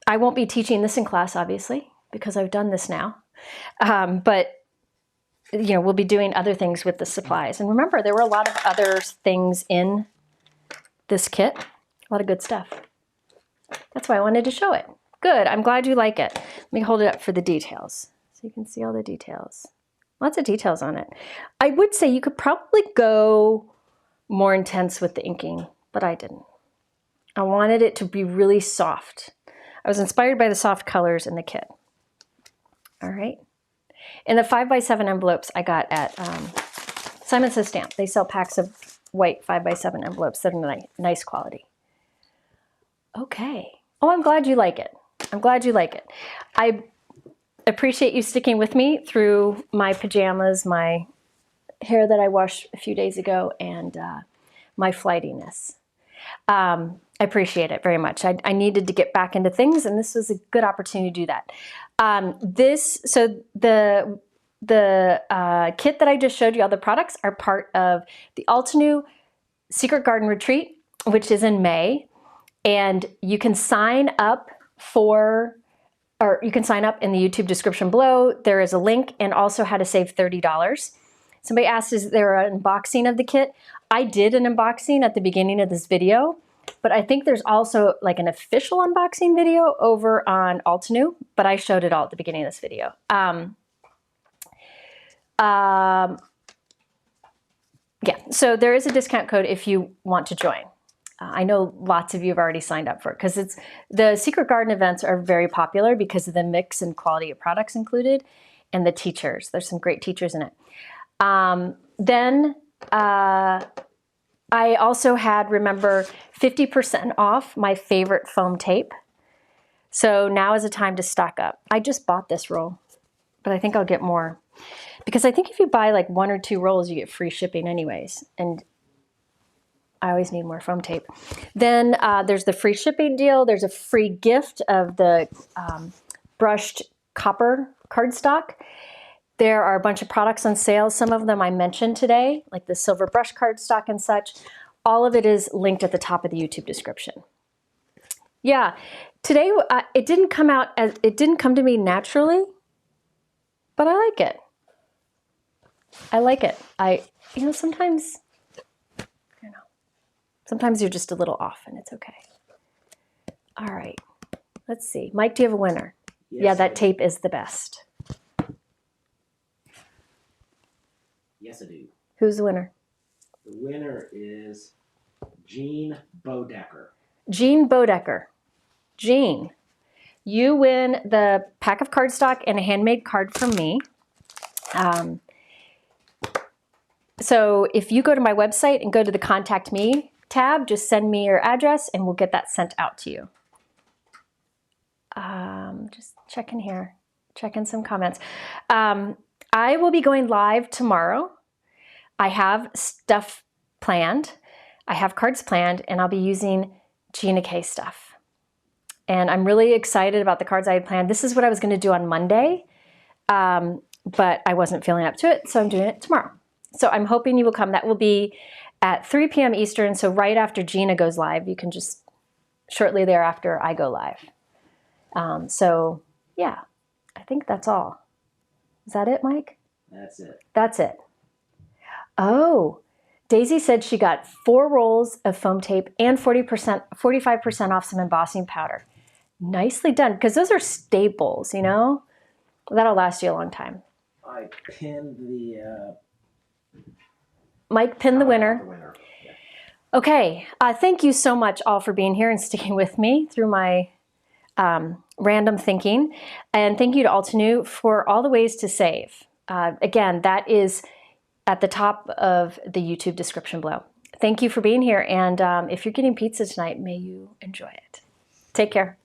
won't be teaching this in class, obviously, because I've done this now. But you know, we'll be doing other things with the supplies. And remember, there were a lot of other things in this kit. A lot of good stuff. That's why I wanted to show it. Good. I'm glad you like it. Let me hold it up for the details so you can see all the details. Lots of details on it. I would say you could probably go more intense with the inking, but I didn't. I wanted it to be really soft. I was inspired by the soft colors in the kit. All right. And the 5x7 envelopes I got at Simon Says Stamp. They sell packs of white 5x7 envelopes that are nice quality. Okay. Oh, I'm glad you like it. I'm glad you like it. I appreciate you sticking with me through my pajamas, my hair that I washed a few days ago, and my flightiness. I appreciate it very much. I needed to get back into things, and this was a good opportunity to do that. The kit that I just showed you, all the products, are part of the Altenew Secret Garden Retreat, which is in May, and you can sign up you can sign up in the YouTube description below. There is a link, and also how to save $30. Somebody asked, is there an unboxing of the kit? I did an unboxing at the beginning of this video, but I think there's also like an official unboxing video over on Altenew, but I showed it all at the beginning of this video. Yeah, so there is a discount code if you want to join. I know lots of you have already signed up for it because the Secret Garden events are very popular because of the mix and quality of products included and the teachers. There's some great teachers in it. I also had, remember, 50% off my favorite foam tape. So now is the time to stock up. I just bought this roll, but I think I'll get more. Because I think if you buy like 1 or 2 rolls, you get free shipping anyways. And I always need more foam tape. Then there's the free shipping deal. There's a free gift of the brushed copper cardstock. There are a bunch of products on sale. Some of them I mentioned today, like the silver brush cardstock and such. All of it is linked at the top of the YouTube description. Yeah, today it didn't come to me naturally, but I like it. I like it. Sometimes you're just a little off and it's okay. All right, let's see. Mike, do you have a winner? Yes, yeah, that tape is the best. Yes, I do. Who's the winner? The winner is Jean Bodecker. Jean Bodecker. Jean, you win the pack of cardstock and a handmade card from me. So if you go to my website and go to the Contact Me tab, just send me your address and we'll get that sent out to you. Just checking here, checking some comments. I will be going live tomorrow. I have stuff planned. I have cards planned, and I'll be using Gina K stuff. And I'm really excited about the cards I had planned. This is what I was going to do on Monday, but I wasn't feeling up to it, so I'm doing it tomorrow. So I'm hoping you will come. That will be at 3 p.m. Eastern, so right after Gina goes live. You can just shortly thereafter I go live. So yeah, I think that's all. Is that it, Mike? That's it. That's it. Oh, Daisy said she got 4 rolls of foam tape and 45% off some embossing powder. Nicely done, because those are staples, you know? That'll last you a long time. I pinned the... Mike pinned the winner. Yeah. Okay, thank you so much all for being here and sticking with me through my random thinking. And thank you to Altenew for all the ways to save. Again, that is at the top of the YouTube description below. Thank you for being here. And if you're getting pizza tonight, may you enjoy it. Take care.